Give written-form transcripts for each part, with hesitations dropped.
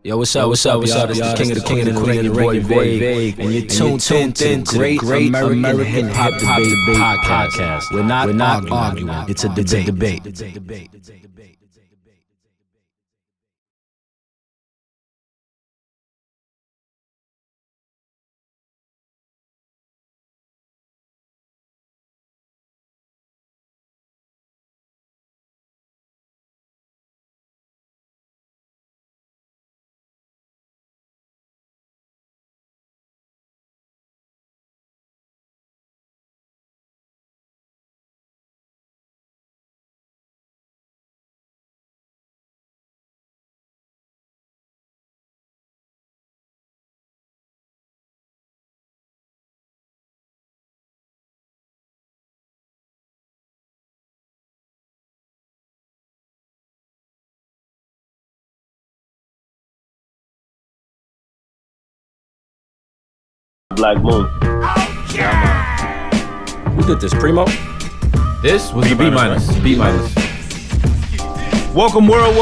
Yo, what's up? This is the king of the queen, your boy Vague, and you're tuned in to the Great American Hip Hop Debate Podcast. We're not arguing. It's a debate. Black Moon. Who did this? Primo? This was the B minus. Welcome world.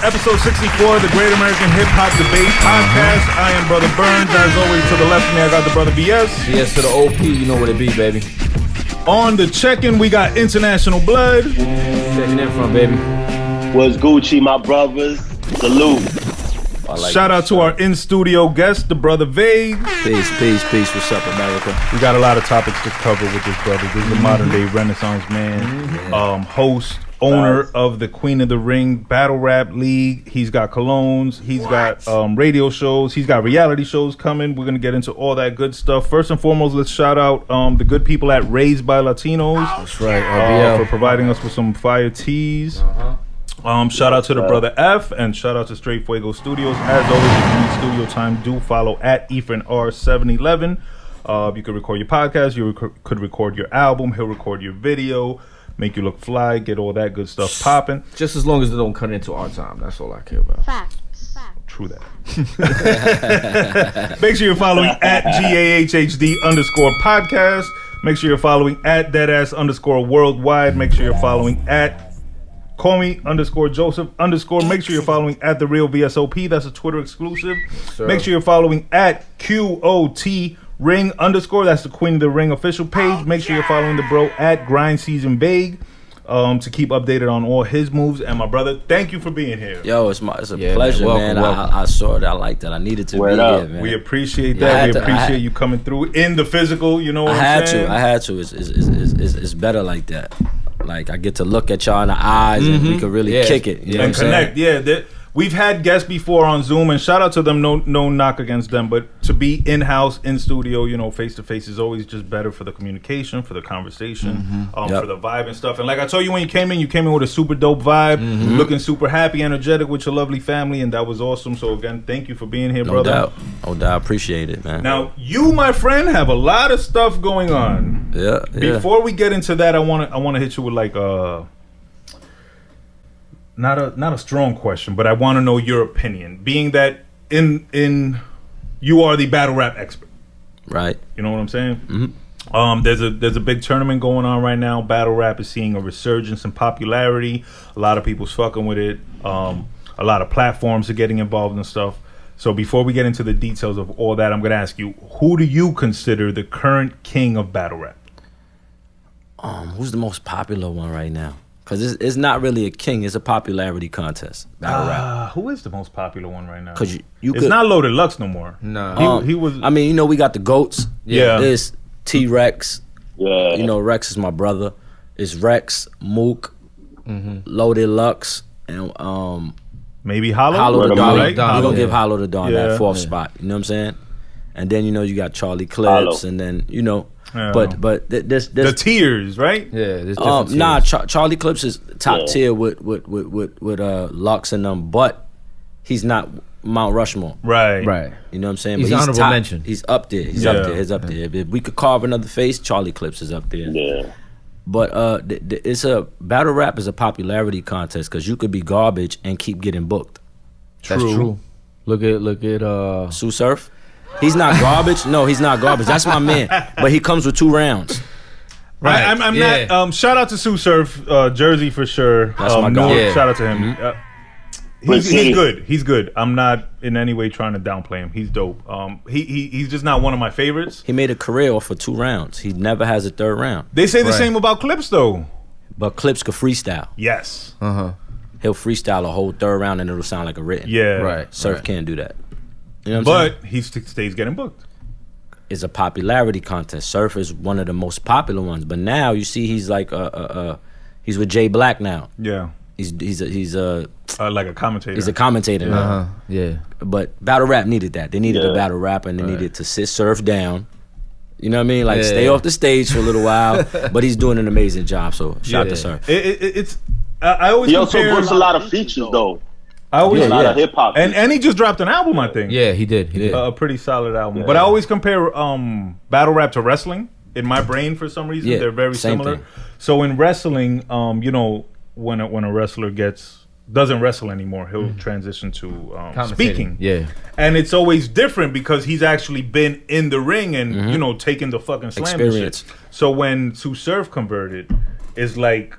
Episode 64 of the Great American Hip Hop Debate Podcast. I am Brother Burnz. As always, to the left of me, I got the brother BS. BS to the OP, you know what it be, baby. On the check-in, we got International Blood. Checking in from, baby. What's Gucci, my brothers? Salute. Shout out to our in-studio guest, the brother Vague. Peace. What's up, America? We got a lot of topics to cover with this brother. This is a modern-day Renaissance man, host, owner of the Queen of the Ring Battle Rap League. He's got Colognes. He's got radio shows. He's got reality shows coming. We're going to get into all that good stuff. First and foremost, let's shout out the good people at Raised by Latinos. That's right, for providing us with some fire teas. Shout out to the brother F, and shout out to Straight Fuego Studios. As always, if you need studio time, do follow at EFRR711. You could record your podcast, you could record your album, he'll record your video, make you look fly, get all that good stuff popping. Just as long as they don't cut into our time, that's all I care about. Facts. True that. Make sure you're following at GAHHD_podcast. Make sure you're following at Deadass_worldwide. Make sure you're following at Call me _Joseph _. Make sure you're following at The Real VSOP. That's a Twitter exclusive. Sure. Make sure you're following at QOT Ring _. That's the Queen of the Ring official page. Make sure you're following the bro at Grind Season Vague to keep updated on all his moves. And my brother, thank you for being here. Yo, it's a pleasure, man. Welcome. I saw it. I liked it. I needed to be here, man. We appreciate that. We appreciate you coming through in the physical. You know what I'm saying? I had to. It's better like that. Like, I get to look at y'all in the eyes and we could really kick it. You know and connect. Yeah, we've had guests before on Zoom, and shout out to them. No knock against them, but to be in-house, in studio, face to face is always just better for the communication, for the conversation, for the vibe and stuff. And like I told you when you came in with a super dope vibe, looking super happy, energetic with your lovely family, and that was awesome. So again, thank you for being here, brother. No doubt. I appreciate it, man. Now, you, my friend, have a lot of stuff going on. Yeah. Before we get into that, I want to hit you with like not a strong question, but I want to know your opinion. Being that in you are the battle rap expert, right? You know what I'm saying? There's a big tournament going on right now. Battle rap is seeing a resurgence in popularity. A lot of people's fucking with it. A lot of platforms are getting involved and stuff. So before we get into the details of all that, I'm going to ask you, who do you consider the current king of battle rap? Who's the most popular one right now? Because it's not really a king, it's a popularity contest. Battle rap. Who is the most popular one right now? Because it's not Loaded Lux no more. No. He was. I mean, we got the GOATs. Yeah. There's T-Rex. Yeah. Rex is my brother. It's Rex, Mook, Loaded Lux, and maybe Hollow. Hollow the Dawn. Right? We're going to give Hollow the Dawn that fourth spot. You know what I'm saying? And then, you got Charlie Clips, and then, but there's the tiers, right? Yeah, there's different tiers. Charlie Clips is top tier with Lux and them, but he's not Mount Rushmore. Right. You know what I'm saying? He's but honorable top, mention. He's up there. He's up there. If we could carve another face, Charlie Clips is up there. Yeah. But it's a battle rap is a popularity contest because you could be garbage and keep getting booked. That's true. Look at Sue Surf. He's not garbage. No, he's not garbage. That's my man. But he comes with 2 rounds. Right. I'm not. Shout out to Sue Surf, Jersey for sure. That's my guy. Shout out to him. City. good. He's good. I'm not in any way trying to downplay him. He's dope. He's just not one of my favorites. He made a career off of 2 rounds. He never has a 3rd round. They say the same about Clips though. But Clips could freestyle. Yes. He'll freestyle a whole 3rd round and it'll sound like a written. Yeah. Right. Surf can't do that. You know what I'm saying? But he stays getting booked. It's a popularity contest. Surf is one of the most popular ones. But now you see he's like he's with Jay Black now. Yeah. He's Like a commentator. He's a commentator now. Yeah. But battle rap needed that. They needed a battle rap and they needed to sit Surf down. You know what I mean? Like stay off the stage for a little while. But he's doing an amazing job. So shout out to Surf. It's I always He also compare, puts a lot of features though. I always A lot of hip hop. and he just dropped an album, I think. Yeah, he did. He did. A pretty solid album. But I always compare battle rap to wrestling. In my brain, for some reason, they're very same similar. thing. So in wrestling, you know, when a wrestler doesn't wrestle anymore, he'll transition to speaking. Yeah. And it's always different because he's actually been in the ring and you know taking the fucking slam and Experience. shit. So when to Surf converted, it's like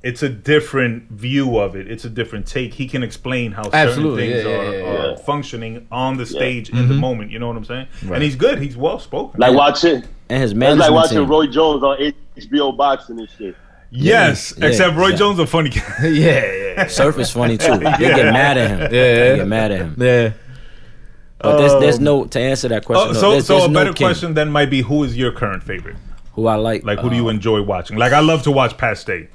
it's a different view of it. It's a different take. He can explain how certain things are functioning on the stage in the moment. You know what I'm saying? Right. And he's good. He's well spoken. Like watching, And his it's management like watching team. Roy Jones on HBO boxing and shit. Yes, Yeah, except Roy yeah. Jones a funny guy. Yeah. Surf is funny too. They get mad at him. They get mad at him. Yeah. But there's no, to answer that question, So there's a no better king. question then might be, who is your current favorite? Who I like. Like, who do you enjoy watching? Like, I love to watch Pat Stay.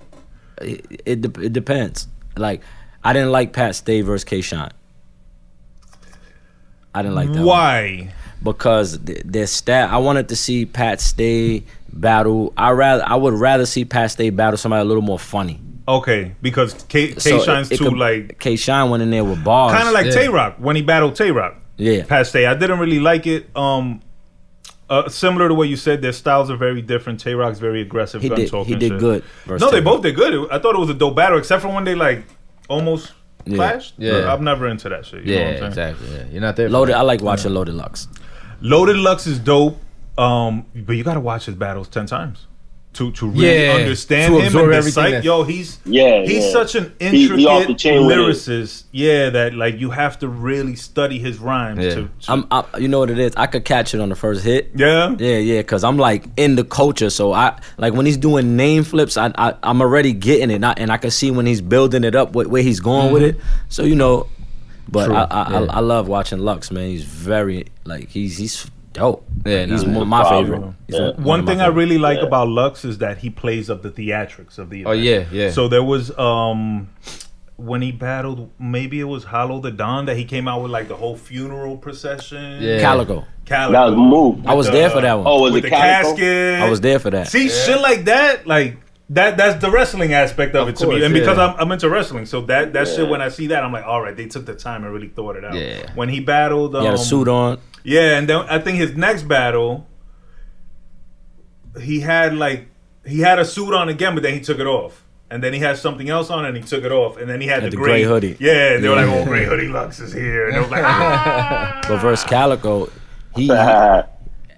It depends. Like, I didn't like Pat Stay versus K-Shine. I didn't like that. Why? Because their stat. I wanted to see Pat Stay battle. I would rather see Pat Stay battle somebody a little more funny. Okay, because K-Shine's too, like... K-Shine went in there with bars. Kind of like Tay-Rock, when he battled Tay-Rock. Yeah. Pat Stay. I didn't really like it. Similar to what you said, their styles are very different. Tay-Rock's very aggressive, gun talking. He did shit. good. No, they both did good. I thought it was a dope battle, except for when they, like, almost clashed. Yeah. I'm never into that shit. You know what I'm saying? Exactly. Yeah. You're not there. For Loaded. that. I like watching Loaded Lux. Loaded Lux is dope, but you got to watch his battles 10 times to really understand to him absorb and everything decide. that's- Yo, he's Yeah. such an He off the intricate chain with it. lyricist. Yeah, that like you have to really study his rhymes. Yeah. To You know what it is? I could catch it on the first hit. yeah. Yeah, because I'm like in the culture. So I like when he's doing name flips, I'm already getting it, and I can see when he's building it up, where he's going with it. So you know, but True. I love watching Lux, man. He's very like he's dope. Yeah, He's no, one of my problem. favorite. He's Yeah. One thing I really like Yeah. about Lux is that he plays up the theatrics of the event. Oh yeah. So there was when he battled, maybe it was Hollow the Don, that he came out with like the whole funeral procession. Yeah. Calico. That was Move. I was there for that one. Oh, was with it the Calico? casket. I was there for that. See, shit like that, like that's the wrestling aspect of it to course, me. And because yeah. I'm into wrestling, so that shit, when I see that, I'm like, all right, they took the time and really thought it out. Yeah. When he battled, He had a suit on. yeah, and then I think his next battle, he had a suit on again, but then he took it off. And then he had something else on and he took it off. And then he had the gray hoodie. Yeah, and they were like, oh, gray hoodie Lux is here. And they was like, ah. But versus Calico, he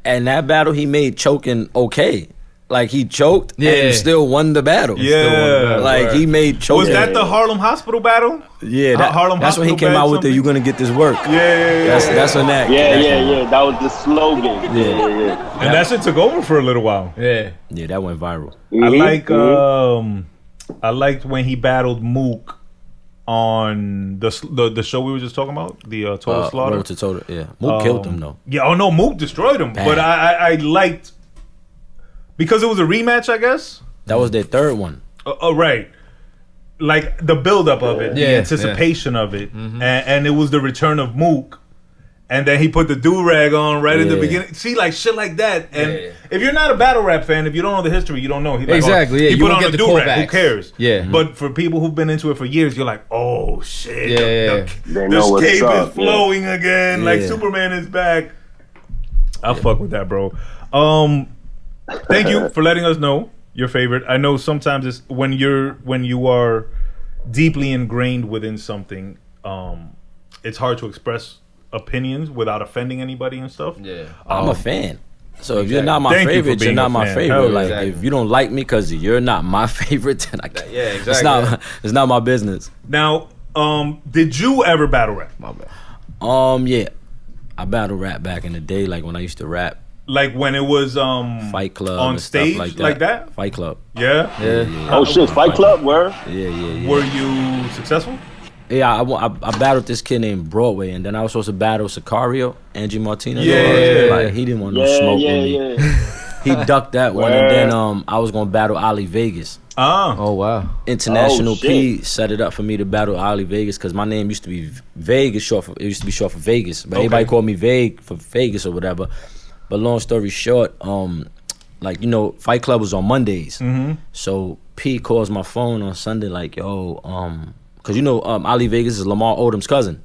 and that battle he made choking okay. Like he choked and still won the battle. Yeah. Like he made choking. Was that the Harlem Hospital battle? Yeah, Harlem that's when he Hospital came bag out with the something? "You gonna get this work." Yeah. That's when that. Yeah. That was the slogan. Yeah. And that shit took over for a little while. Yeah. Yeah, that went viral. I liked when he battled Mook on the show we were just talking about, the Total Slaughter. Road to Total. Yeah, Mook killed him though. Yeah, oh no, Mook destroyed him. Bad. But I liked, because it was a rematch, I guess. That was their third one. Oh, right. Like the buildup of it, the anticipation of it, and it was the return of Mook. And then he put the do-rag on right at the beginning. See, like shit like that. And if you're not a battle rap fan, if you don't know the history, you don't know. He like, Exactly, yeah, He you put won't on get the the do-rag. Who callbacks. cares? Yeah. But for people who've been into it for years, you're like, oh shit. Yeah. They The know what's cape up, is flowing again. Like Yeah. Superman is back. I fuck with that, bro. Thank you for letting us know your favorite. I know sometimes it's when you are deeply ingrained within something, it's hard to express opinions without offending anybody and stuff. Yeah. I'm a fan. So if you're not my Thank you for favorite, being you're not a my fan. favorite. Hell, Like exactly. if you don't like me because you're not my favorite, then I can't. Yeah, It's exactly. not my business. Now, Did you ever battle rap? My bad. Yeah, I battle rap back in the day, like when I used to rap. Like when it was Fight Club on and stage stuff like that? Fight Club. Yeah? Oh shit, Fight Club, where? Yeah. Were you successful? Yeah, I battled this kid named Broadway, and then I was supposed to battle Sicario, Angie Martinez. Yeah. Like he didn't want no smoke with me. He ducked that one, and then I was gonna battle Ali Vegas. Oh wow. International Oh, shit. P set it up for me to battle Ali Vegas because my name used to be Vegas, short for Vegas, but everybody called me Vague for Vegas or whatever. But long story short, like, you know, Fight Club was on Mondays. Mm-hmm. So P calls my phone on Sunday like, yo, because you know Ali Vegas is Lamar Odom's cousin.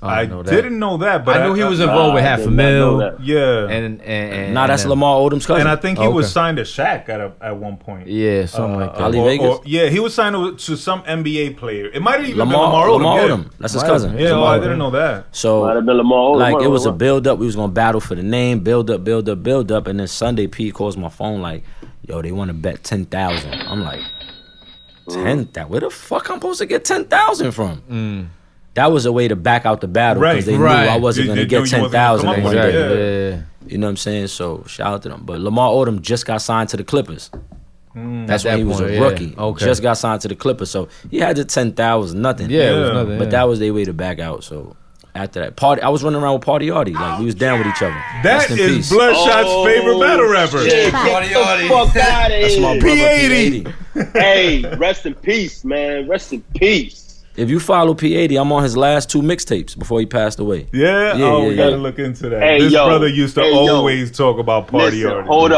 I didn't know that, but I knew he was involved with I half a did not know mil. that. Yeah. And Nah, that's Lamar Odom's cousin. And I think he Okay. was signed to Shaq at one point. Yeah, something like that. Ali Vegas? Yeah, he was signed to some NBA player. It might have even been Lamar Lamar Odom. Odom. That's his cousin. Yeah, Lamar I Odom. didn't know that. So Might have been Lamar Odom. like it was a build up. We was gonna battle for the name, build up, and then Sunday P calls my phone like, yo, they want to bet 10,000. I'm like, 10,000? Where the fuck I'm supposed to get 10,000 from? That was a way to back out the battle because they knew I wasn't gonna They get knew you wasn't 10,000 gonna in come one up with day. it. Yeah. You know what I'm saying? So shout out to them. But Lamar Odom just got signed to the Clippers. That's At when he that was point, a yeah. rookie. Okay. Just got signed to the Clippers, so he had the 10,000, nothing. Yeah, it was Yeah. nothing. But that was their way to back out. So after that, I was running around with Party Artie. Like we was down with each other. That Rest in is peace. Bloodshot's favorite battle rapper. Shit, get the fuck out of That's my here. brother P80. P80. Hey, rest in peace, man. Rest in peace. If you follow P80, I'm on his last 2 mixtapes before he passed away. Yeah? Yeah, Oh, yeah, we gotta yeah. look into that. Hey, This yo. brother used to Hey, yo. always talk about Party Listen, Artie. hold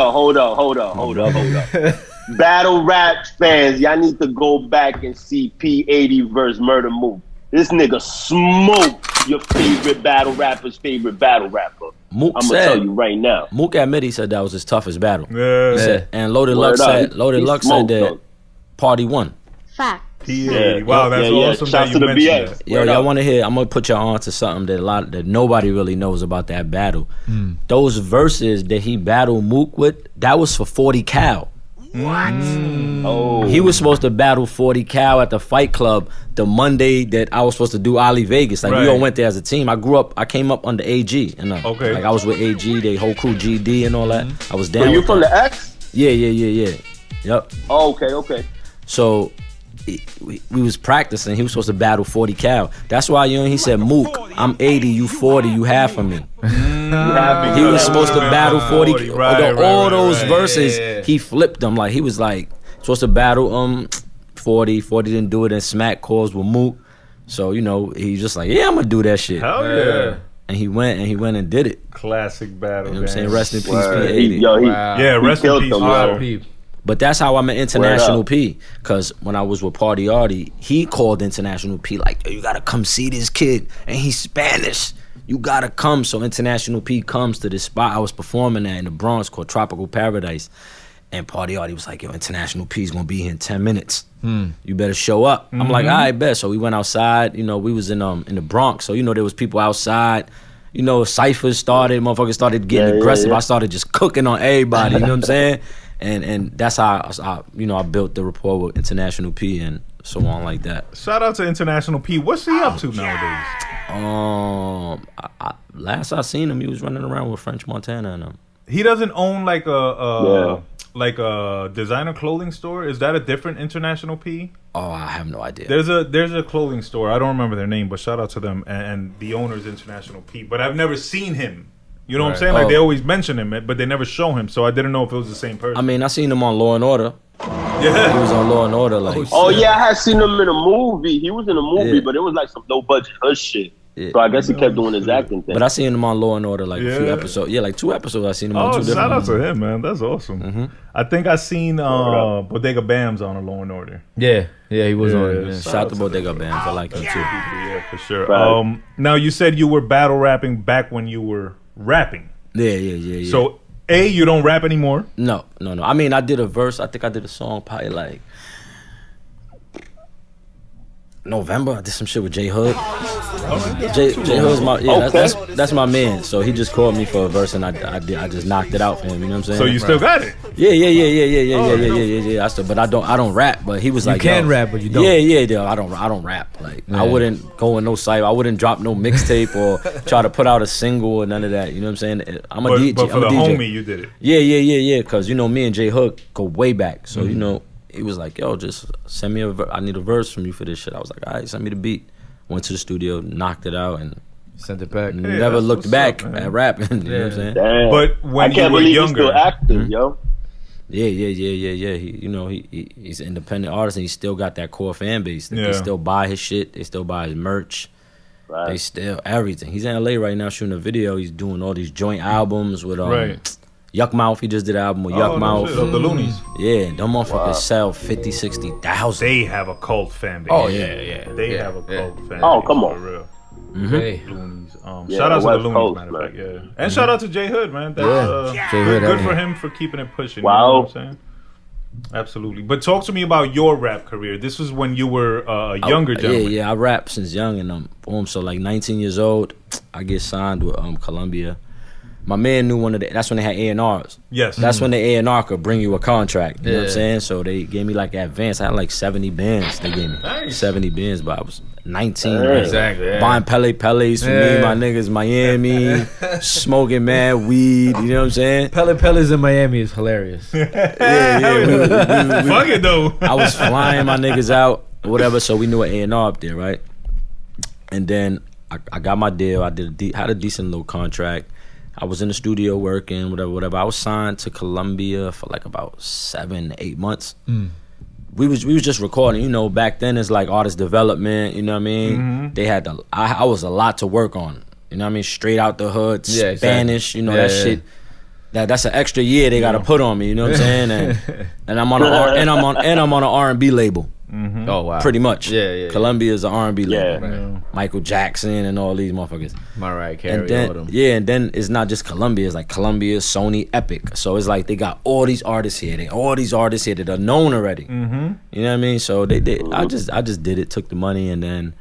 up. Battle rap fans, y'all need to go back and see P80 versus Murder Mook. This nigga smoked your favorite battle rapper's favorite battle rapper. Mook I'm gonna tell said, you right now. Mook admitted he said that was his toughest battle. Yeah. He said, and Loaded Word Luck up. said, Loaded He Luck said smoked, that though. Party won. Fact. P80. Wow, that's awesome Shouts that to you the mentioned BS. that. Yo, Word y'all up. want to hear? I'm gonna put y'all on to something that nobody really knows about that battle. Those verses that he battled Mook with, that was for 40 Cal. Oh, He was supposed to battle 40 Cal at the Fight Club the Monday that I was supposed to do Ali Vegas. Like we all Right. went there as a team. I came up under AG. And, Okay. Like I was with AG, they whole crew GD and all that. I was down so you with from that. the X? Yeah. Yep. Oh, okay. So we was practicing. He was supposed to battle 40 Cal. That's why he said, Mook, I'm 80, you 40, you half of me. He was supposed to battle 40. All those verses, he flipped them. Like he was like supposed to battle 40. 40 didn't do it, and Smack calls with Mook. So he's just like, yeah, I'm gonna do that shit. Hell yeah. And he went and did it. Classic battle. You know what I'm saying? man. Rest in peace, Word. P80. Yeah, rest in killed peace. them, brother. yo. But that's how I met International Word up. P. Because when I was with Party Artie, he called International P like, yo, you gotta come see this kid. And he's Spanish. You gotta come. So International P comes to this spot I was performing at in the Bronx called Tropical Paradise. And Party Artie was like, yo, International P's gonna be here in 10 minutes. You better show up. I'm like, all right, bet. So we went outside. We was in the Bronx. So there was people outside. Ciphers started. Motherfuckers started getting aggressive. I started just cooking on everybody. You know what I'm saying? And that's how I built the rapport with International P and so on like that. Shout out to International P. What's he up to nowadays? Last I seen him, he was running around with French Montana and them. He doesn't own like a designer clothing store. Is that a different International P? Oh, I have no idea. There's a clothing store. I don't remember their name, but shout out to them and the owner's International P. But I've never seen him. You know what I'm saying? Like they always mention him, but they never show him. So I didn't know if it was the same person. I mean, I seen him on Law and Order. He Yeah. was on Law and Order, like. Oh yeah, I had seen him in a movie. He was in a movie, Yeah. but it was like some low budget hood shit. Yeah. So I guess he kept doing his acting thing. But I seen him on Law and Order like a few Yeah. episodes. Yeah, like 2 episodes. I seen him on 2 Oh, different shout out ones. to him, man. That's awesome. I think I seen Bodega Bams on a Law and Order. Yeah, he was on it. Yeah, Yeah. shout out to Bodega Bands. I like him too. Yeah, for sure. Right. Now you said you were battle rapping back when you were rapping. Yeah. So you don't rap anymore. No. I mean, I did a verse. I think I did a song probably like November, I did some shit with J Hood. J Hood's my that's my man. So he just called me for a verse and I just knocked it out for him. You know what I'm saying? So you still got it? Yeah. I still, but I don't rap. But he was like, you can rap, but you don't. Yeah. I don't rap. Like I wouldn't go in no site. I wouldn't drop no mixtape or try to put out a single or none of that. You know what I'm saying? I'm a DJ. But for the homie, you did it. Yeah. Because you know me and J Hood go way back. So you know. He was like, yo, just send me I need a verse from you for this shit. I was like, all right, send me the beat. Went to the studio, knocked it out, and sent it back. Never looked back at rapping. You know what I'm saying? Damn. But when I can't you were believe younger, he's still active, yo. Yeah. He's an independent artist, and he still got that core fan base. They still buy his shit. They still buy his merch. Right. They still everything. He's in LA right now shooting a video. He's doing all these joint albums with Yuck Mouth. He just did an album with Yuck Mouth. Of the Loonies. Yeah, them motherfuckers sell 50, 60,000. They have a cult fan base. Oh yeah. They have a cult fan base. Oh, come on. For real. Mm-hmm. Loonies. Shout out to the Loonies, matter of fact. Yeah. And shout out to J Hood, man. That's good for him for keeping it pushing. Wow. You know what I'm saying? Absolutely. But talk to me about your rap career. This was when you were a younger gentleman. Yeah. I rap since young, and so like 19 years old, I get signed with Columbia. My man knew that's when they had A&Rs. Yes. That's when the A&R could bring you a contract. You know what I'm saying? So they gave me like advance. I had like 70 bands. They gave me 70 bands, but I was 19. Right? Exactly. Yeah. Buying Pele's for me, my niggas, Miami, smoking mad weed. You know what I'm saying? Pele's in Miami is hilarious. Yeah. Fuck it though. I was flying my niggas out, whatever. So we knew an A&R up there, right? And then I got my deal. I had a decent little contract. I was in the studio working, whatever. I was signed to Columbia for like about 7-8 months. We was just recording. You know, back then it's like artist development. You know what I mean? Mm-hmm. They had I was a lot to work on. You know what I mean? Straight out the hood, Spanish. Exactly. You know that shit. That's an extra year they got to put on me. You know what I'm saying? And I'm on an R&B label. Mm-hmm. Oh wow! Pretty much. Yeah. Columbia is an R&B label. Right. Michael Jackson and all these motherfuckers. Mariah Carey, and then, all them. Yeah, and then it's not just Columbia. It's like Columbia, Sony, Epic. So it's like they got all these artists here. All these artists here that are known already. Mm-hmm. You know what I mean? So they did. I just did it. Took the money, and then,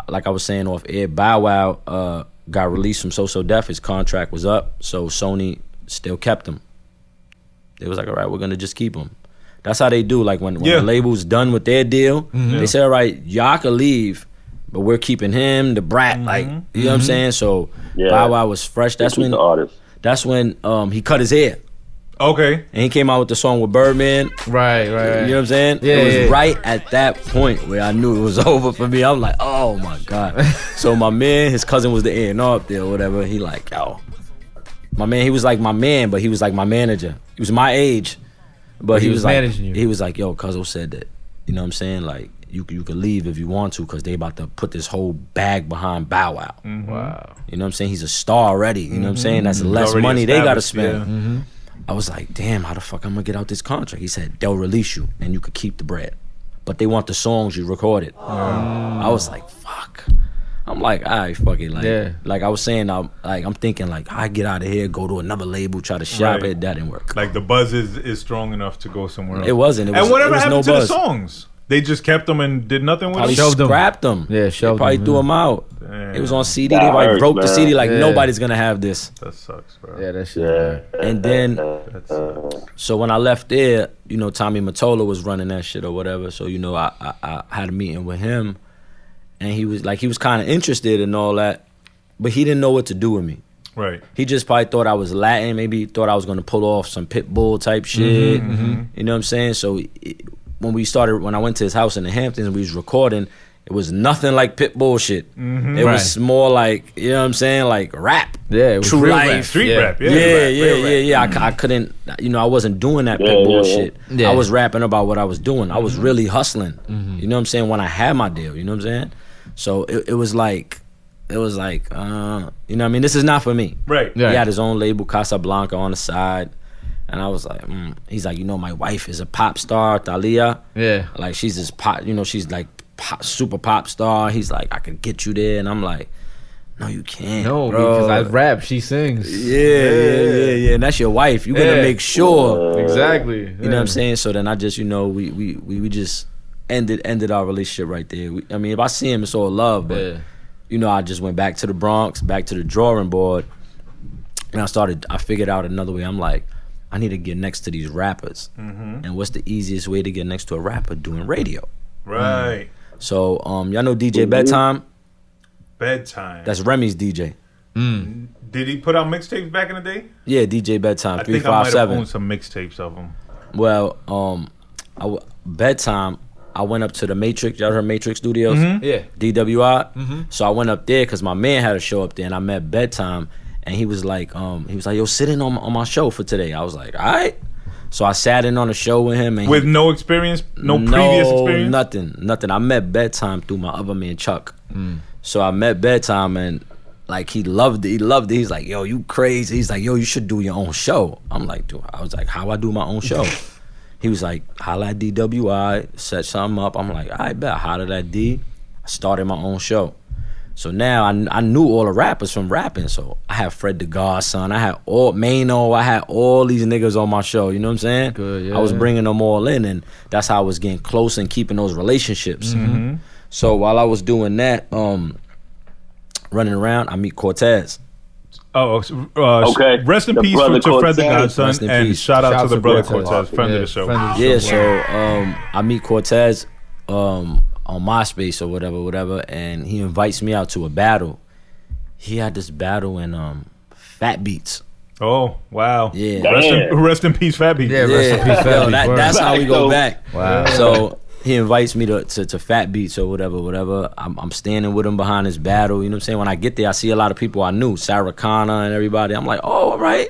like I was saying off air, Bow Wow got released from So Def. His contract was up, so Sony still kept him. They was like, all right, we're gonna just keep him. That's how they do. Like when the label's done with their deal, they say, all right, y'all can leave, but we're keeping him, the brat. Like, you know what I'm saying? So Bow Wow was fresh. That's when he cut his hair. Okay. And he came out with the song with Birdman. Right. You know what I'm saying? Yeah, it was right at that point where I knew it was over for me. I'm like, oh my God. So my man, his cousin was the A&R up there or whatever. He like, yo. My man, he was like my man, but he was like my manager. He was my age. But he was like, managing you. He was like, yo, Cuzzo said that, you know what I'm saying? Like, you could leave if you want to, because they about to put this whole bag behind Bow Wow. Mm-hmm. Wow. You know what I'm saying? He's a star already. You know what I'm saying? That's less money they got to spend. Yeah. Mm-hmm. I was like, damn, how the fuck I'm going to get out this contract? He said, they'll release you and you could keep the bread. But they want the songs you recorded. I was like, fuck. I'm like, all right, fuck it. Like I was saying, I'm thinking like, I get out of here, go to another label, try to shop it. That didn't work. Like the buzz is strong enough to go somewhere else. It wasn't. And whatever happened to the songs? They just kept them and did nothing with them? Probably scrapped them. Yeah, shoved them. Probably threw them out. Damn. It was on CD. They probably broke the CD like nobody's gonna have this. That sucks, bro. Yeah, that shit. And then, so when I left there, you know, Tommy Mottola was running that shit or whatever. So, you know, I had a meeting with him. And he was kind of interested in all that, but he didn't know what to do with me. Right. He just probably thought I was Latin. Maybe he thought I was going to pull off some Pitbull type shit. You know what I'm saying? So when I went to his house in the Hamptons and we was recording, it was nothing like Pitbull shit. It was more like, you know what I'm saying, like rap. Yeah, it was true life. Rap. Street rap. Yeah. I couldn't, you know, I wasn't doing that Pitbull shit. Yeah. I was rapping about what I was doing. I was really hustling. You know what I'm saying? When I had my deal, you know what I'm saying? So it was like, you know what I mean? This is not for me. Right. He had his own label, Casablanca, on the side. And I was like, he's like, you know, my wife is a pop star, Thalia. Yeah. Like, she's this pop, you know, she's like super pop star. He's like, I could get you there. And I'm like, no, you can't. No, bro. Because I rap, she sings. Yeah. And that's your wife. You gotta make sure. Exactly. You know what I'm saying? So then I just, you know, we just ended our relationship right there. I mean, if I see him, it's all love, but you know, I just went back to the Bronx, back to the drawing board, and I figured out another way. I'm like, I need to get next to these rappers. And what's the easiest way to get next to a rapper? Doing radio. Right. So, y'all know DJ Bedtime? Bedtime. That's Remy's DJ. Did he put out mixtapes back in the day? Yeah, DJ Bedtime, I think I might have 357. owned some mixtapes of him. Well, Bedtime, I went up to the Matrix. Y'all heard Matrix Studios? Yeah. DWI. So I went up there because my man had a show up there, and I met Bedtime, and he was like, yo, sit in on my show for today. I was like, all right. So I sat in on a show with him, and With no experience, no previous experience. nothing. I met Bedtime through my other man Chuck. So I met Bedtime, and like he loved it. He's like, yo, you crazy. He's like, yo, you should do your own show. I'm like, dude. I was like, how I do my own show? He was like, holla at DWI, set something up. I'm like, I bet. Hollered at D. I started my own show. So now I knew all the rappers from rapping. So I had Fred the Godson. I had Mano. I had all these niggas on my show. You know what I'm saying? Good, yeah. I was bringing them all in, and that's how I was getting close and keeping those relationships. So while I was doing that, running around, I meet Cortez. Okay. Rest in The peace brother to Fred the Cortez. Rest Godson, in and peace. shout out to the brother Cortez. Cortez, friend of the show. Yeah, so I meet Cortez on MySpace or whatever, and he invites me out to a battle. He had this battle in Fat Beats. Oh, wow. Yeah. Rest in peace, Fat Beat. Yeah, rest in peace, Fat Yo, Beats, word. that's how we go back. Wow. So he invites me to Fat Beats or whatever. I'm standing with him behind his battle. You know what I'm saying? When I get there, I see a lot of people I knew, Sarah Connor and everybody. I'm like, oh, all right.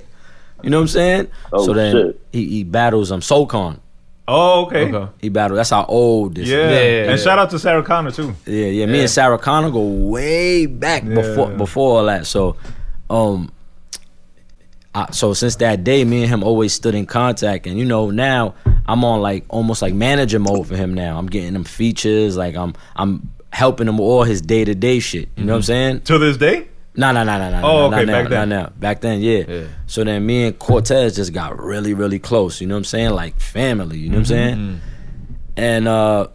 You know what I'm saying? Oh, so then shit. he battles Soulcon. Oh, okay. He battled. That's how old this is. Yeah. And shout out to Sarah Connor, too. Yeah. Me and Sarah Connor go way back before all that. So, so since that day, me and him always stood in contact. And you know, now I'm on like almost like manager mode for him now. I'm getting him features. Like I'm helping him with all his day-to-day shit. You know what I'm saying? To this day? No. Oh, okay, back then. Not now. Back then, yeah. So then me and Cortez just got really, really close. You know what I'm saying? Like family. You know what I'm saying? And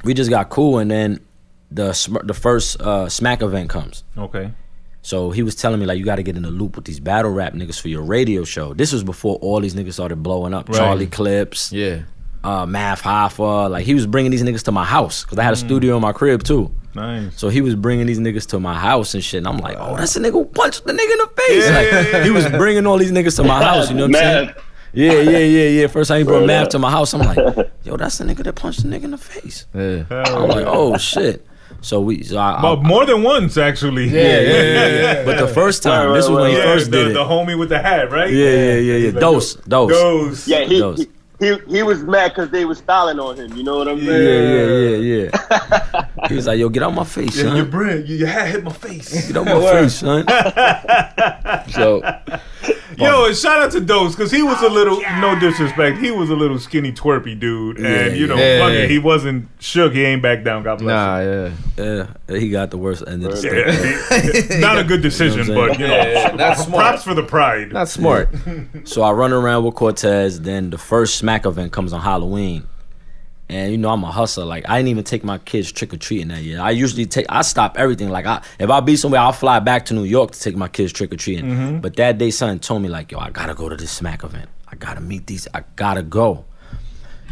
we just got cool. And then the first Smack event comes. Okay. So he was telling me, like, you got to get in the loop with these battle rap niggas for your radio show. This was before all these niggas started blowing up. Right. Charlie Clips, Yeah. Math Hoffa. Like, he was bringing these niggas to my house because I had a studio in my crib, too. Nice. So he was bringing these niggas to my house and shit. And I'm like, oh, that's a nigga who punched the nigga in the face. Like, he was bringing all these niggas to my house. You know what I'm saying? Yeah. First time he brought Math to my house, I'm like, yo, that's the nigga that punched the nigga in the face. Yeah. I'm like, oh, shit. But more than once, actually. Yeah. But the first time, this was when he first did it. The homie with the hat, right? Yeah. Dose. Yeah, Dose. he was mad because they was styling on him. You know what I'm saying? Yeah. He was like, yo, get out my face, son. Your hat hit my face. Get out my face, son. So, yo, and shout out to Dose, because he was a little, no disrespect, he was a little skinny, twerpy dude. And, fuck it, he wasn't shook. He ain't back down. God bless him. yeah, he got the worst end of the stick. Not a good decision, You know what I'm but, That's smart. props for the pride. That's smart. So I run around with Cortez. Then the first Smack event comes on Halloween. And you know, I'm a hustler. Like, I didn't even take my kids trick-or-treating that year. I stop everything. Like, if I be somewhere, I'll fly back to New York to take my kids trick-or-treating. But that day, something told me, like, yo, I gotta go to this Smack event. I gotta meet these. I gotta go.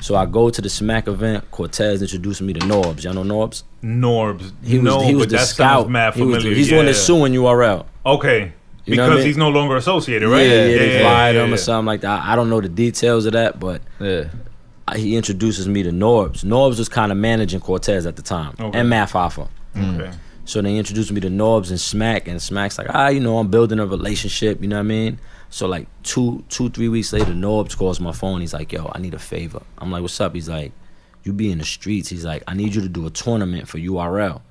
So I go to the Smack event. Cortez introduced me to Norbs. Y'all know Norbs? Norbs. He was but the that scout. sounds mad familiar. He's the one that's suing URL. Okay. You know what I Because mean? he's no longer associated, right? Yeah, they fired him or something like that. I don't know the details of that, but he introduces me to Norbs. Norbs was kind of managing Cortez at the time, and Math Hoffa. Okay. So they introduced me to Norbs and Smack's like, I'm building a relationship, you know what I mean? So like 3 weeks later, Norbs calls my phone. He's like, yo, I need a favor. I'm like, what's up? He's like, you be in the streets. He's like, I need you to do a tournament for URL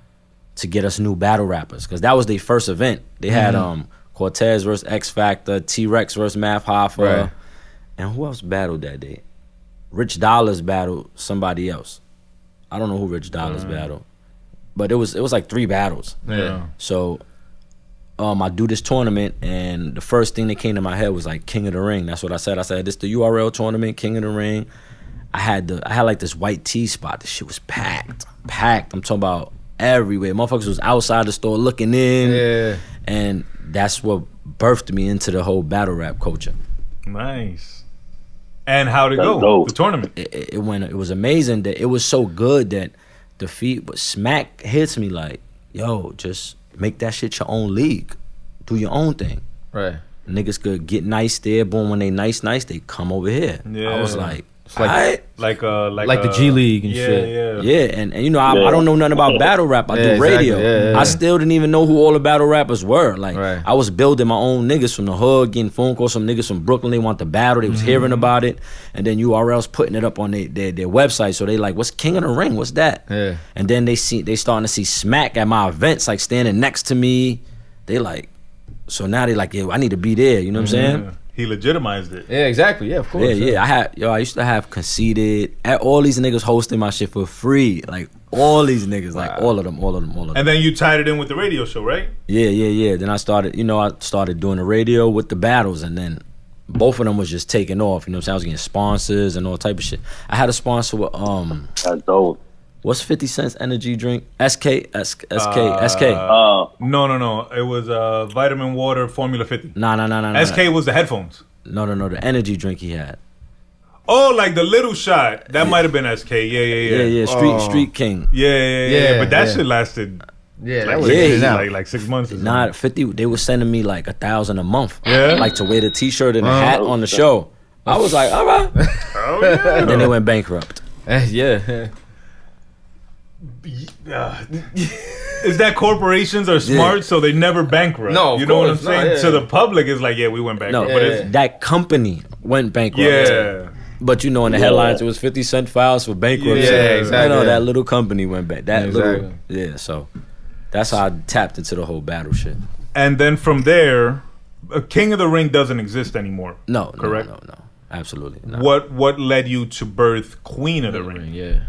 to get us new battle rappers. Because that was their first event. They had Cortez versus X Factor, T-Rex versus Math Hoffa. Right. And who else battled that day? Rich Dollars battled somebody else. I don't know who Rich Dollars battled. But it was like 3 battles. Yeah. So I do this tournament, and the first thing that came to my head was like King of the Ring. That's what I said. I said, this the URL tournament, King of the Ring. I had like this white tee spot. This shit was packed. I'm talking about everywhere. Motherfuckers was outside the store looking in. Yeah. And that's what birthed me into the whole battle rap culture. Nice. And how'd it go? dope. The tournament. It was amazing that it was so good that but Smack hits me like, yo, just make that shit your own league. Do your own thing. Right. Niggas could get nice there, boom, when they nice, they come over here. Yeah. I was like, It's like- alright. Like the G League and shit. Yeah. Yeah, and you know, I don't know nothing about battle rap. I Yeah, do exactly. radio. Yeah. I still didn't even know who all the battle rappers were. Like, Right. I was building my own niggas from the hood, getting phone calls from niggas from Brooklyn. They want the battle. They was hearing about it. And then URL's putting it up on their website. So they like, what's King of the Ring? What's that? Yeah. And then they starting to see Smack at my events, like standing next to me. They like, so now they like, yeah, I need to be there. You know what I'm saying? Yeah. He legitimized it. Yeah, exactly. Yeah, of course. Yeah. I used to have Conceited. All these niggas hosting my shit for free. Like all these niggas, like all of them. And then you tied it in with the radio show, right? Yeah. Then I started doing the radio with the battles, and then both of them was just taking off. You know what I'm saying? I was getting sponsors and all type of shit. I had a sponsor with That's dope. what's 50 Cent's energy drink? SK. No. It was vitamin water Formula 50. Nah. SK was the headphones. No. The energy drink he had. Oh, like the little shot. That might have been SK. Yeah. Street King. Yeah. But that yeah. shit lasted Yeah, that like, was like 6 months. Or something. Nah, 50. They were sending me like 1,000 a month. Yeah? Like to wear the T-shirt and the hat on the show. I was like, all right. Oh yeah. And then they went bankrupt. yeah. Is that corporations are smart, so they never bankrupt? No, of you know what I'm course. No, saying. yeah. To the public, it's like, yeah, we went bankrupt. No, But it's, that company went bankrupt. yeah. But you know, in the headlines, it was 50 Cent files for bankruptcy. Yeah, exactly. You know, that little company went back. That Exactly. little, so that's how I tapped into the whole battle shit. And then from there, King of the Ring doesn't exist anymore. No, Correct? No, absolutely not. What led you to birth Queen of the Ring? Yeah.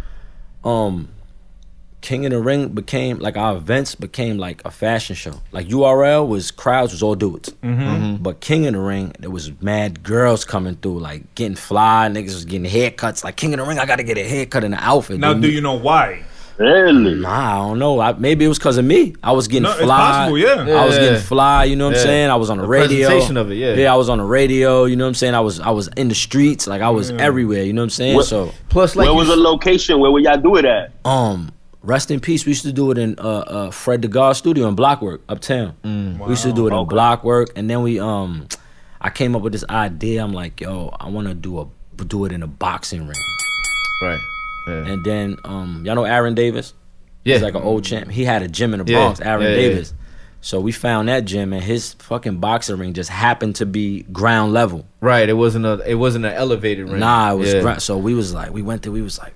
King of the Ring became like our events became like a fashion show. Like URL crowds was all dudes, but King of the Ring there was mad girls coming through like getting fly. Niggas was getting haircuts. Like King of the Ring, I got to get a haircut and an outfit. Now, dude. do you know why? Really? Nah, I don't know. Maybe it was because of me. I was getting No, it's fly. possible, yeah. I was Yeah. getting fly. You know what I'm Yeah. saying? I was on the The radio. presentation of it, yeah. Yeah, I was on the radio. You know what I'm saying? I was in the streets. Like I was everywhere. You know what I'm saying? What- So, Plus, like, Where was the location? Where would y'all do it at? rest in peace. We used to do it in Fred the Gahhd studio in Blockwork uptown. We used to do it in Blockwork, and then we I came up with this idea. I'm like, yo, I want to do it in a boxing ring. right. Yeah. And then y'all know Aaron Davis? Yeah. He's like an old champ. He had a gym in the Yeah. Bronx, Aaron Yeah, Davis. So we found that gym, and his fucking boxing ring just happened to be ground level. Right. It wasn't an elevated ring. Nah, it was Yeah. ground. So we was like, we went there. We was like,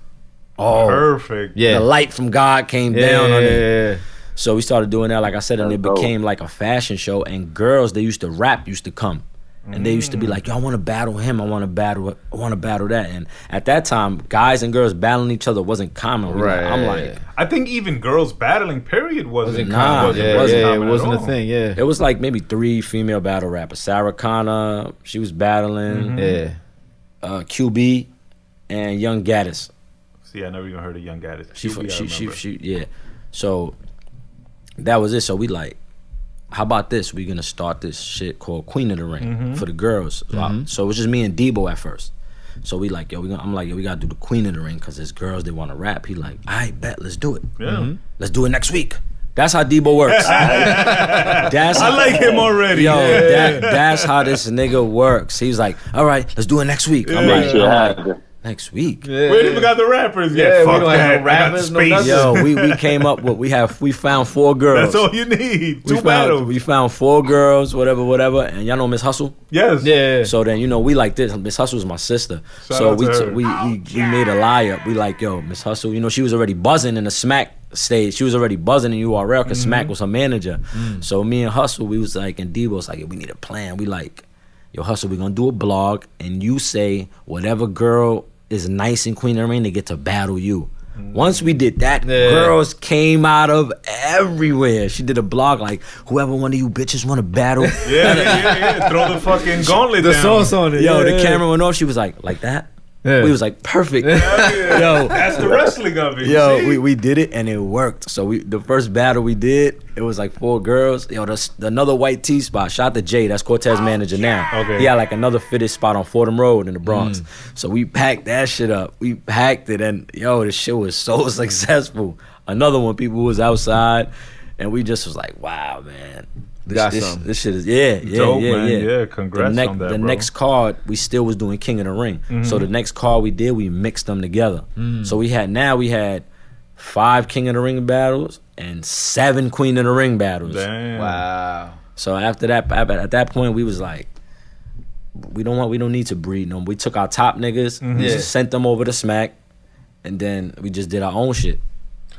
oh, Perfect. Yeah. the light from God came Yeah, down on it. yeah. So we started doing that, like I said, and it That's dope. became like a fashion show. And girls, they used to rap, used to come, and they used to be like, "Yo, I want to battle him. I want to battle that." And at that time, guys and girls battling each other wasn't common. Right. I'm like, I think even girls battling, period, wasn't Nah, common. it Yeah, wasn't yeah, it common at wasn't a all. thing. Yeah. it was like maybe 3 female battle rappers. Sarah Connor, she was battling. Yeah. QB, and Young Gaddis. See, I never even heard of Young Gaddis. She, yeah. So that was it. So we like, how about this? We're gonna start this shit called Queen of the Ring for the girls. So it was just me and Debo at first. So we like, I'm like, we gotta do the Queen of the Ring because there's girls they want to rap. He like, I bet, let's do it. Yeah. Let's do it next week. That's how Debo works. That's I like him already. Yo, Yeah. that's how this nigga works. He's like, all right, let's do it next week. I'm Make shit like, happen. next week. We ain't even got the rappers yet. Yeah, we Fuck don't have that. no rappers, no I got the nothing. space. Yo, we came up with we found 4 girls. That's all you need. Two we battles. found 4 girls, whatever, and y'all know Miss Hustle. Yes. Yeah. So then we like this. Miss Hustle's my sister. Shout So out to her. we made a lie up. We like, yo, Miss Hustle. She was already buzzing in the Smack stage. She was already buzzing in URL because Smack was her manager. So me and Hustle, we was like, and Debo was like, yo, we need a plan. We like, yo, Hustle, we gonna do a blog, and you say whatever girl is nice in Queen of the Ring, they get to battle you. Once we did that, girls came out of everywhere. She did a blog like, whoever one of you bitches want to battle. Yeah. Throw the fucking gauntlet down. on it. Yo, the camera went off. She was like that? We was like, perfect. Yeah. Yo, That's the wrestling of it. yo, we did it and it worked. So the first battle we did, it was like 4 girls. Yo, another white T spot. Shout out to Jada, that's Cortez manager now. Okay. He had like another fitted spot on Fordham Road in the Bronx. So we packed that shit up. We packed it and yo, the shit was so successful. Another one, people was outside and we just was like, wow, man. This shit is Dope, man. Yeah, congrats on that, the bro. next card we still was doing King of the Ring. So the next card we did, we mixed them together. So we had 5 King of the Ring battles and 7 Queen of the Ring battles. Damn. Wow. So after that, at that point, we was like, we don't need to breed them. We took our top niggas, just sent them over to Smack, and then we just did our own shit.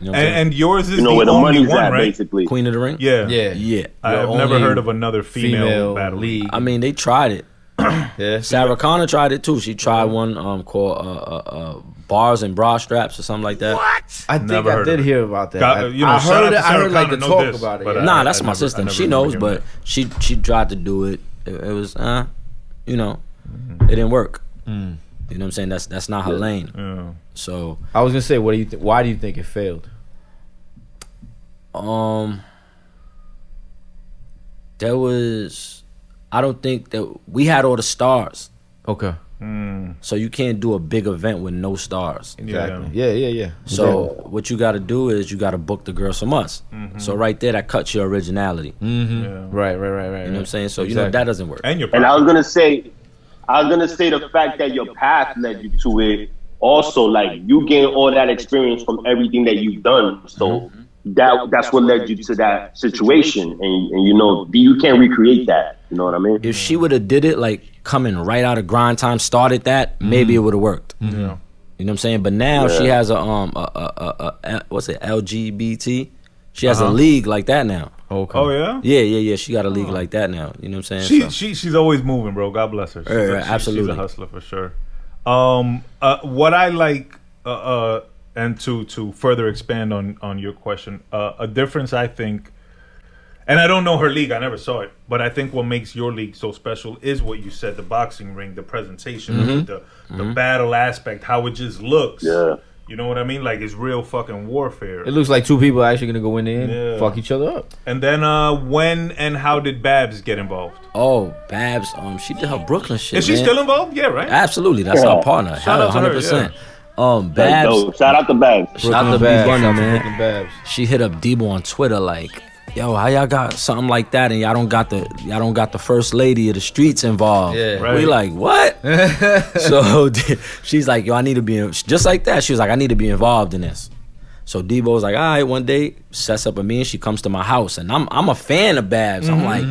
You know what I'm saying? And yours is You know the where the only money's one, at, right? basically. Queen of the Ring. Yeah. Yeah. I've Your never only heard of another female battle league. I mean, they tried it. Yeah. Sarah Connor tried it too. She tried one called bars and bra straps or something like that. I think Never I heard did of it. hear about that. Got- you know, shout out to I Sarah heard like the Connor, talk know this, about it. but Yeah. Nah, I that's my never- sister. I never She remember knows, hearing but that. she tried to do it. It was you know, it didn't work. You know what I'm saying? That's not her lane. Yeah. So I was gonna say, what do you why do you think it failed? there was, I don't think that we had all the stars, Okay. so you can't do a big event with no stars. Exactly. Yeah. So what you got to do is you got to book the girls from us. So right there, that cuts your originality. You Mm-hmm. Right. know what I'm saying? So you know that doesn't work. And your And I was gonna say the fact that your path led you to it. Also, like you gain all that experience from everything that you've done. So that's what led you to that situation, and you know you can't recreate that. You know what I mean? If she would have did it like coming right out of grind time, started that, maybe it would have worked. Yeah. You know what I'm saying? But now she has a what's it, LGBT? She has a league like that now. Okay. Oh yeah. Yeah. She got a league like that now. You know what I'm saying? She's always moving, bro. God bless her. Absolutely. She's a hustler for sure. What I like, and to further expand on your question, a difference I think, and I don't know her league, I never saw it, but I think what makes your league so special is what you said: the boxing ring, the presentation, the battle aspect, how it just looks. Yeah. You know what I mean? Like it's real fucking warfare. It looks like 2 people are actually gonna go in there and Yeah. fuck each other up. And then when and how did Babs get involved? Oh, Babs, she did her Brooklyn shit. Is she man. still involved? Yeah, right. Absolutely, that's Yeah. our partner. Shout out to her, 100%. Like, Babs, dope. Shout out to Bags. shout out to Babs, B-Bunny, shout out to man. Brooklyn Babs. She hit up Debo on Twitter like, yo, how y'all got something like that and y'all don't got the first lady of the streets involved? Yeah. Right. We like, what? So she's like, yo, I need to be just like that. She was like, I need to be involved in this. So Debo was like, all right, one day sets up with me and she comes to my house and I'm a fan of Babs. I'm like,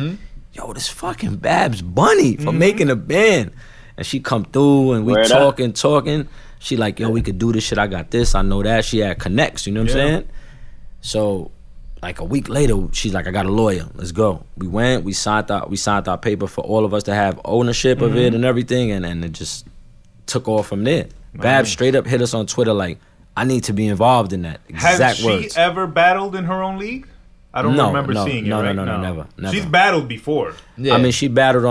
yo, this fucking Babs Bunny for making a band. And she come through and we Word up. talking. She like, yo, we could do this shit. I got this. I know that. She had connects, you know what I'm Yeah. saying? So like a week later, she's like, I got a lawyer. Let's go. We went, we signed our paper for all of us to have ownership of it and everything, and it just took off from there. Babs straight up hit us on Twitter like, I need to be involved in that. Has Exact she words. ever battled in her own league? I don't No, remember no, seeing it. no, right? no, never. She's battled before. Yeah. I mean, she battled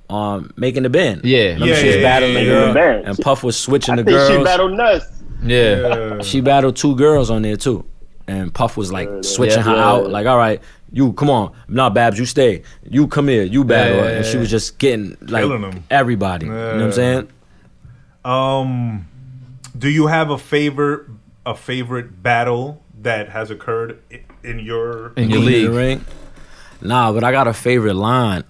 on Making the Band. Yeah. Remember Yeah, she was yeah, battling yeah, the yeah. girl, Making the Band. and Puff was switching I the think girls. she battled Nuss. yeah. She battled 2 girls on there too, and Puff was like switching her Yeah. out, like, all right, you come on, nah, Babs, you stay, you come here, you battle, and she was just getting like Killing 'em. everybody. You know what I'm saying? Do you have a favorite battle that has occurred in your In your Queen of league. the Ring? Nah, but I got a favorite line.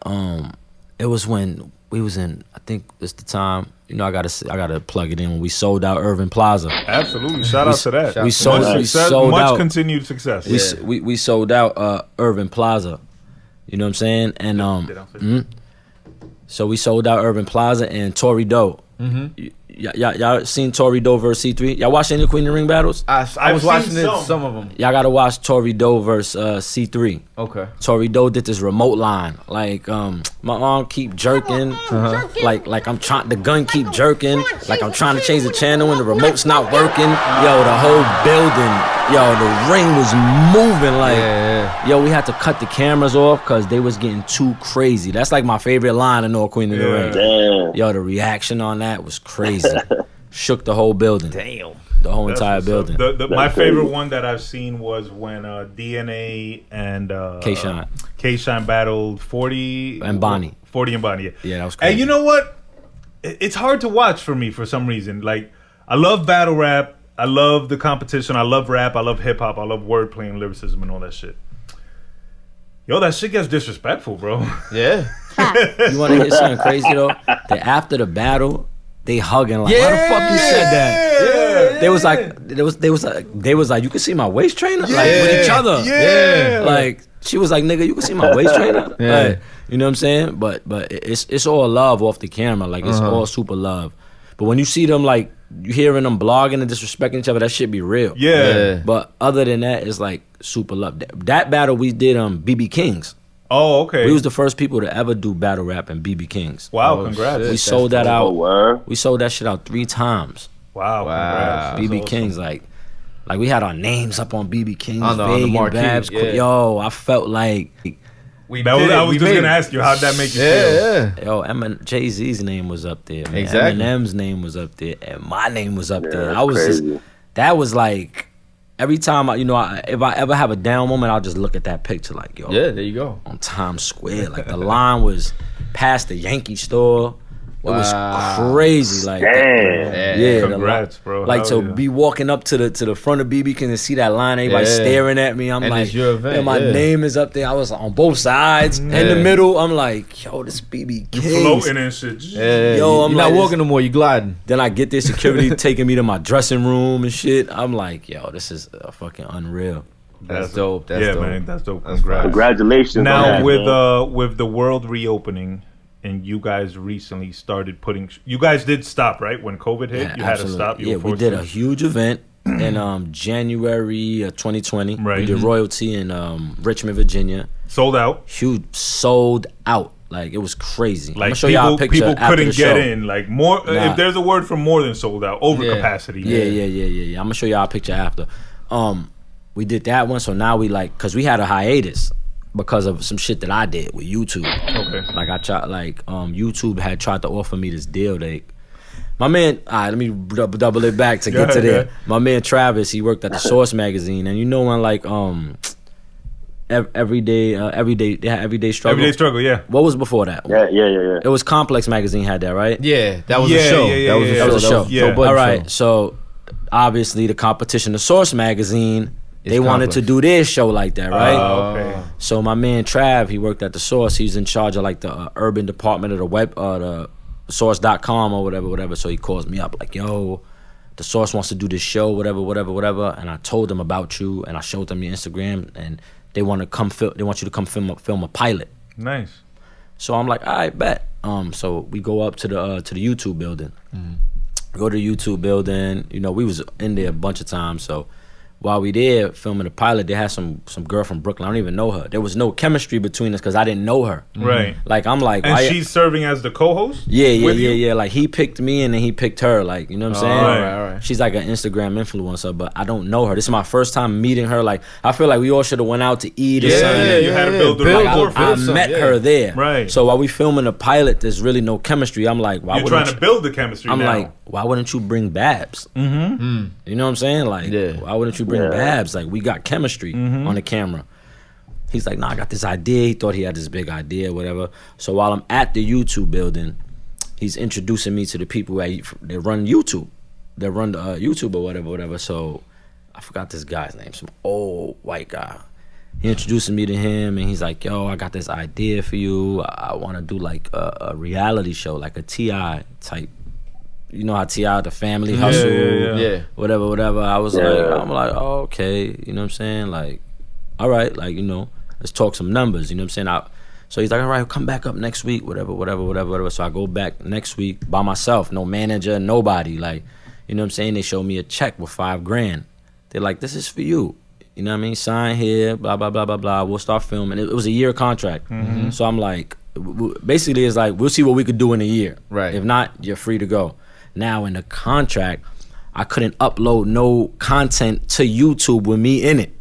It was when we was in, I think it's the time. You know, I gotta plug it in when we sold out Irving Plaza. Absolutely. Shout out to that. We sold much out. continued success. We sold out Irving Plaza. You know what I'm saying? And so we sold out Irving Plaza and Tory Doe. Y'all seen Tory Doe versus C3? Y'all watch any Queen of the Ring battles? I was I've watching seen some of them. Y'all gotta watch Tory Doe versus C3. Okay. Tory Doe did this remote line, like my arm keep jerking, like I'm trying, the gun keep jerking, like I'm trying to change the channel and the remote's not working. Yo, the whole building, the ring was moving like, yo, we had to cut the cameras off because they was getting too crazy. That's like my favorite line in all Queen of the Ring. Damn. Yo, the reaction on that was crazy. shook the whole building. Damn. The whole entire building. My favorite one that I've seen was when DNA and K-Shine battled 40 and Bonnie. 40 and Bonnie. Yeah, that was crazy. And you know what? It's hard to watch for me for some reason. Like, I love battle rap. I love the competition. I love rap. I love hip hop. I love wordplay and lyricism and all that shit. Yo, that shit gets disrespectful, bro. Yeah. You want to hear something crazy though? That after the battle, they hugging like, why the fuck you said that? Yeah. They was like, you can see my waist trainer, like with each other. Yeah. Like she was like, nigga, you can see my waist trainer. Yeah. Like, you know what I'm saying? But it's all love off the camera. Like it's all super love. But when you see them like you hearing them blogging and disrespecting each other, that shit be real. Yeah. But other than that, it's like super love. That battle we did BB Kings. Oh, okay. We was the first people to ever do battle rap in BB Kings. Wow, congrats. We sold that out. Oh, word. We sold that shit out 3 times. Wow, congrats. BB That's Kings, awesome. like we had our names up on BB Kings, On the Vig, marquee, Babs. yeah. Yo, I felt like, I was just gonna ask you, how'd that make you feel? Yeah. Jay-Z's name was up there. Man. Exactly. Eminem's name was up there, and my name was up there. that's I was crazy. just, that was like, every time if I ever have a down moment, I'll just look at that picture like, yo, Yeah, there you go. on Times Square. Like the line was past the Yankee store. It was crazy. Like, Damn. yeah, Congrats, bro. Like Hell to yeah. be walking up to the front of BB King and see that line, everybody Yeah. staring at me. I'm And like, it's your event, yeah, my yeah. name is up there. I was on both sides in the middle. I'm like, yo, this BB You King. floating and shit. Yeah, Yo, I'm you're like not this- walking no more. You gliding. Then I get there, security taking me to my dressing room and shit. I'm like, yo, this is fucking unreal. That's dope. That's yeah, dope. man, that's dope. That's Congrats. Congratulations. on Now that, man. with the world reopening, and you guys recently started putting. You guys did stop, right? When COVID hit, Yeah, you absolutely. had to stop. You Yeah, were we forced did to. a huge event in January 2020. Right. We did royalty in Richmond, Virginia. Sold out. Huge, sold out. Like it was crazy. I'm Like gonna show y'all a picture people after couldn't the show. get in. Like more. Nah. If there's a word for more than sold out, over capacity. Yeah. I'm gonna show y'all a picture after. We did that one, so now we cause we had a hiatus because of some shit that I did with YouTube. Okay. Like I tried, YouTube had tried to offer me this deal. My man, all right, let me double it back to get to there. Yeah. My man Travis, he worked at the Source magazine, and you know when everyday they had Everyday Struggle. Everyday struggle. Yeah. What was before that? Yeah. It was Complex magazine had that, right? Yeah, that was Yeah, a show. yeah, That was a yeah, show. That was a show. Yeah. Joe Budden All right, show. so obviously the competition, the Source magazine, they It's wanted to Complex. do their show like that, right? Okay. So my man Trav, he worked at the Source. He's in charge of like the urban department of the web, the Source.com or whatever. So he calls me up like, yo, the Source wants to do this show, whatever. And I told them about you, and I showed them your Instagram, and they want to come. They want you to come film a pilot. Nice. So I'm like, all right, bet. So we go up to the YouTube building. Go to the YouTube building. You know, we was in there a bunch of times. So while we there filming the pilot, they had some girl from Brooklyn. I don't even know her. There was no chemistry between us because I didn't know her. Right. Like I'm like, And why? she's serving as the co-host. Yeah. Like he picked me and then he picked her. Like, you know what I'm saying? Right. She's like an Instagram influencer, but I don't know her. This is my first time meeting her. Like I feel like we all should have went out to eat or something. Yeah, you had to build the rapport I first. met her there. Right. So while we filming the pilot, there's really no chemistry. I'm like, why You're wouldn't trying to build the chemistry I'm now. like, why wouldn't you bring Babs? Mm-hmm. You know what I'm saying? Like, why wouldn't you bring Babs? Like, we got chemistry on the camera. He's like, nah, I got this idea. He thought he had this big idea, whatever. So while I'm at the YouTube building, he's introducing me to the people that run YouTube. They run the YouTube or whatever. So I forgot this guy's name, some old white guy. He introducing me to him, and he's like, yo, I got this idea for you. I want to do like a reality show, like a T.I. type. You know how T.I. the Family Hustle, Yeah. whatever. I was like, I'm like, oh, okay. You know what I'm saying? Like, all right, like, you know, let's talk some numbers. You know what I'm saying? So he's like, all right, come back up next week, whatever. So I go back next week by myself, no manager, nobody. Like, you know what I'm saying? They showed me a check with $5,000. They're like, this is for you. You know what I mean? Sign here, blah, blah, blah, blah, blah. We'll start filming. It was a year contract. So I'm like, basically it's like, we'll see what we could do in a year. Right. If not, you're free to go. Now in the contract, I couldn't upload no content to YouTube with me in it.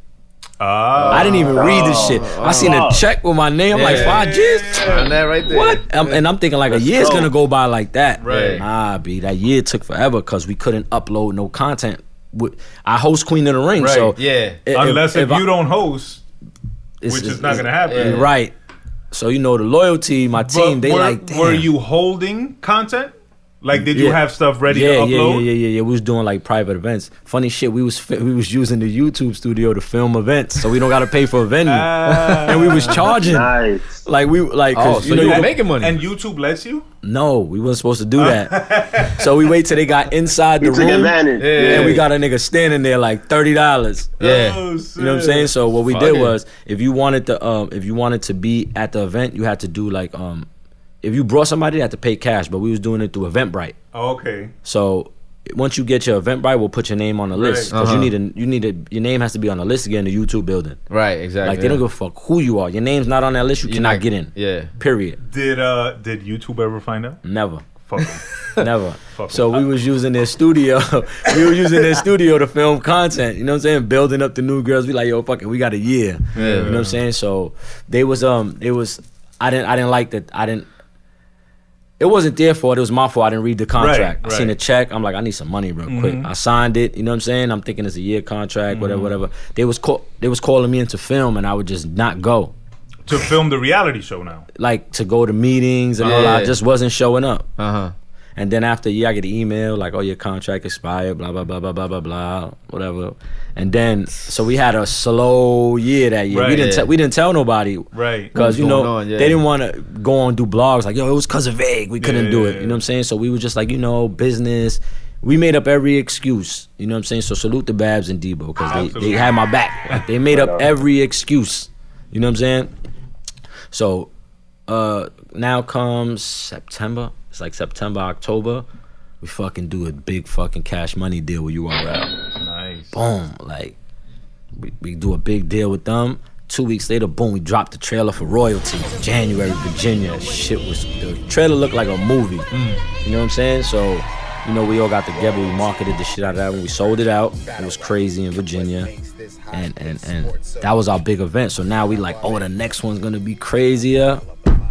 I didn't even read this shit. I seen a check with my name. I'm like, 5 G's? And that right there. What? And I'm thinking like a year's gonna go by like that. Right. Nah, B, that year took forever because we couldn't upload no content. I host Queen of the Ring, Right. so Unless if I- you don't host, which is not gonna happen. Right. So the loyalty, my team, they damn. Were you holding content? Like, did you have stuff ready to upload? Yeah. We was doing like private events. Funny shit. We was using the YouTube studio to film events, so we don't gotta pay for a venue, and we was charging. Nice. Like we like, cause so you were making money, and YouTube lets you. No, we wasn't supposed to do that. So we wait till they got inside the We took room, advantage. and we got a nigga standing there like $30. Yeah. Oh, You know what I'm saying? So what we Fuck did it. was, if you wanted to be at the event, you had to do like if you brought somebody, you had to pay cash, but we was doing it through Eventbrite. Okay. So once you get your Eventbrite, we'll put your name on the list because Uh-huh. your name has to be on the list to get in the YouTube building. Right, exactly. Like they don't give a fuck who you are. Your name's not on that list, you cannot get in. Yeah. Period. Did YouTube ever find out? Never. Fuck 'em. Never. Fuck So we was using their studio. We were using their studio to film content. You know what I'm saying? Building up the new girls. We like, yo, fuck it, we got a year. Yeah. You know what I'm saying? So I didn't like that. It wasn't their fault. It was my fault. I didn't read the contract. Right, I seen right. a check. I'm like, I need some money real quick. I signed it. You know what I'm saying? I'm thinking it's a year contract, whatever. They was calling me in to film, and I would just not go. To film the reality show now. Like to go to meetings and all that. I just wasn't showing up. Uh-huh. And then after a year, I get an email like, oh, your contract expired, blah, blah, blah, blah, blah, blah, blah, whatever. And then, so we had a slow year that year. Right. We didn't tell nobody. Right. Because, What's going on, yeah. they didn't want to go on and do blogs like, yo, it was because of vague. We couldn't do it. You know what I'm saying? So we were just like, business. We made up every excuse. You know what I'm saying? So salute the Babs and Debo because they had my back. Like, they made up every excuse. You know what I'm saying? So now comes September. It's like September, October. We fucking do a big fucking cash money deal with URL. Nice. Boom. Like, we do a big deal with them. 2 weeks later, boom, we dropped the trailer for royalty. January, Virginia. The trailer looked like a movie. You know what I'm saying? So, we all got together. We marketed the shit out of that. When we sold it out, it was crazy in Virginia. And that was our big event. So now we like, oh, the next one's gonna be crazier.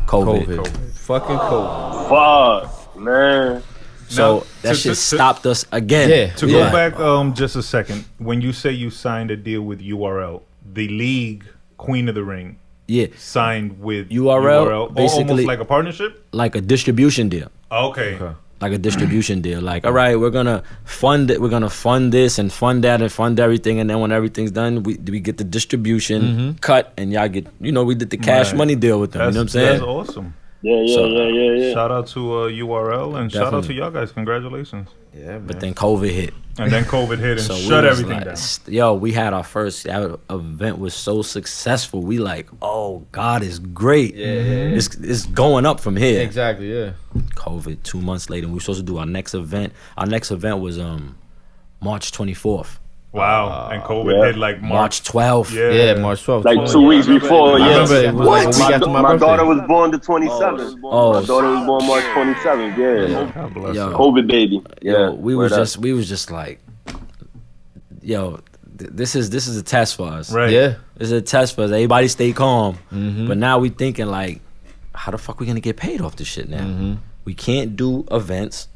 COVID. Fucking COVID. Fuck, man. So Now, that shit stopped us again. Yeah. To go back just a second, when you say you signed a deal with URL, the league Queen of the Ring signed with URL, basically almost like a partnership? like a distribution deal. Okay. Like a distribution deal. Like, all right, we're gonna fund it. We're gonna fund this and fund that and fund everything. And then when everything's done, we get the distribution cut, and y'all get. We did the cash money deal with them. You know what I'm saying? That's awesome. Yeah. Shout out to URL and shout out to y'all guys. Congratulations. Yeah, man. But then COVID hit. And then COVID hit and So we shut was everything like, down. Yo, we had our first event was so successful. We like, oh, God is great. Yeah. It's going up from here. Exactly, yeah. COVID 2 months later, and we were supposed to do our next event. Our next event was March 24th. Wow. And COVID hit like March 12th. Yeah, March 12th. Like 2 weeks before, I yeah. remember it was like a week after my My birthday. daughter was born the 27th. Oh. My daughter was born March 27th, yeah. God bless Yo. her. COVID baby. Yo, Yeah. we was just like, yo, this is a test for us. Right. Yeah. This is a test for us. Everybody stay calm. But now we thinking like, how the fuck we gonna get paid off this shit now? We can't do events.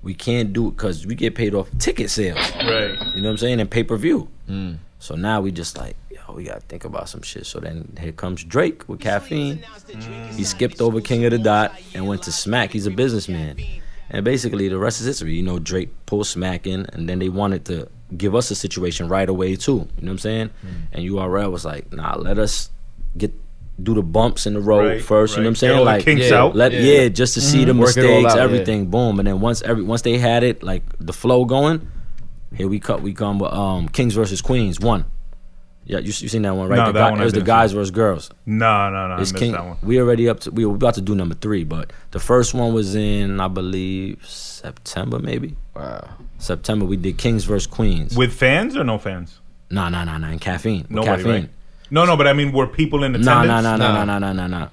We can't do it because we get paid off ticket sales. Right. You know what I'm saying? And pay-per-view. So now we just like, yo, we gotta think about some shit. So then here comes Drake with Caffeine. He skipped over King of the Dot and went to Smack. He's a businessman. And basically the rest is history. Drake pulled Smack in, and then they wanted to give us a situation right away too. You know what I'm saying? And URL was like, nah, let us do the bumps in the road Right, first. You know what I'm right. saying? Get all the Like, kinks out. just to see the Work it all mistakes, out, everything, boom. And then once they had it, like the flow going, here we come with Kings versus Queens 1. Yeah, you seen that one, right? No, that one I it was the didn't guys see. versus girls. No, I It's missed that one. We already we were about to do number 3, but the first one was in, I believe, September maybe. Wow. September we did Kings versus Queens. With fans or no fans? Nah, in Caffeine. With Nobody, Caffeine. right? No, but I mean, were people in attendance? No.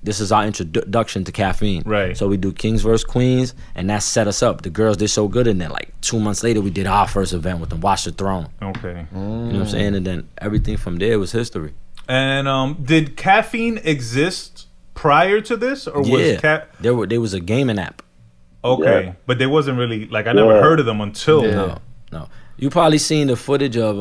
This is our introduction to Caffeine. Right. So we do Kings vs. Queens, and that set us up. The girls did so good, and then like 2 months later, we did our first event with the Watch the Throne. Okay. You know what I'm saying? And then everything from there was history. And did Caffeine exist prior to this, or was there was a gaming app. Okay, but there wasn't really like I never heard of them until No. You probably seen the footage of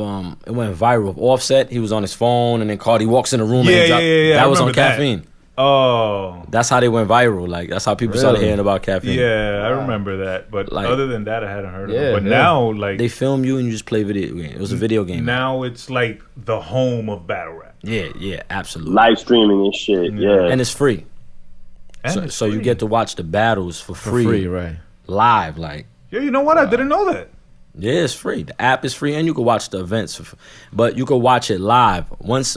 it went viral of Offset. He was on his phone, and then Cardi walks in the room. Yeah. That was on that. Caffeine. Oh, that's how they went viral. Like that's how people started hearing about Caffeine. Yeah, I remember that. But like, other than that, I hadn't heard of it. But now, like, they film you and you just play video game. It was a video game. Now it's like the home of battle rap. Yeah, absolutely. Live streaming and shit. Yeah, and it's free. So you get to watch the battles for free, right? Live, like. Yeah, you know what? I didn't know that. Yeah, it's free. The app is free, and you can watch the events. But you can watch it live. Once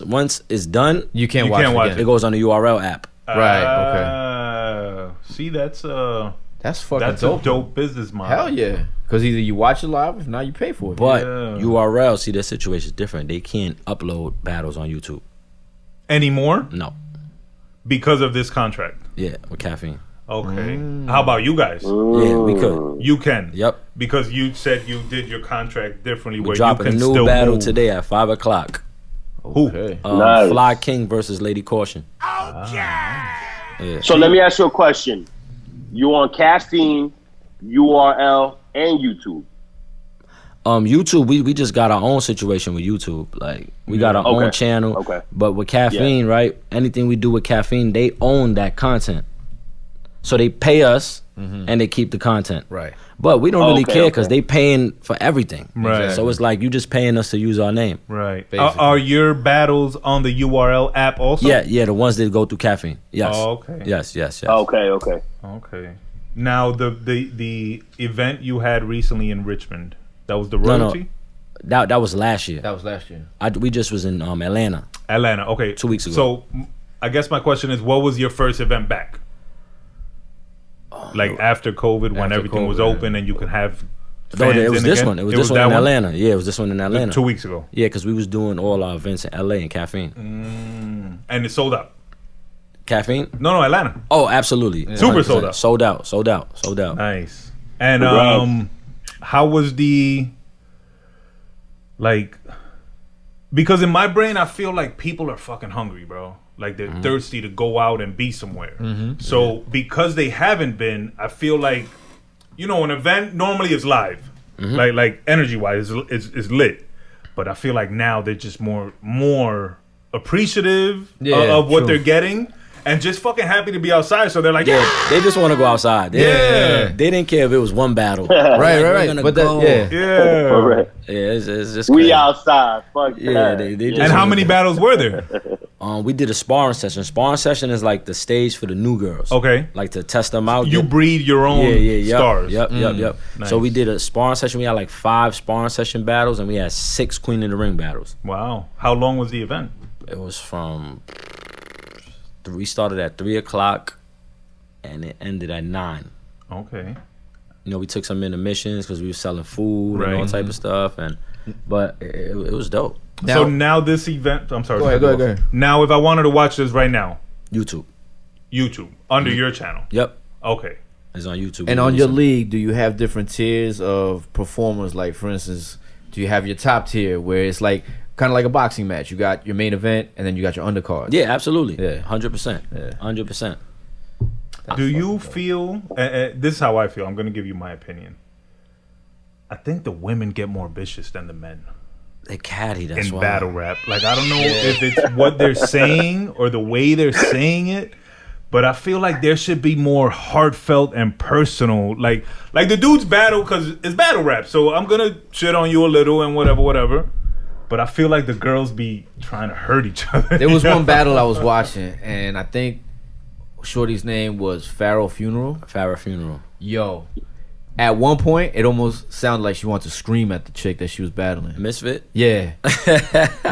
it's done, you can't watch it. It goes on the URL app. Right. Okay. See, that's fucking that's dope. A dope business model. Hell yeah. Because either you watch it live, if not, you pay for it. But URL, see, their situation is different. They can't upload battles on YouTube anymore. No, because of this contract. Yeah, with Caffeine. Okay. How about you guys? Yeah, we could. You can. Yep. Because you said you did your contract differently. We're where dropping you can a new still battle move. today at 5:00. Okay. Nice. Fly King versus Lady Caution. Yeah. So let me ask you a question. You on Caffeine, URL, and YouTube? YouTube, we just got our own situation with YouTube. Like we got our own channel. Okay. But with Caffeine, right? Anything we do with Caffeine, they own that content. So they pay us and they keep the content. Right. But we don't really care because they paying for everything. Right. So it's like you just paying us to use our name. Right. Are your battles on the URL app also? Yeah, the ones that go through Caffeine. Yes. Oh, okay. Yes. Okay. Now the event you had recently in Richmond, that was the royalty? No. That was last year. We just was in Atlanta. Okay. 2 weeks ago. So I guess my question is, what was your first event back? Like after COVID, when everything was open and you could have fans it was this again? one. It was this one in Atlanta. Yeah, it was this one in Atlanta. 2 weeks ago. Yeah, because we was doing all our events in LA and Caffeine. And it sold out. Caffeine? No, Atlanta. Oh, absolutely. Yeah. Super sold out. Sold out. Nice. And how was the, like, because in my brain I feel like people are fucking hungry, bro. Like they're thirsty to go out and be somewhere. So because they haven't been, I feel like, an event normally is live, like energy wise, is lit. But I feel like now they're just more appreciative of what they're getting. And just fucking happy to be outside, so they're like, they just want to go outside. They didn't care if it was one battle. right. But it's just we crazy. outside. Fuck that. They just and how many battles were there? We did a sparring session. Sparring session is like the stage for the new girls. Okay. Like to test them out. You breed your own stars. Yep. Nice. So we did a sparring session. We had like 5 sparring session battles, and we had 6 Queen in the Ring battles. Wow. How long was the event? It was from. We started at 3:00 and it ended at 9. Okay. We took some intermissions because we were selling food and all type of stuff, but it was dope. Now this event, I'm sorry. Go ahead. Now, if I wanted to watch this right now, YouTube under your channel. Yep. Okay. It's on YouTube. And on your league, do you have different tiers of performers? Like, for instance, do you have your top tier where it's like kind of like a boxing match? You got your main event, and then you got your undercard. Yeah, absolutely. Yeah. 100%. Yeah. 100%. Do you feel? This is how I feel. I'm going to give you my opinion. I think the women get more vicious than the men. They catty. That's in why. battle rap. Like I don't know if it's what they're saying or the way they're saying it, but I feel like there should be more heartfelt and personal. Like the dudes battle because it's battle rap. So I'm gonna shit on you a little and whatever. But I feel like the girls be trying to hurt each other. There was one battle I was watching, and I think Shorty's name was Pharaoh Funeral. Yo, at one point, it almost sounded like she wanted to scream at the chick that she was battling. Misfit? Yeah.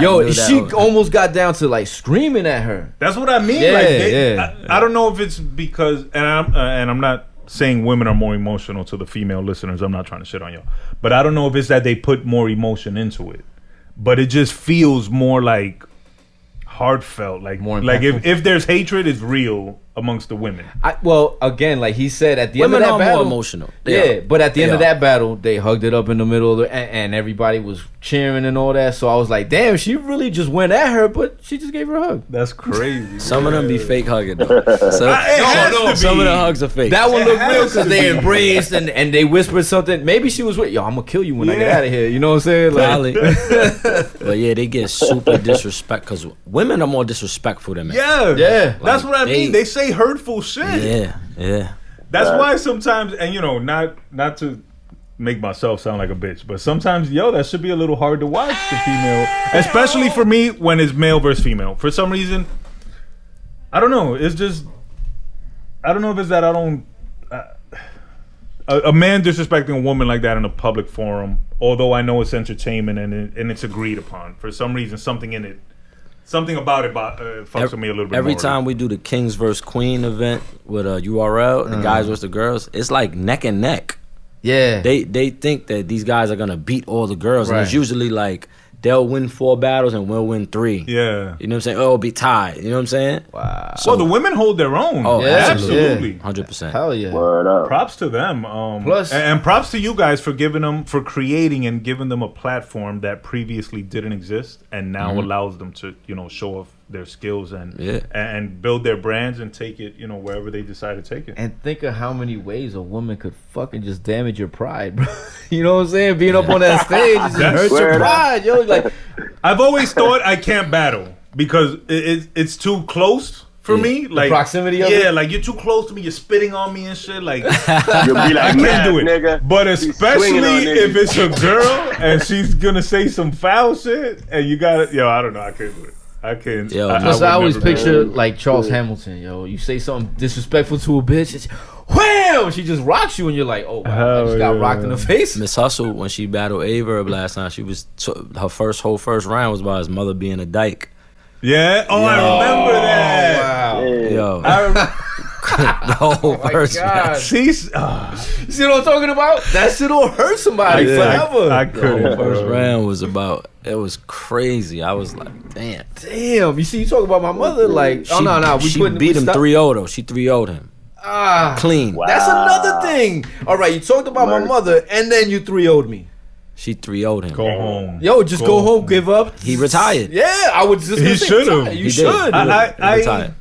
Yo, she almost got down to like screaming at her. That's what I mean. Yeah, I don't know if it's because, and I'm not saying women are more emotional to the female listeners. I'm not trying to shit on y'all. But I don't know if it's that they put more emotion into it. But it just feels more like heartfelt. Like More like impactful. if there's hatred, it's real amongst the women. Well, again, like he said, at the Women end of that are battle, more emotional. But at the end of They are. that battle, they hugged it up in the middle of the, and everybody was cheering and all that. So I was like, damn, she really just went at her, but she just gave her a hug. That's crazy. Some of them be fake hugging though. So, has to some be. of the hugs are fake. That one It looked real has because to they be. embraced and they whispered something. Maybe she was with, yo, I'm gonna kill you when I get Yeah. out of here. You know what I'm saying? Like, Probably. But yeah, they get super disrespect because women are more disrespectful than men. Yeah. That's what I they- mean. They say hurtful shit. Yeah. That's why sometimes, and not to make myself sound like a bitch, but sometimes, that should be a little hard to watch the female, especially for me when it's male versus female. For some reason, I don't know. It's just, I don't know if it's that I don't. A man disrespecting a woman like that in a public forum, although I know it's entertainment and it's agreed upon. For some reason, something about it fucks with me a little bit. Every more. time we do the Kings vs Queen event with URL, the guys versus the girls, it's like neck and neck. yeah. They think that these guys are gonna beat all the girls, and it's Right. usually like they'll win 4 battles and we'll win 3. Yeah. You know what I'm saying? Oh, it'll be tied. You know what I'm saying? Wow. Well, the women hold their own. Oh, Yeah, absolutely. 100%. Hell yeah. Word up. Props to them. Plus- and props to you guys for creating and giving them a platform that previously didn't exist and now allows them to, show off their skills and build their brands and take it, wherever they decide to take it. And think of how many ways a woman could fucking just damage your pride, bro. You know what I'm saying? Being up on that stage just hurts your Word up. pride, yo. Like, I've always thought I can't battle because it's too close for me. Like proximity of it? like you're too close to me. You're spitting on me and shit. Like You'll be like, I can't man, do it. nigga. But He's especially swinging on if niggas. it's a girl and she's gonna say some foul shit and you got it. I don't know. I can't do it. I can't. Yo, plus, would I always never be able picture to. like Charles Hamilton, yo. You say something disrespectful to a bitch, it's, wham! She just rocks you, and you're like, oh, wow, I Hell just got yeah. rocked in the face. Miss Hustle, when she battled Averb last time, she was her first round was about his mother being a dyke. Yeah. Oh, I remember that. Wow. Yeah. Yo, I remember. the whole My first God. round. She's. You see what I'm talking about? That shit'll hurt somebody forever. I The couldn't. whole first bro. round was about. It was crazy. I was like, damn. Damn. You see, you talk about my mother, like, She beat him 3-0 though. She 3-0'd him. Ah, Clean. Wow. that's another thing. All right, you talked about my mother, and then you 3-0'd me. She 3-0'd him. Go home. Yo, just go home, give up. He retired. Yeah, I would just. He gonna say should've. retire. You He did. should. He retired.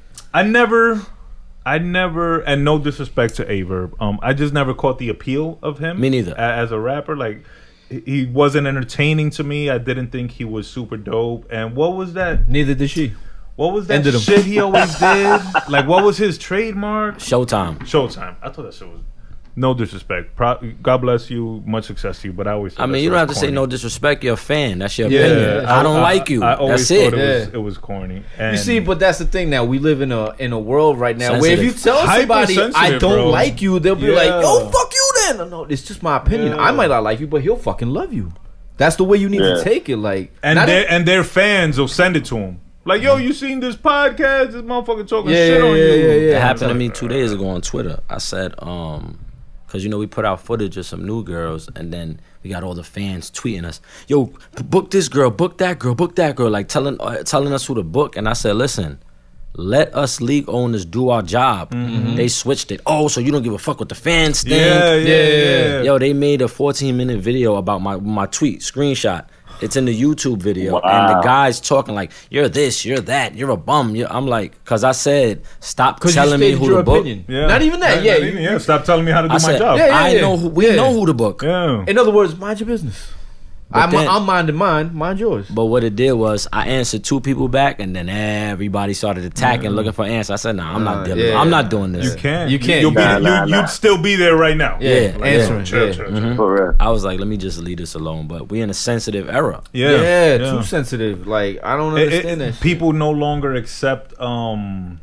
I never, and no disrespect to Averb, I just never caught the appeal of him. Me neither. As a rapper, like he wasn't entertaining to me. I didn't think he was super dope. And what was that? Neither did she. What was that Ended him. shit he always did? Like, what was his trademark? Showtime. Showtime. I thought that shit was. No disrespect. God bless you. Much success to you. But I always. I mean, you don't have to say no disrespect. You're a fan. That's your Yeah, opinion. I don't like you. I always That's thought it. it was corny. You And see, but that's the thing. Now we live in a world right now where if you Sensitive. tell somebody I Hypersensitive, don't bro. like you, they'll be Yeah. like, "Yo, fuck you then." No, it's just my opinion. Yeah. I might not like you, but he'll fucking love you. That's the way you need to Yeah. take it. Like, And not their fans will send it to him. Like, yo, you seen this podcast? This motherfucker talking Yeah, shit yeah, on yeah, you. yeah, yeah. It happened to me 2 days ago on Twitter. I said, because we put out footage of some new girls, and then we got all the fans tweeting us, yo, book this girl, book that girl, like telling us who to book. And I said, listen, let us league owners do our job. They switched it. Oh, so you don't give a fuck what the fans think? Yeah. Yo, they made a 14-minute video about my tweet, screenshot. It's in the YouTube video, and the guy's talking like, you're this, you're that, you're a bum. I'm like, because I said, stop telling me who to book. Yeah. Not even that. Not even, Stop telling me how to do I my said, job. Yeah. I know we know who to book. Yeah. In other words, mind your business. But then- I'm minding mine. Mind yours. But what it did was I answered 2 people back, and then everybody started attacking, looking for answers. I said, "Nah, I'm not dealing. yeah. I'm not doing this." You can't. You can't. You'll be, Nah. You'd still be there right now. Yeah, Yeah, answering. Chill, yeah. chill, chill. For real. I was like, "Let me just leave this alone." But we in a sensitive era. Yeah, too sensitive. Like, I don't understand that shit. People no longer accept. Why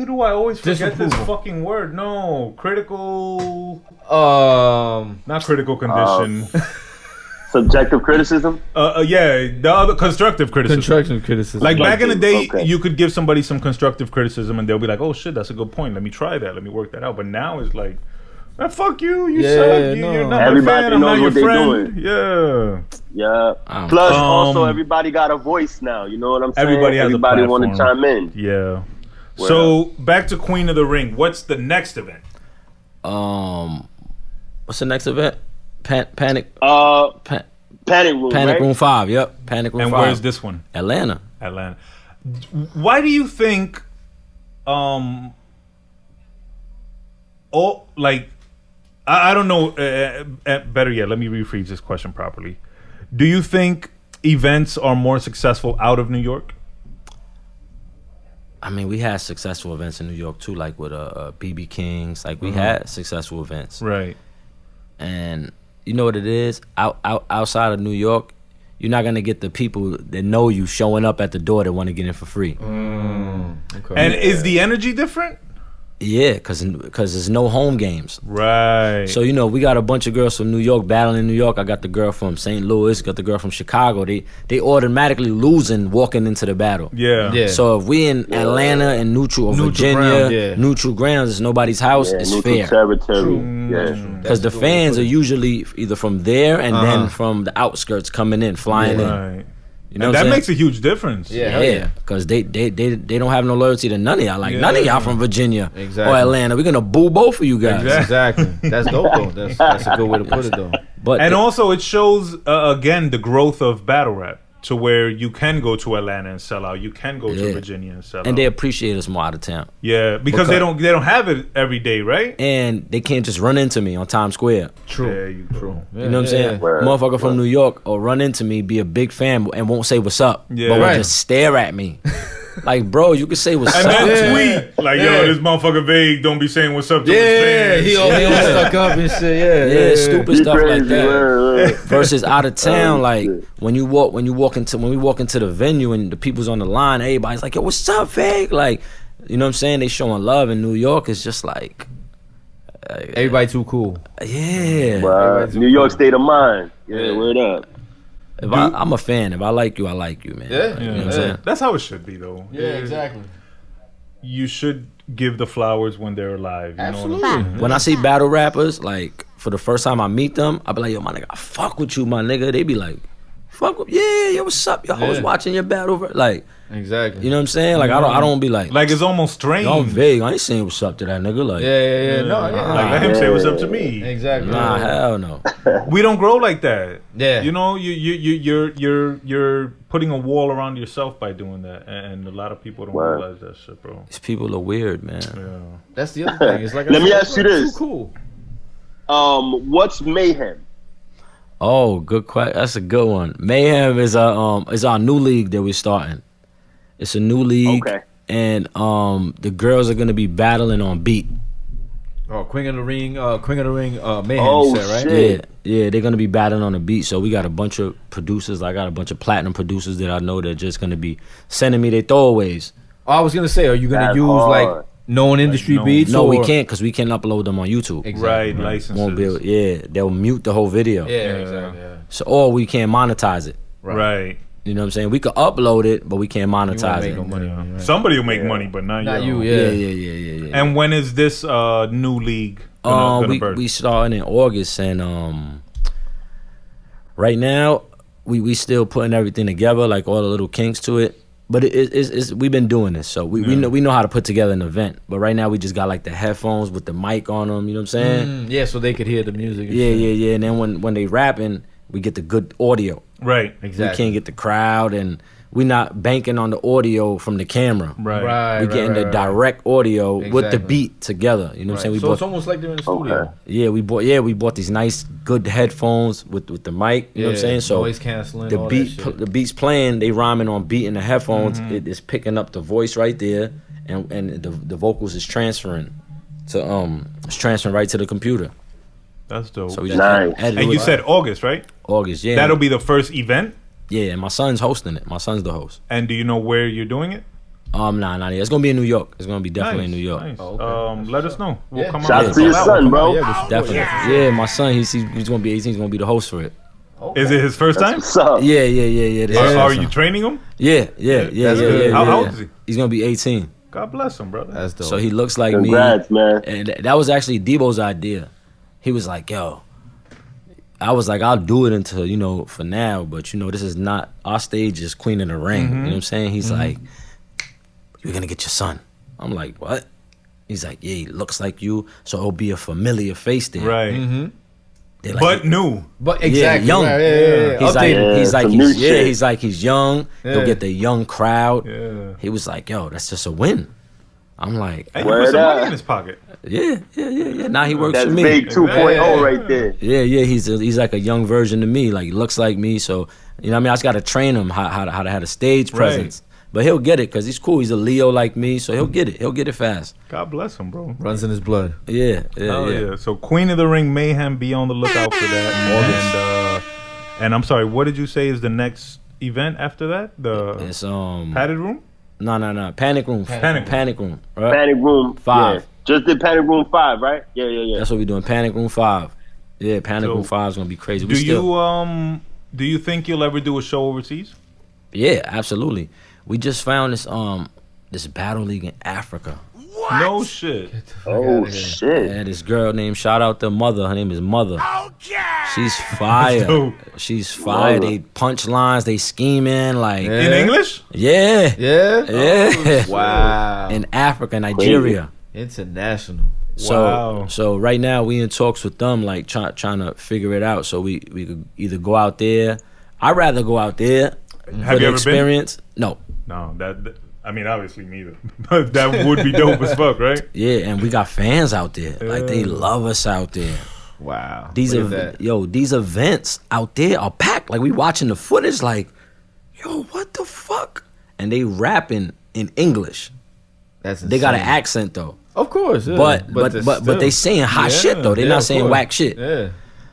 do I always forget this Disapproval. fucking word? No, critical. Um, Not critical condition. Subjective criticism. Yeah, the other constructive criticism. construction criticism. Like back in the day, Okay. you could give somebody some constructive criticism, and they'll be like, "Oh shit, that's a good point. Let me try that. Let me work that out." But now it's like, Man, fuck you. You Yeah, suck. no. You're not Everybody my fan. I'm knows not your what they friend. doing. Yeah. Yeah. Plus, also, everybody got a voice now. You know what I'm saying? Everybody has a platform. want to chime in. Yeah. So back to Queen of the Ring. What's the next event? What's the next event? Panic. Panic Room. Panic right? Room 5. Yep. Panic Room 5. And where's this one? Atlanta. Why do you think? I don't know. Better yet, let me rephrase this question properly. Do you think events are more successful out of New York? I mean, we had successful events in New York too, like with BB Kings. Like we had successful events, right? And you know what it is? Outside of New York, you're not gonna get the people that know you showing up at the door that want to get in for free. Okay. And is the energy different? Yeah, because there's no home games. Right. So, you know, we got a bunch of girls from New York battling in New York. I got the girl from St. Louis, got the girl from Chicago. They automatically losing walking into the battle. Yeah. So if we in Atlanta and neutral or Virginia, neutral grounds, it's nobody's house, it's fair. Territory. Because the fans are usually either from there and then from the outskirts coming in, flying in. You know and that makes a huge difference. Yeah, because they don't have no loyalty to none of y'all. Like none of y'all from Virginia or Atlanta. We're gonna boo both of you guys. Exactly. That's dope though. That's a good way to put it though. But also it shows again the growth of battle rap to where you can go to Atlanta and sell out. You can go to Virginia and sell out. And they appreciate us more out of town. Yeah, because they don't have it every day, right? And they can't just run into me on Times Square. True. There you go. You know what I'm saying? Motherfucker from New York or run into me, be a big fan and won't say what's up. But will just stare at me. Like, bro, you can say what's up. And then tweet. Like, yo, this motherfucker vague. Don't be saying what's up to his fans. He all stuck up and shit. Stupid stuff like that. Versus out of town, like when we walk into the venue and the people's on the line, everybody's like, yo, what's up, vague? Like, you know what I'm saying? They showing love. In New York, it's just like everybody too cool. Yeah. New York state of mind. Word up. I'm a fan. If I like you, I like you, man. You know what I'm saying? That's how it should be, though. Yeah, exactly. You should give the flowers when they're alive. You Absolutely. know what I'm saying? When I see battle rappers, like for the first time I meet them, I be like, yo, my nigga, I fuck with you, my nigga. They be like, fuck with, yo, what's up? Yo, I was watching your battle, like. Exactly. You know what I'm saying? Like I don't be like it's almost strange. I'm vague. I ain't saying what's up to that nigga. Like let him say what's up to me. Exactly. Nah, hell no. We don't grow like that. Yeah. You know, you're putting a wall around yourself by doing that, and a lot of people don't realize that shit, bro. These people are weird, man. Yeah. That's the other thing. It's like let me ask you this. Too cool. What's Mayhem? Oh, good question. That's a good one. Mayhem is our new league that we're starting. It's a new league, and the girls are gonna be battling on beat. Oh, Queen of the Ring, Mayhem, oh, you said, right? Shit. Yeah, they're gonna be battling on a beat. So we got a bunch of producers. I got a bunch of platinum producers that I know that are just gonna be sending me their throwaways. Oh, I was gonna say, are you gonna use like known industry beats? No, we can't because we can't upload them on YouTube. Exactly. Right, licenses. Won't be able, they'll mute the whole video. Yeah, exactly. Yeah. So or we can't monetize it. Right. You know what I'm saying? We could upload it, but we can't monetize it. No money on it, right? Somebody will make money, but not you. Yeah. And when is this new league gonna birth? We starting in August, and right now we still putting everything together, like all the little kinks to it. But it's we've been doing this, so we know how to put together an event. But right now we just got like the headphones with the mic on them. You know what I'm saying? So they could hear the music. Yeah. And then when they rapping, we get the good audio. Right. Exactly. We can't get the crowd, and we're not banking on the audio from the camera. Right. We're getting the direct audio with the beat together. You know what I'm saying? So it's almost like they're in the studio. Yeah, we bought these nice good headphones with the mic. You know what I'm saying? So noise canceling. The beats playing, they rhyming on beat in the headphones. It is picking up the voice right there, and the vocals is transferring to it's transferring right to the computer. That's dope. So we just Nice. And you said August, right? August, yeah. That'll be the first event. Yeah, and my son's hosting it. My son's the host. And do you know where you're doing it? Nah, yet. It's gonna be in New York. It's gonna be definitely in New York. Nice. Oh, okay. Let us know. We'll come Shout out. out to your son, bro. Definitely. Yeah, my son. He's gonna be 18. He's gonna be the host for it. Okay. Is it his first time? What's up? Yeah. This is Are my you son. training him? Yeah. How old is he? He's gonna be 18. God bless him, brother. That's dope. So he looks like Congrats, me. man. And that was actually Debo's idea. he was like, yo, I was like, I'll do it until, you know, for now, but you know, this is not, our stage is Queen of the Ring. You know what I'm saying? He's like, you're gonna get your son. I'm like, what? He's like, yeah, he looks like you, so it'll be a familiar face there. Right. Like, but new. But exactly. Young. Right, yeah. He's like, he's young. Yeah. He'll get the young crowd. Yeah. He was like, yo, that's just a win. I'm like, And you put some money in his pocket. Yeah. Now he works for me. That's big 2.0 right there. Yeah. He's like a young version of me. Like, he looks like me. So, you know what I mean? I just got to train him how to have a stage presence. But he'll get it because he's cool. He's a Leo like me, so he'll get it. He'll get it fast. God bless him, bro. Runs in his blood. Yeah. So Queen of the Ring Mayhem, be on the lookout for that. And I'm sorry, what did you say is the next event after that? It's Padded Room? No. Panic Room. Panic Room. Right? Panic Room 5. Yeah. Just did Panic Room 5, right? Yeah. That's what we're doing. Panic Room 5. Yeah, Panic Room 5 is gonna be crazy. Do you think you'll ever do a show overseas? Yeah, absolutely. We just found this battle league in Africa. What? No shit. Oh shit. Yeah, this girl named, shout out to Mother. Her name is Mother. She's fire. She's fire. They punch lines. They scheming like in English. Yeah. Oh, wow. In Africa, Nigeria. International. So right now we in talks with them, like trying to figure it out. So we could either go out there. I'd rather go out there for the experience. No, that I mean, obviously neither. But that would be dope as fuck, right? Yeah, and we got fans out there. Like, they love us out there. Wow. These events out there are packed. Like, we watching the footage like, yo, what the fuck? And they rapping in English. That's insane. They got an accent though. Of course, yeah. But they saying hot shit though. They're not saying whack shit. Yeah.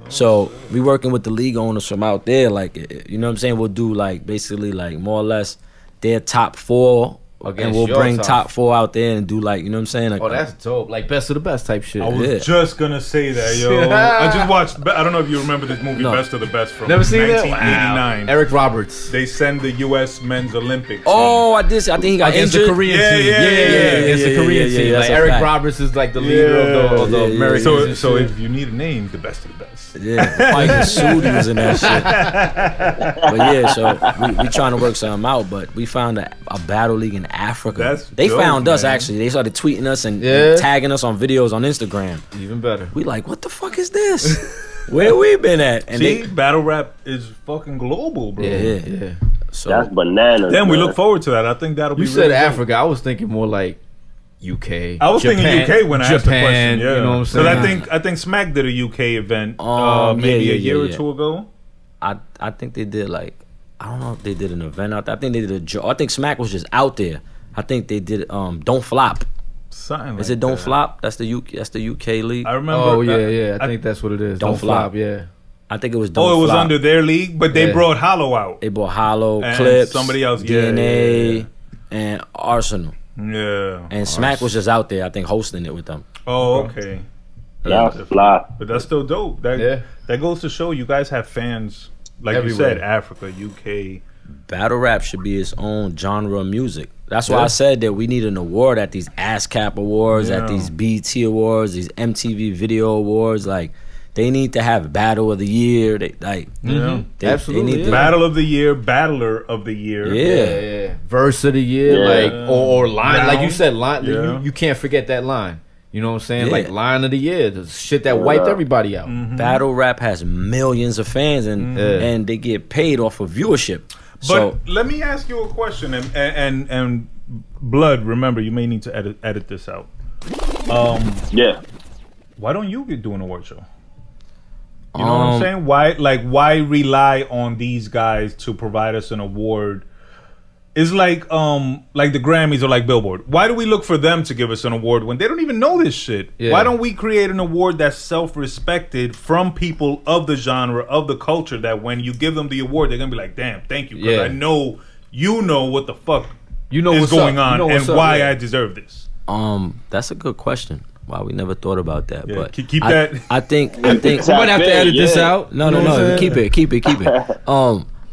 So we working with the league owners from out there, like, you know what I'm saying? We'll do like basically like more or less their top 4, and we'll bring top 4 out there and do like, you know what I'm saying? Like, that's dope. Like best of the best type shit. I was just gonna say that, yo. I just watched. I don't know if you remember this movie, Best of the Best, from 1989. Eric Roberts. They send the U.S. Men's Olympics. Oh, I think he got against injured. the Korean team. Yeah, against the Korean team. Like Eric Roberts is like the leader of the Americans. So if you need a name, the Best of the Best. Yeah, Mike Sudi was in that shit. But yeah, so we trying to work something out. But we found a battle league in Africa. They found us, actually. They started tweeting us and tagging us on videos on Instagram. Even better. We like, what the fuck is this? Where we been at? And battle rap is fucking global, bro. Yeah. So that's bananas. Then we look forward to that. I think that'll be. You said really Africa. I was thinking more like UK. I was thinking UK when I asked the question. Yeah, you know what I'm saying? Because I think Smack did a UK event maybe a year or two ago. I think they did like, I don't know if they did an event out there. I think they did I think Smack was just out there. I think they did Don't Flop. Something is it Don't Flop? That's the UK league. I remember. Oh yeah. I think that's what it is. Don't Flop. Yeah. I think it was Don't Flop. Oh, it was Flop. under their league, but they brought Hollow out. They brought Hollow, and Clips, somebody else, DNA, and Arsenal. Yeah. And Smack was just out there, I think, hosting it with them. Oh, okay. That's fly. But that's still dope. That goes to show you guys have fans, like everywhere. You said, Africa, UK. Battle rap should be its own genre of music. That's why I said that we need an award at these ASCAP awards, at these BET awards, these MTV Video Awards. Like, they need to have Battle of the Year. Absolutely. They need Battle of the Year, Battler of the Year. Yeah. Verse of the Year, like or line, Round. like you said, line. You can't forget that line. You know what I'm saying? Like line of the year, the shit that wiped everybody out. Battle rap has millions of fans, and they get paid off of viewership. But let me ask you a question, and Blood, remember, you may need to edit this out. Why don't you do an award show? You know what I'm saying? Why rely on these guys to provide us an award? It's like the Grammys or like Billboard. Why do we look for them to give us an award when they don't even know this shit? Yeah. Why don't we create an award that's self-respected from people of the genre, of the culture, that when you give them the award, they're gonna be like, damn, thank you, because I know you know what the fuck is going on and why I deserve this. That's a good question. Wow, we never thought about that. Yeah, but keep that. I think we might have to edit this out. No. Keep it.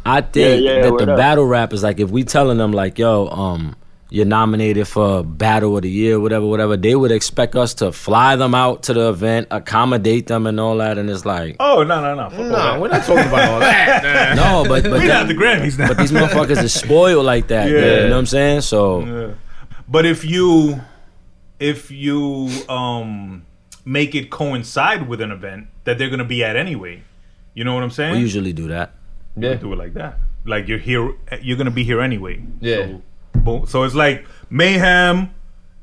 I think that the battle rap is like, if we telling them like, yo, you're nominated for Battle of the Year, whatever, they would expect us to fly them out to the event, accommodate them and all that, and it's like... Oh, no. No, we're not talking about all that. No, but we got the Grammys now. But these motherfuckers is spoiled like that. Yeah. You know what I'm saying? So... Yeah. But if you make it coincide with an event that they're going to be at anyway, you know what I'm saying? We usually do that. Yeah. We do it like that. Like you're going to be here anyway. Yeah. So it's like Mayhem,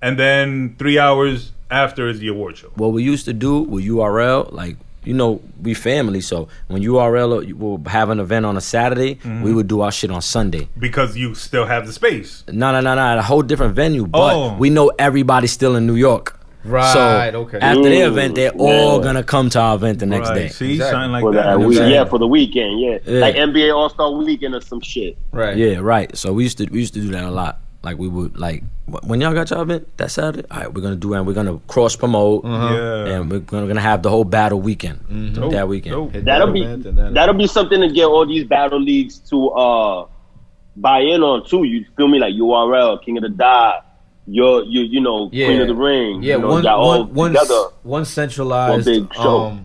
and then 3 hours after is the award show. What we used to do with URL, like, you know, we family, so when URL will have an event on a Saturday, we would do our shit on Sunday. Because you still have the space. No, a whole different venue, but we know everybody's still in New York. Right, so okay. After the event, they're all gonna come to our event the next day. See, exactly. something like For that. for the weekend, like NBA All-Star Weekend or some shit. Right. Yeah, right. So we used to do that a lot. Like we would when y'all got y'all event that Saturday, all right, we're gonna do it. And we're gonna cross promote, and we're gonna have the whole battle weekend that weekend. That'll be something to get all these battle leagues to buy in on too. You feel me? Like URL, King of the Dot. You know, Queen of the Ring. Yeah, you know, one centralized big show.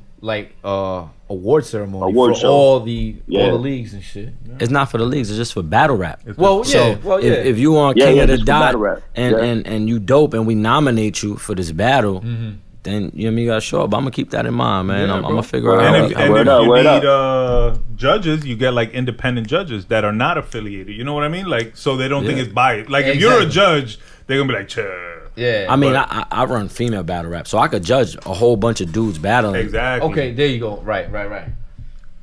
Award ceremony Award for show. all the leagues and shit. It's not for the leagues. It's just for battle rap. So if you on King of the just for Dot battle rap. and you dope and we nominate you for this battle, then you know what I mean, you gotta show up. I'm gonna keep that in mind, man. I'm gonna figure out. And if you need judges, you get like independent judges that are not affiliated. You know what I mean? Like, so they don't think it's biased. Like, if you're a judge, they're gonna be like, yeah. I mean, I run female battle rap, so I could judge a whole bunch of dudes battling. Exactly. Okay, there you go. Right.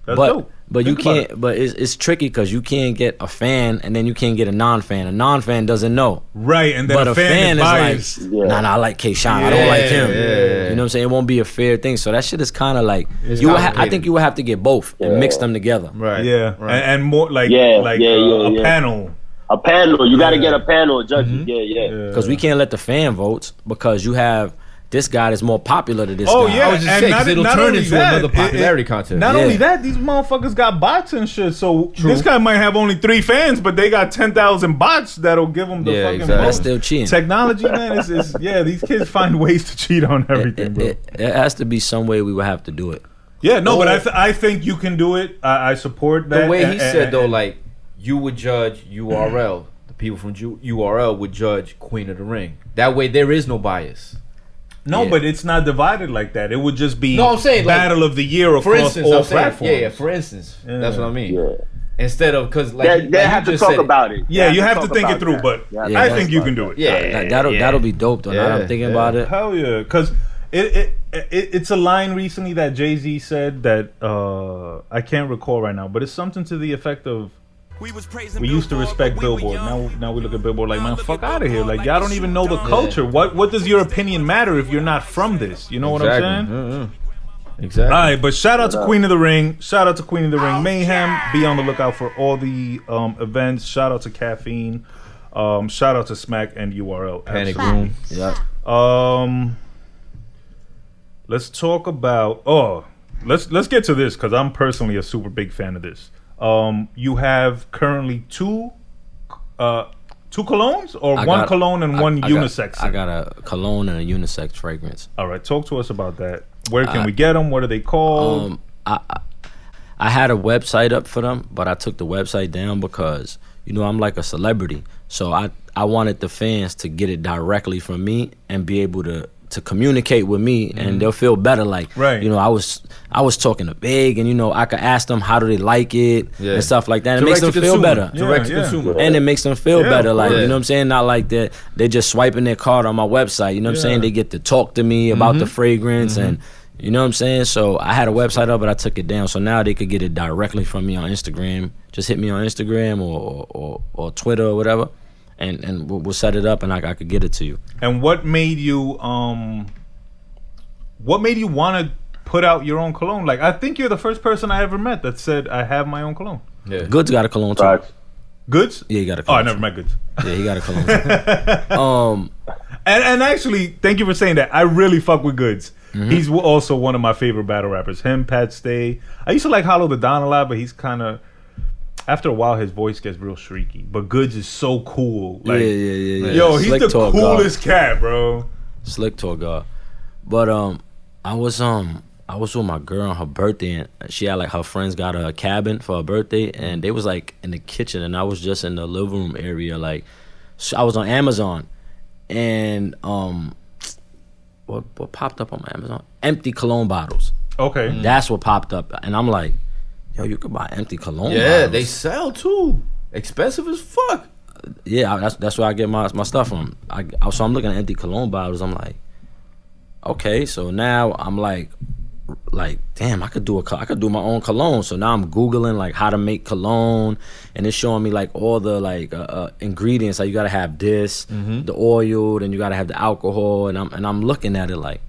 That's dope. But you can't. But it's tricky because you can't get a fan and then you can't get a non-fan. A non-fan doesn't know. Right, and then but a fan is biased. Like, nah, I like K-Shine. I don't like him. Yeah. You know what I'm saying? It won't be a fair thing. So that shit is kind of like I think you would have to get both and mix them together. Right. Yeah. Right. And more like a panel. A panel. You got to get a panel of judges. Yeah. Because we can't let the fan votes because you have this guy that's more popular than this guy. Oh yeah, I was just saying, 'cause it'll turn into another popularity contest. Not only that, these motherfuckers got bots and shit. So this guy might have only 3 fans, but they got 10,000 bots that'll give them the fucking vote. That's still cheating. Technology, man, is these kids find ways to cheat on everything, bro. It has to be some way we would have to do it. Yeah, no, but I think you can do it. I support that. The way he said though, like you would judge URL, the people from URL would judge Queen of the Ring. That way, there is no bias. No, but it's not divided like that. It would just be I'm saying, battle of the year across all platforms. For instance, that's what I mean. Yeah. Instead of because they have to talk about it. Yeah, you have to think it through, but I think you can do it. Yeah, that'll be dope though. Now I'm thinking about it. Hell yeah, because it's a line recently that Jay-Z said that I can't recall right now, but it's something to the effect of, we used to respect Billboard. Now we look at Billboard like, man, fuck out of here. Like, y'all don't even know the culture. What does your opinion matter if you're not from this? You know what I'm saying? Exactly. All right, but shout out to Queen of the Ring. Shout out to Queen of the Ring Mayhem. Be on the lookout for all the events. Shout out to Caffeine. Shout out to Smack and URL. Panic Room. Yeah. Let's talk about. Let's get to this because I'm personally a super big fan of this. You have currently two colognes or one cologne and one unisex? I got a cologne and a unisex fragrance. All right, talk to us about that. Where can we get them? What are they called? I had a website up for them, but I took the website down because, you know, I'm like a celebrity. So I wanted the fans to get it directly from me and be able to communicate with me, and they'll feel better. Like, you know, I was talking to Big, and you know, I could ask them how do they like it and stuff like that. It makes them feel better. Direct to consumer, and it makes them feel better. Like, you know what I'm saying? Not like that they're just swiping their card on my website. You know what I'm saying? They get to talk to me about the fragrance, and you know what I'm saying. So I had a website up, but I took it down. So now they could get it directly from me on Instagram. Just hit me on Instagram or Twitter or whatever. And we'll set it up, and I could get it to you. And what made you want to put out your own cologne? Like, I think you're the first person I ever met that said I have my own cologne. Yeah. Goods got a cologne too. Goods? Yeah, he got a Oh, cologne. I never met Goods. Yeah, he got a cologne too. And actually, thank you for saying that. I really fuck with Goods. He's also one of my favorite battle rappers. Him, Pat Stay. I used to like Hollow the Don a lot, but he's kind of. After a while, his voice gets real shrieky. But Goods is so cool. Like, yeah. Yo, he's Slick the talk, coolest cat, bro. Slick talk, God. But I was with my girl on her birthday, and she had like her friends got a cabin for her birthday, and they was like in the kitchen, and I was just in the living room area. Like, so I was on Amazon, and what popped up on my Amazon? Empty cologne bottles. Okay. That's what popped up, and I'm like, yo, you could buy empty cologne bottles. Yeah, they sell too. Expensive as fuck. Yeah, that's where I get my stuff from. So I'm looking at empty cologne bottles. I'm like, okay, so now I'm like, damn, I could do my own cologne. So now I'm Googling like how to make cologne, and it's showing me like all the like ingredients. Like you gotta have this, the oil, then you gotta have the alcohol, and I'm looking at it like,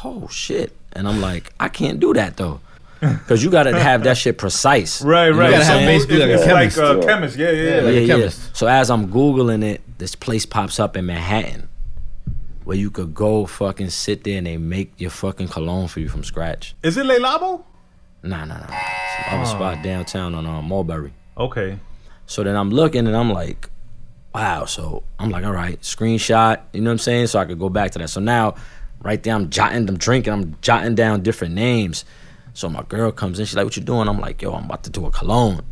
oh shit, and I'm like, I can't do that though. Cause you gotta have that shit precise. Right. You gotta have It's basically like a chemist. like a chemist. Yeah. Like a chemist. So as I'm Googling it, this place pops up in Manhattan where you could go fucking sit there and they make your fucking cologne for you from scratch. Is it Le Labo? Nah. Some other spot downtown on Mulberry. Okay. So then I'm looking and I'm like, wow. So I'm like, all right, screenshot, you know what I'm saying? So I could go back to that. So now, right there, I'm jotting down different names. So my girl comes in, she's like, what you doing? I'm like, yo, I'm about to do a cologne.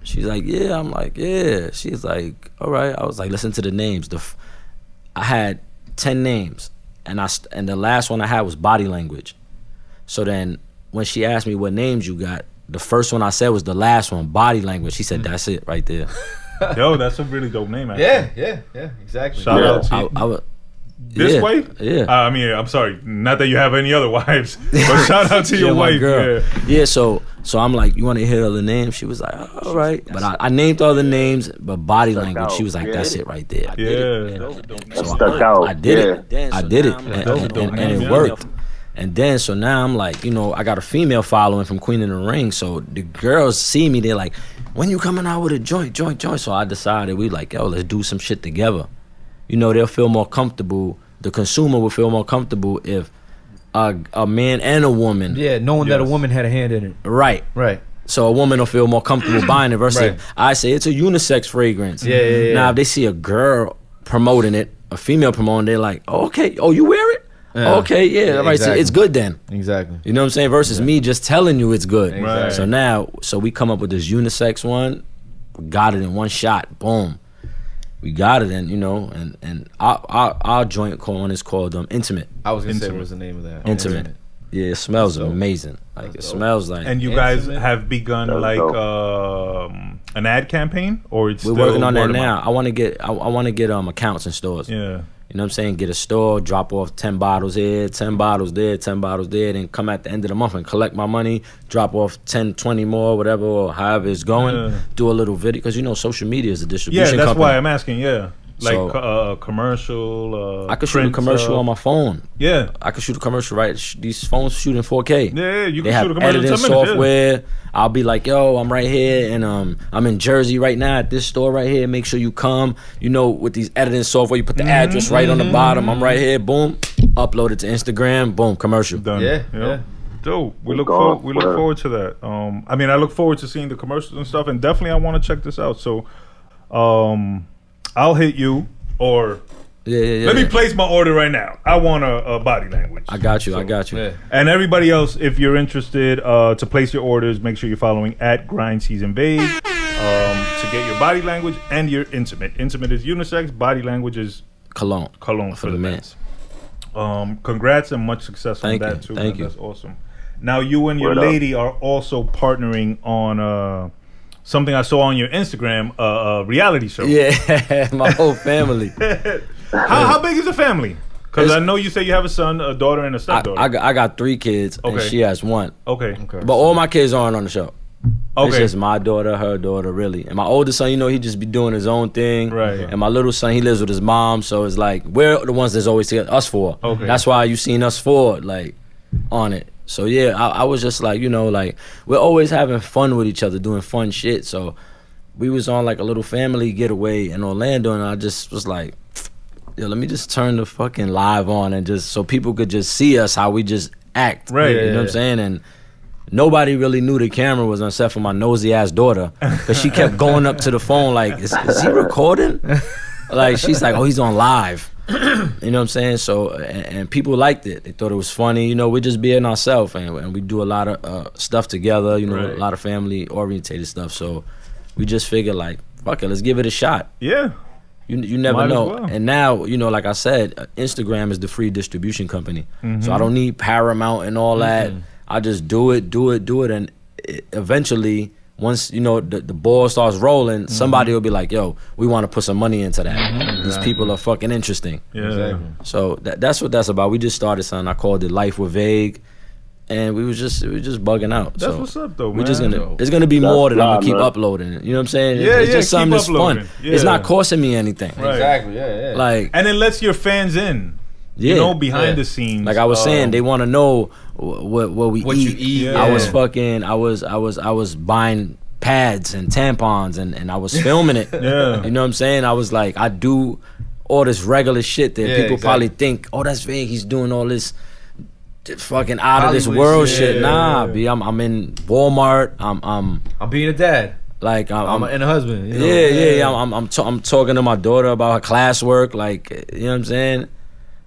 She's like, yeah. I'm like, yeah. She's like, all right. I was like, listen to the names. I had 10 names, and the last one I had was body language. So then when she asked me what names you got, the first one I said was the last one, body language. She said, that's it right there. Yo, that's a really dope name, actually. Yeah, exactly. Shout out to this wife? Yeah. I mean, I'm sorry. Not that you have any other wives, but shout out to your wife. Girl. Yeah, so I'm like, you want to hear the name? She was like, oh, all right. But I named all the names, but body language, she was like, that's it right there. I did it. So stuck out. I did it. I did it. And it worked. And then, so now I'm like, you know, I got a female following from Queen in the Ring. So the girls see me, they're like, when you coming out with a joint? So I decided, we like, yo, let's do some shit together. You know, they'll feel more comfortable. The consumer will feel more comfortable if a man and a woman. Yeah, knowing that a woman had a hand in it. Right. So a woman will feel more comfortable buying it versus I say it's a unisex fragrance. Yeah. Now if they see a girl promoting it, a female promoting, they're like, oh, okay, oh, you wear it? Yeah. Okay, yeah, right. Exactly. So it's good then. Exactly. You know what I'm saying? Versus me just telling you it's good. Exactly. So we come up with this unisex one, got it in one shot, boom. We got it, and you know, and our joint one is called Intimate. I was gonna say, what was the name of that? Intimate. Yeah, it smells amazing. Like it smells like. And you guys have begun like an ad campaign, or it's we're still working on that word of now. mouth? I want to get accounts in stores. Yeah. You know what I'm saying? Get a store, drop off 10 bottles here, 10 bottles there, 10 bottles there, then come at the end of the month and collect my money, drop off 10, 20 more, whatever, or however it's going. Do a little video, because you know social media is a distribution that's company. why I'm asking, Like So, commercial. I could shoot a commercial on my phone. Yeah. I could shoot a commercial, right? These phones shoot in 4K. Yeah, you they can have shoot a commercial in editing 10 minutes. software. I'll be like, yo, I'm right here, and I'm in Jersey right now at this store right here. Make sure you come. You know, with these editing software, you put the address right on the bottom. I'm right here. Boom. Upload it to Instagram. Boom. Commercial. Done. Yeah. Dope. We look forward to that. I mean, I look forward to seeing the commercials and stuff, and definitely I want to check this out. So, I'll hit you, or let me place my order right now. I want a body language. I got you. Yeah. And everybody else, if you're interested to place your orders, make sure you're following at Grind Season Babe to get your body language and your intimate. Intimate is unisex. Body language is Cologne for the men. Congrats and much success on that too. Thank you. That's awesome. Now you and your lady are also partnering on something I saw on your Instagram, a reality show. Yeah, my whole family. How big is the family? Because I know you say you have a son, a daughter, and a stepdaughter. I got 3 kids, and she has 1. Okay. But all my kids aren't on the show. Okay. It's just my daughter, her daughter, really. And my oldest son, you know, he just be doing his own thing. Right. And my little son, he lives with his mom, so it's like, we're the ones that's always together, us 4. Okay. That's why you seen us 4, like, on it. So yeah, I was just like, you know, like, we're always having fun with each other, doing fun shit. So we was on like a little family getaway in Orlando, and I just was like, yo, let me just turn the fucking live on, and just so people could just see us how we just act. Right. You know what I'm saying? And nobody really knew the camera was on set for my nosy ass daughter, because she kept going up to the phone like, is he recording? Like, she's like, oh, he's on live. You know what I'm saying? So, and people liked it. They thought it was funny. You know, we're just being ourselves, and we do a lot of stuff together, you know, a lot of family orientated stuff. So we just figured, like, fuck it, let's give it a shot. Yeah. You never Might know. well. And now, you know, like I said, Instagram is the free distribution company. So I don't need Paramount and all that. I just do it. And eventually, once, you know, the ball starts rolling, somebody will be like, yo, we want to put some money into that. These people are fucking interesting. Yeah. Exactly. So that's what that's about. We just started something. I called it Life with Vague. And we was just bugging out. That's so what's up, though, we man. just gonna, it's gonna be more that I'm gonna keep man. uploading. You know what I'm saying? Yeah, it's just something keep that's fun. uploading. It's Yeah. not costing me anything. Right. Exactly. Yeah. Like, And it lets your fans in. yeah. You know, behind the scenes. Like I was saying, they want to know what we What eat. you eat. Yeah. I was buying pads and tampons and I was filming it. Yeah. You know what I'm saying? I was like, I do all this regular shit that Yeah, people exactly. probably think, oh, that's vague. He's doing all this fucking out of this Hollywood world shit. shit. Nah, Yeah. B, I'm in Walmart. I'm being a dad. like And a husband. You know? yeah. I'm talking to my daughter about her classwork. Like, you know what I'm saying?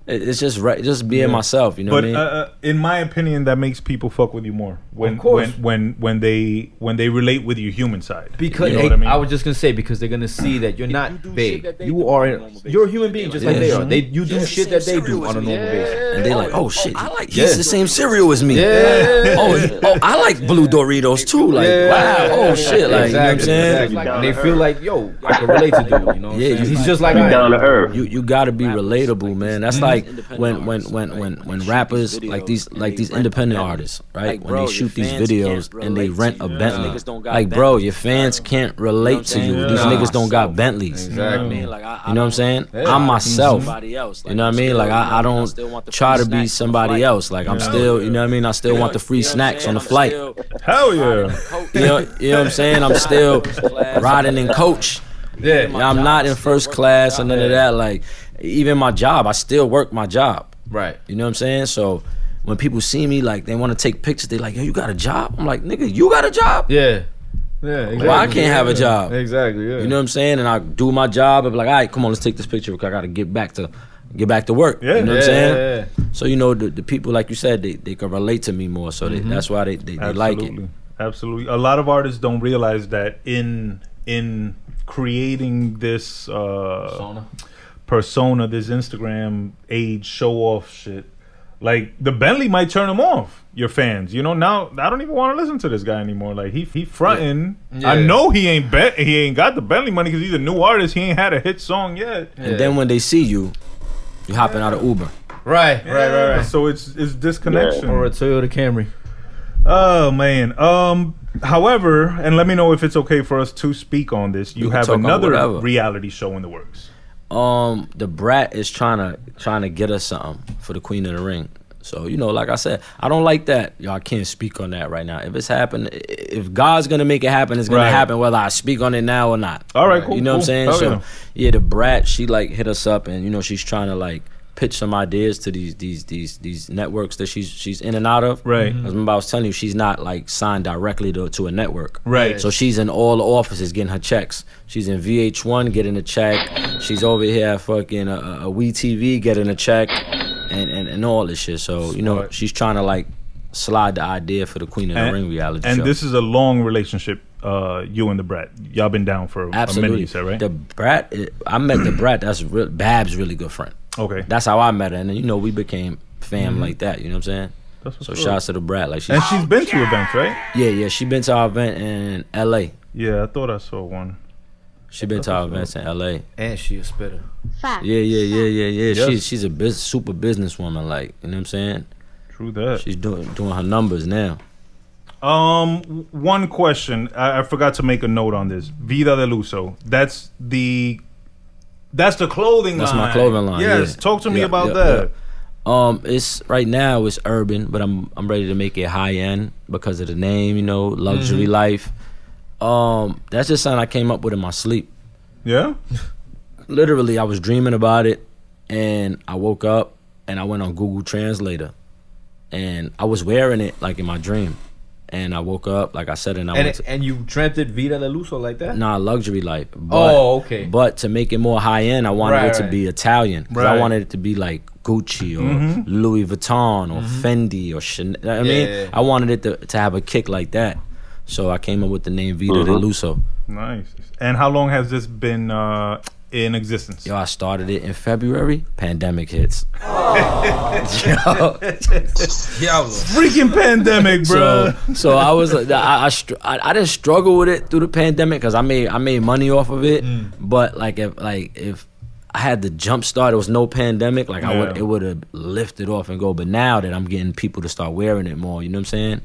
It's just being myself. You know But what I mean? in my opinion, that makes people fuck with you more Of course. when they relate with your human side. Because you know what I mean? I was just gonna say, because they're gonna see that you're not vague. You're a human being just like they are. You do shit that they do on a normal basis. And they like, oh shit, he's the same cereal as me. Yeah. Oh, I like blue Doritos too. Like, wow, oh shit, like, you know what I'm saying? Exactly. And they feel like, yo, I can relate to dude. You know what I'm saying? He's just like Be I down to am. earth. You gotta be relatable, man. That's like when rappers like these independent artists, right? When they shoot these videos and they rent a Bentley, like, bro, your fans can't relate to you. These niggas don't got Bentleys. Exactly. You know what I'm saying? I'm myself. You know what I mean? Like, I don't try to be somebody else. Like, I'm still, you know what I mean? I still want the free snacks on the flight. Hell yeah. You know what I'm saying? I'm still riding in coach. Yeah. I'm not in first class or none of that. Like, even my job, I still work my job. Right. You know what I'm saying? So when people see me, like, they want to take pictures, they like, yo, you got a job? I'm like, nigga, you got a job? Yeah. Yeah. Exactly. Well, I can't have a job. Exactly. Yeah. You know what I'm saying? And I do my job and be like, all right, come on, let's take this picture because I got to get back to work. Yeah. You know what I'm saying? Yeah. So, you know, the people, like you said, they can relate to me more. So that's why they like it. Absolutely. A lot of artists don't realize that in creating this persona, this Instagram age show off shit, like, the Bentley might turn them off, your fans. You know, now I don't even want to listen to this guy anymore. Like, he fronting. Yeah. I know he ain't got the Bentley money because he's a new artist. He ain't had a hit song yet. And then when they see you hopping out of Uber. Right. So it's disconnection. Or a Toyota Camry. Oh man. However, and let me know if it's okay for us to speak on this. You can have talk on another whatever. reality show in the works. The Brat is trying to get us something for the Queen of the Ring. So, you know, like I said, I don't like that. Y'all can't speak on that right now. If it's happened, if God's gonna make it happen, it's gonna Right. happen whether I speak on it now or not. All right, cool. You know what I'm saying? Hell So yeah, the Brat, she like hit us up and, you know, she's trying to like pitch some ideas to these networks that she's in and out of. Right. Because remember I was telling you, she's not like signed directly to a network. Right. So she's in all the offices getting her checks. She's in VH1 getting a check. She's over here at fucking a WeTV getting a check, and all this shit. So, you know, she's trying to like slide the idea for the Queen of the Ring reality show. And this is a long relationship, you and the Brat. Y'all been down for a minute, you said, right? The Brat, I met the Brat. That's Bab's really good friend. Okay. That's how I met her, and then, you know, we became fam like that. You know what I'm saying? That's what's So up. shouts to the Brat. Like And she's been to events, right? yeah. She been to our event in L.A. Yeah, I thought I saw one. She been to our events in L.A. And she a spitter. Yeah. Yes. She's a super businesswoman. Like, you know what I'm saying? True that. She's doing her numbers now. One question. I forgot to make a note on this. Vida del Uso. That's the clothing line. That's my clothing line. Yes. Yeah. Talk to me Yeah, about yeah, that. yeah. It's right now it's urban, but I'm ready to make it high end because of the name, you know, luxury life. That's just something I came up with in my sleep. Yeah? Literally, I was dreaming about it, and I woke up and I went on Google Translator, and I was wearing it like in my dream. And I woke up, like I said, and you dreamt it Vida de Lusso like that? Nah, luxury life. But, okay. But to make it more high end, I wanted it to be Italian. Because I wanted it to be like Gucci or Louis Vuitton or Fendi or Chanel. I mean, I wanted it to have a kick like that. So I came up with the name Vida de Lusso. Nice. And how long has this been in existence? Yo, I started it in February. Pandemic hits. Freaking pandemic, bro. So I was I didn't struggle with it through the pandemic because I made money off of it. But if I had the jump start, there was no pandemic, it would have lifted off and go. But now that I'm getting people to start wearing it more, you know what I'm saying?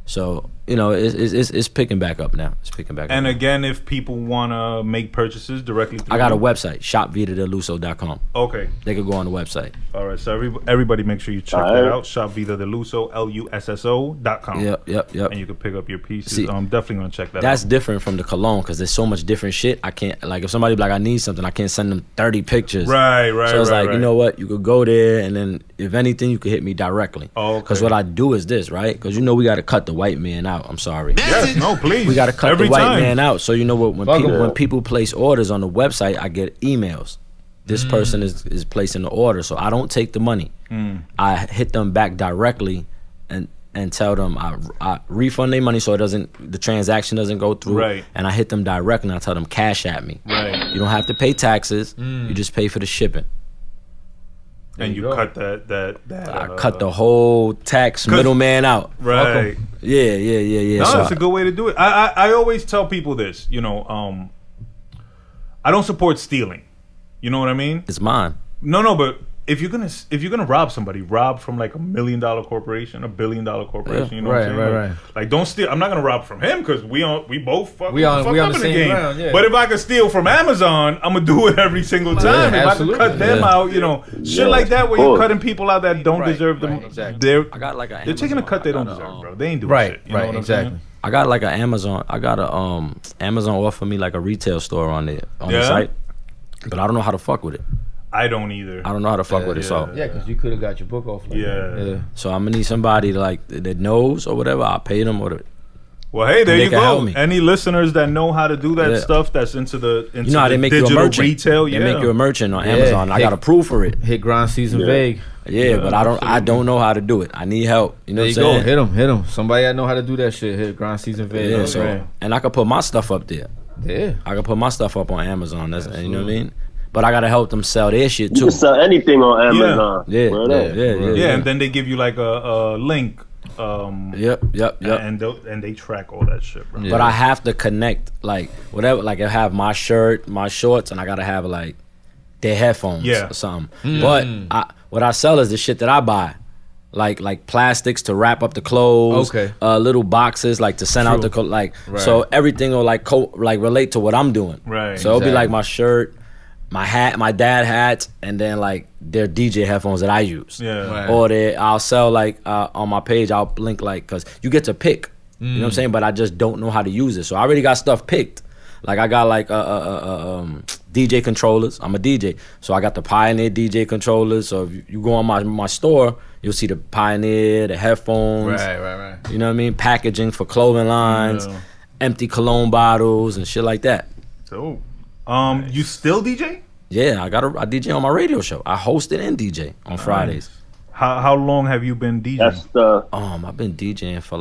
So, it's picking back up now. It's picking back up. And again, if people want to make purchases directly through I got a website, shopvidadeluso.com. Okay. They could go on the website. All right. So everybody make sure you check that out. Shopvidadeluso, LUSSO.com. Yep. And you can pick up your pieces. See, I'm definitely going to check that out. That's different from the cologne because there's so much different shit. I can't, if somebody be like, I need something, I can't send them 30 pictures. Right. So it's you know what? You could go there and then if anything, you could hit me directly. Oh, okay. Because what I do is this, right? Because we got to cut the white man out. I'm sorry. Yes, no, please. We got to cut the white man out. So you know what? When people place orders on the website, I get emails. This person is placing the order, so I don't take the money. I hit them back directly and tell them I refund their money so the transaction doesn't go through. Right. And I hit them directly and I tell them cash at me. Right. You don't have to pay taxes. You just pay for the shipping. And you cut that I cut the whole tax middleman out. Right. Yeah. No, that's a good way to do it. I always tell people this, I don't support stealing. You know what I mean? It's mine. No, but if you're gonna rob somebody, rob from like $1 million corporation, $1 billion corporation. You know what I'm saying? Right. Like don't steal. I'm not gonna rob from him because we both fuck we on up the in the same game. ground, yeah. But if I could steal from Amazon, I'm gonna do it every single time. If absolutely. I could cut them out, shit like that where you're cutting people out that don't deserve them. Exactly. They're taking a cut they don't deserve, bro. They ain't doing shit. You know what I'm saying? I got like an Amazon. I got Amazon offer me like a retail store on the site, but I don't know how to fuck with it. I don't either. I don't know how to fuck with it. So because you could have got your book off. So I'm gonna need somebody that knows or whatever. I'll pay them or. Well, hey, there you go. Any listeners that know how to do that stuff that's into how they make you a merchant. Retail, they make you a merchant on Amazon. I got a proof for it. Hit Grand Season Vague. Yeah, but I don't know how to do it. I need help. You know what I'm saying? Hit him. Somebody that know how to do that shit. Hit Grand Season Vague. Yeah, and I could put my stuff up there. Yeah, I could put my stuff up on Amazon. You know what I mean? But I gotta help them sell their shit too. You can sell anything on Amazon. Yeah. And then they give you like a link. Yep. And they track all that shit, bro. Yeah. But I have to connect whatever. Like I have my shirt, my shorts, and I gotta have their headphones or something. But what I sell is the shit that I buy. Like plastics to wrap up the clothes, little boxes to send out the so everything will relate to what I'm doing. Right. So it'll be like my shirt, my hat, my dad hats, and then their DJ headphones that I use. Yeah. Or I'll sell on my page. I'll link because you get to pick. You know what I'm saying? But I just don't know how to use it. So I already got stuff picked. Like I got DJ controllers. I'm a DJ, so I got the Pioneer DJ controllers. So if you go on my store, you'll see the Pioneer, the headphones. Right. You know what I mean? Packaging for clothing lines, empty cologne bottles and shit like that. So, you still DJ? Yeah, I DJ on my radio show. I host it and DJ on Fridays. How long have you been DJing? I've been DJing for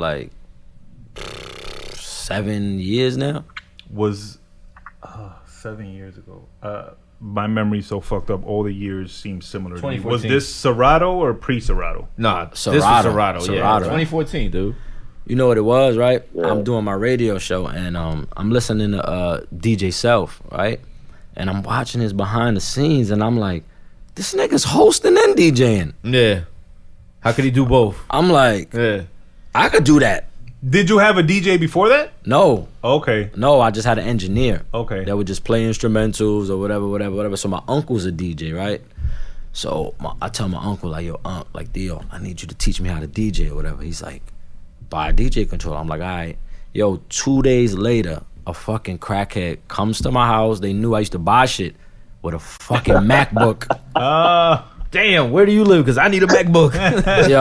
7 years now. Was 7 years ago. My memory's so fucked up. All the years seem similar to me. Was this Serato or pre-Serato? Nah, Serato. This was Serato. Serato. 2014, dude. You know what it was, right? Yeah. I'm doing my radio show and I'm listening to DJ Self, right? And I'm watching his behind the scenes and I'm like, this nigga's hosting and DJing. Yeah. How could he do both? I'm like, I could do that. Did you have a DJ before that? No. Okay. No, I just had an engineer. Okay. That would just play instrumentals or whatever. So my uncle's a DJ, right? So I tell my uncle, yo, Dio, I need you to teach me how to DJ or whatever. He's like, buy a DJ controller. I'm like, all right. Yo, 2 days later, a fucking crackhead comes to my house. They knew I used to buy shit with a fucking MacBook. damn, where do you live? Because I need a MacBook. Yo,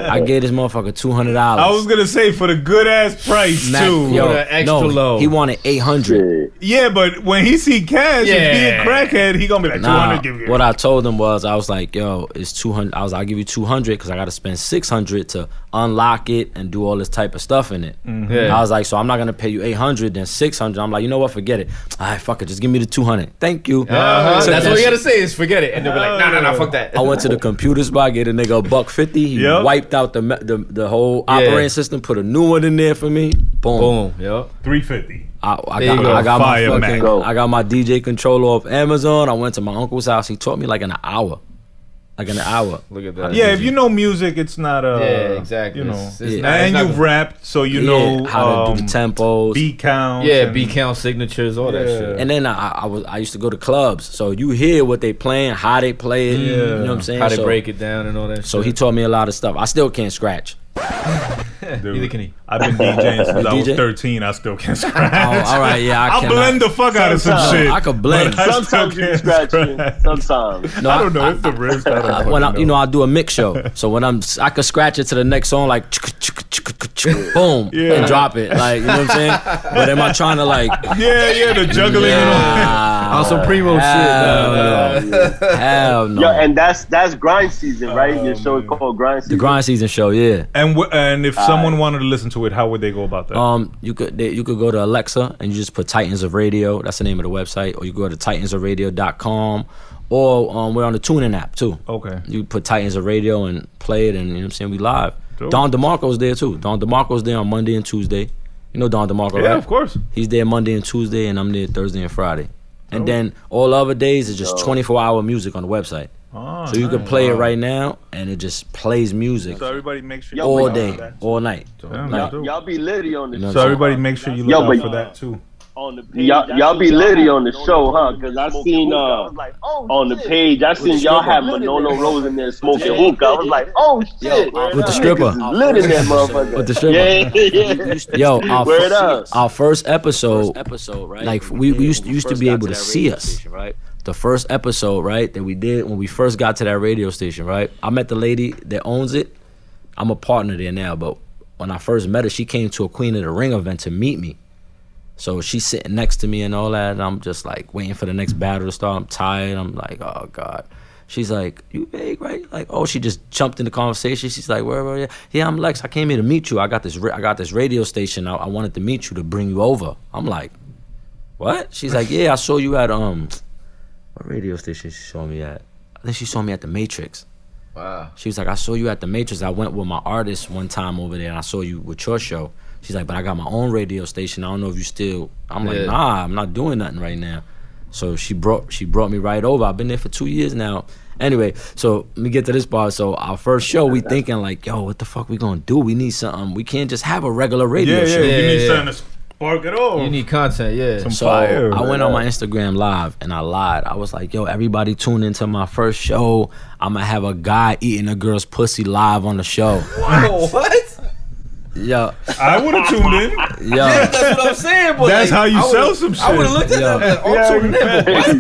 I gave this motherfucker $200. I was gonna say for the good ass price too. Yo, extra low. He wanted $800. Yeah, but when he see cash, if he a crackhead, he gonna be like 200. Give you. What I told him was, I was like, yo, it's 200. I'll give you 200 because I got to spend 600 to unlock it and do all this type of stuff in it. Mm-hmm. Yeah. I was like, so I'm not gonna pay you 800, then 600. I'm like, you know what? Forget it. All right, fuck it. Just give me the 200. Thank you. That's what you gotta say is forget it, and they'll be like, no, fuck that. I went to the computer spot, get a nigga $150. He wiped out the whole operating system, put a new one in there for me. Boom. Yep. $350. I got my DJ controller off Amazon. I went to my uncle's house. He taught me like in an hour. Look at that. Yeah, if you know music, it's not exactly. You know, it's and you've rapped, so you know how to do the tempos, beat counts. Yeah, beat count signatures, all that shit. And then I used to go to clubs, so you hear what they playing, how they play it. You know what I'm saying? How they break it down and all that. So he taught me a lot of stuff. I still can't scratch. Dude, neither can he. I've been DJing since I was 13. I still can't scratch. Oh, all right, yeah, I'll blend the fuck out of some shit. I could blend. Sometimes you scratch it. Sometimes. No, I don't know. It's the risk. I don't know. I do a mix show. So when I could scratch it to the next song, like boom, and drop it, like, you know what I'm saying. But am I trying to like? Yeah, the juggling on some primo shit. Hell no. Yo, and that's grind season, right? Your show is called grind season. The grind season show, yeah. And if someone wanted to listen to it, how would they go about that? You could go to Alexa and you just put Titans of Radio. That's the name of the website. Or you go to titansofradio.com. Or we're on the TuneIn app too. Okay. You put Titans of Radio and play it, and you know what I'm saying, we live. Dope. Don DeMarco's there too. Don DeMarco's there on Monday and Tuesday. You know Don DeMarco, right? Yeah, of course. He's there Monday and Tuesday, and I'm there Thursday and Friday. And then all other days is just 24-hour music on the website. So you can play it right now, and it just plays music. So everybody make sure all day, all night. Y'all be litty on the show. So everybody make sure you look out for that too. On the page, y'all be litty on the show, huh? Because I seen on the page, I seen y'all have Manolo Rose in there smoking hookah. I was like, oh shit, with the stripper, lit in that motherfucker. With the stripper, yo, our first episode, right? Like we used to be able to see us, right? The first episode, right, that we did when we first got to that radio station, right? I met the lady that owns it. I'm a partner there now, but when I first met her, she came to a Queen of the Ring event to meet me. So she's sitting next to me and all that, and I'm just like waiting for the next battle to start. I'm tired. I'm like, oh God. She's like, you big, right? Like, oh, she just jumped in the conversation. She's like, where are you? Yeah, I'm Lex. I came here to meet you. I got this radio station. I wanted to meet you to bring you over. I'm like, what? She's like, yeah, I saw you at what radio station she saw me at? I think she saw me at the Matrix. Wow. She was like, I saw you at the Matrix. I went with my artist one time over there, and I saw you with your show. She's like, but I got my own radio station. I don't know if you still. I'm like, nah, I'm not doing nothing right now. So she brought me right over. I've been there for 2 years now. Anyway, so let me get to this part. So our first show, we thinking like, yo, what the fuck we gonna do? We need something. We can't just have a regular radio show. You need something to spark it off. You need content, Some so fire. I went on my Instagram live and I lied. I was like, yo, everybody tune into my first show. I'm gonna have a guy eating a girl's pussy live on the show. What? Yo, I would have tuned in. Yo, that's what I'm saying. But that's how you sell some shit. I would have looked at that. I'm tuning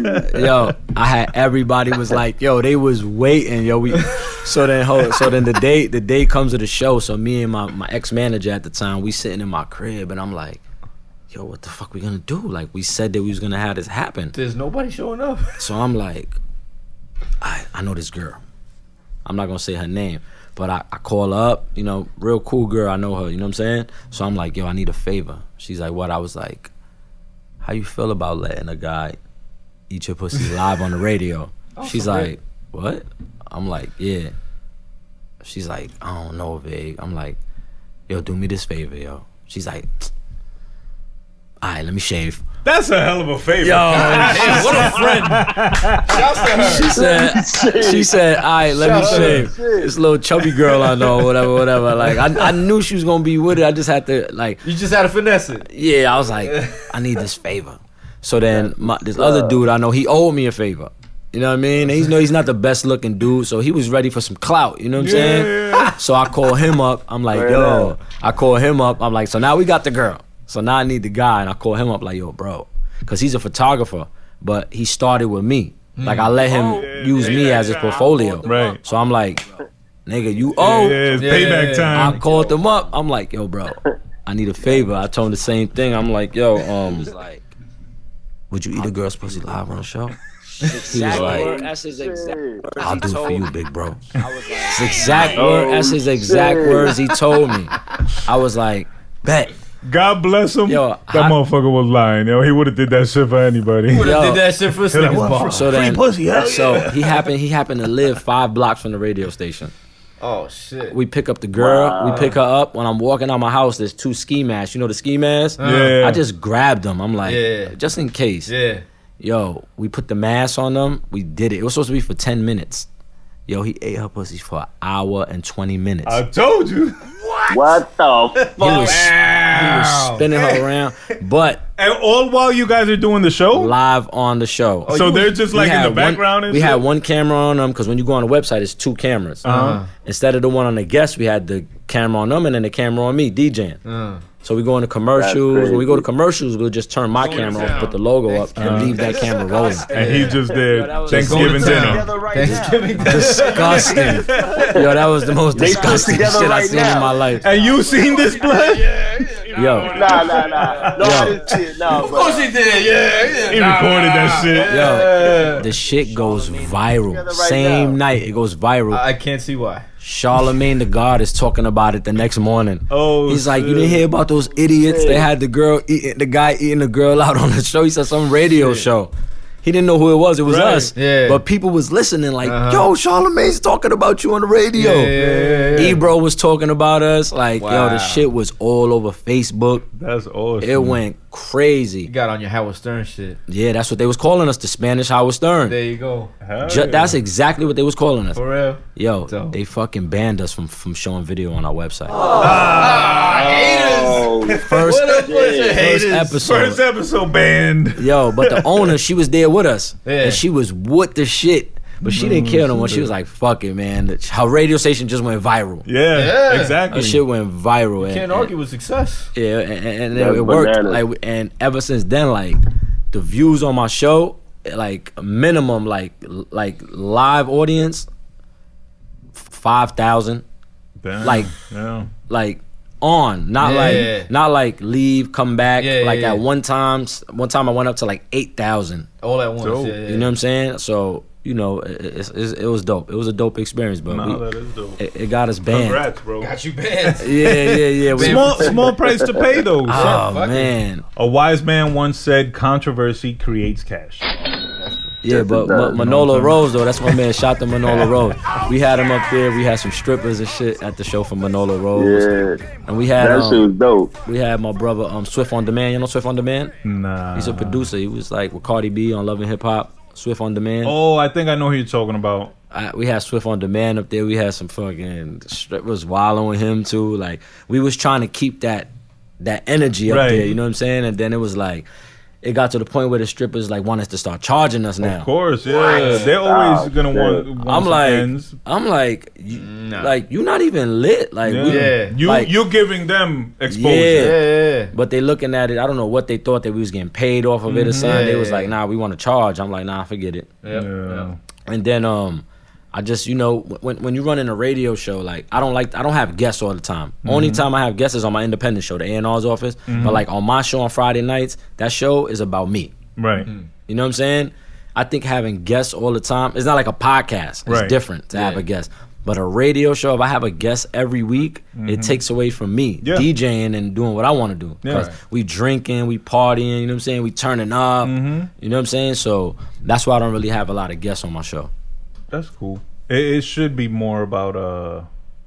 in. What? Yo, I had everybody was like, yo, they was waiting. Yo, so then the day comes to the show. So me and my ex-manager at the time, we sitting in my crib, and I'm like, yo, what the fuck we gonna do? Like, we said that we was gonna have this happen. There's nobody showing up. So I'm like, I know this girl. I'm not gonna say her name. But I call her up, you know, real cool girl. I know her, you know what I'm saying? So I'm like, yo, I need a favor. She's like, what? I was like, how you feel about letting a guy eat your pussy live on the radio? She's like, what? I'm like, yeah. She's like, I don't know, Vig. I'm like, yo, do me this favor, yo. She's like, all right, let me shave. That's a hell of a favor. Yo, what a friend. She said, all right, let me shave. This little chubby girl I know, whatever. Like, I knew she was going to be with it. I just had to, like. You just had to finesse it. Yeah, I was like, I need this favor. So then this other dude I know, he owed me a favor. You know what I mean? And he's not the best looking dude, so he was ready for some clout. You know what I'm saying? So I call him up. I'm like, yo. I call him up. I'm like, so now we got the girl. So now I need the guy, and I call him up like, yo, bro. Because he's a photographer, but he started with me. Like I let him use me as his portfolio. Right. So I'm like, nigga, you owe. Yeah, it's payback time. I called him up. I'm like, yo, bro, I need a favor. I told him the same thing. I'm like, yo, would you eat a girl's pussy live on the show? He was like, that's his exact word. I'll do it for you, big bro. His exact word. That's his exact words he told me. I was like, bet. God bless him. Yo, that motherfucker was lying. Yo, he would have did that shit for anybody. He would have did that shit for a So then, he happened to live 5 blocks from the radio station. Oh shit. We pick up the girl. We pick her up. When I'm walking out my house, there's 2 ski masks. You know the ski masks? Yeah. I just grabbed them. I'm like, just in case. Yeah. Yo, we put the mask on them. We did it. It was supposed to be for 10 minutes. Yo, he ate her pussy for 1 hour and 20 minutes. I told you. What the fuck? He was spinning her around. But and all while you guys are doing the show? Live on the show. So they're just like in the background and we shit? had one camera on them because when you go on the website, it's 2 cameras. Instead of the one on the guest, we had the camera on them and then the camera on me, DJing. So we go into commercials. When we go to commercials, we'll just turn my camera off, put the logo up, and leave that camera rolling. And he just did Thanksgiving dinner. Thanksgiving dinner. Disgusting. Yo, that was the most disgusting shit I've seen in my life. And you seen this, Blood? Yo. Nah. No, I didn't see it. Nah, Of course he did. Yeah. He recorded that shit. Yo, the shit goes viral. Same night, it goes viral. I can't see why. Charlemagne the God is talking about it the next morning. Oh, he's like, you didn't hear about those idiots? They had the guy eating the girl out on the show. He said some radio show. He didn't know who it was. It was us. Yeah. But people was listening like, yo, Charlemagne's talking about you on the radio. Yeah. Ebro was talking about us. Like, yo, the shit was all over Facebook. That's awesome. It went crazy. You got on your Howard Stern shit. Yeah, that's what they was calling us, the Spanish Howard Stern. There you go. That's exactly what they was calling us. For real? Yo, they fucking banned us from showing video on our website. Haters. First episode banned. Yo, but the owner, she was there with us. And she was with the shit. But she didn't care no more. She was like, fuck it, man. Her radio station just went viral. Yeah, exactly. Her shit went viral. You can't argue with success. Yeah, and it worked. Like, and ever since then, like, the views on my show, like, minimum, like live audience, 5,000. Like, not like leave, come back. At one time I went up to like 8,000. All at once. You know what I'm saying? So, you know, it was dope. It was a dope experience, but that is dope. It got us banned. Congrats, bro. Got you banned. Yeah. Small price to pay though. Oh man. A wise man once said, "Controversy creates cash." Yeah, but Manolo Rose though, that's my man. Shout to Manolo Rose. We had him up there. We had some strippers and shit at the show for Manolo Rose. Yeah, and we had that shit was dope. We had my brother Swift on Demand. You know Swift on Demand? Nah. He's a producer. He was like with Cardi B on Love and Hip Hop. Swift on Demand. Oh, I think I know who you're talking about. We had Swift on Demand up there. We had some fucking strippers wilding with him too. Like, we was trying to keep that energy up there. You know what I'm saying? And then it was like, it got to the point where the strippers like want us to start charging us now. Of course, yeah. They're always gonna want I'm like, you're not even lit. Like, you're giving them exposure. But they looking at it. I don't know what they thought, that we was getting paid off of it or something. They was like, nah, we want to charge. I'm like, nah, forget it. And then I just, you know, when you run in a radio show, like, I don't have guests all the time. Only time I have guests is on my independent show, the A&R's office. But like on my show on Friday nights, that show is about me. Right. You know what I'm saying? I think having guests all the time, it's not like a podcast. It's different to have a guest. But a radio show, if I have a guest every week, it takes away from me DJing and doing what I want to do. Because we drinking, we partying, you know what I'm saying? We turning up, you know what I'm saying? So that's why I don't really have a lot of guests on my show. That's cool. It should be more about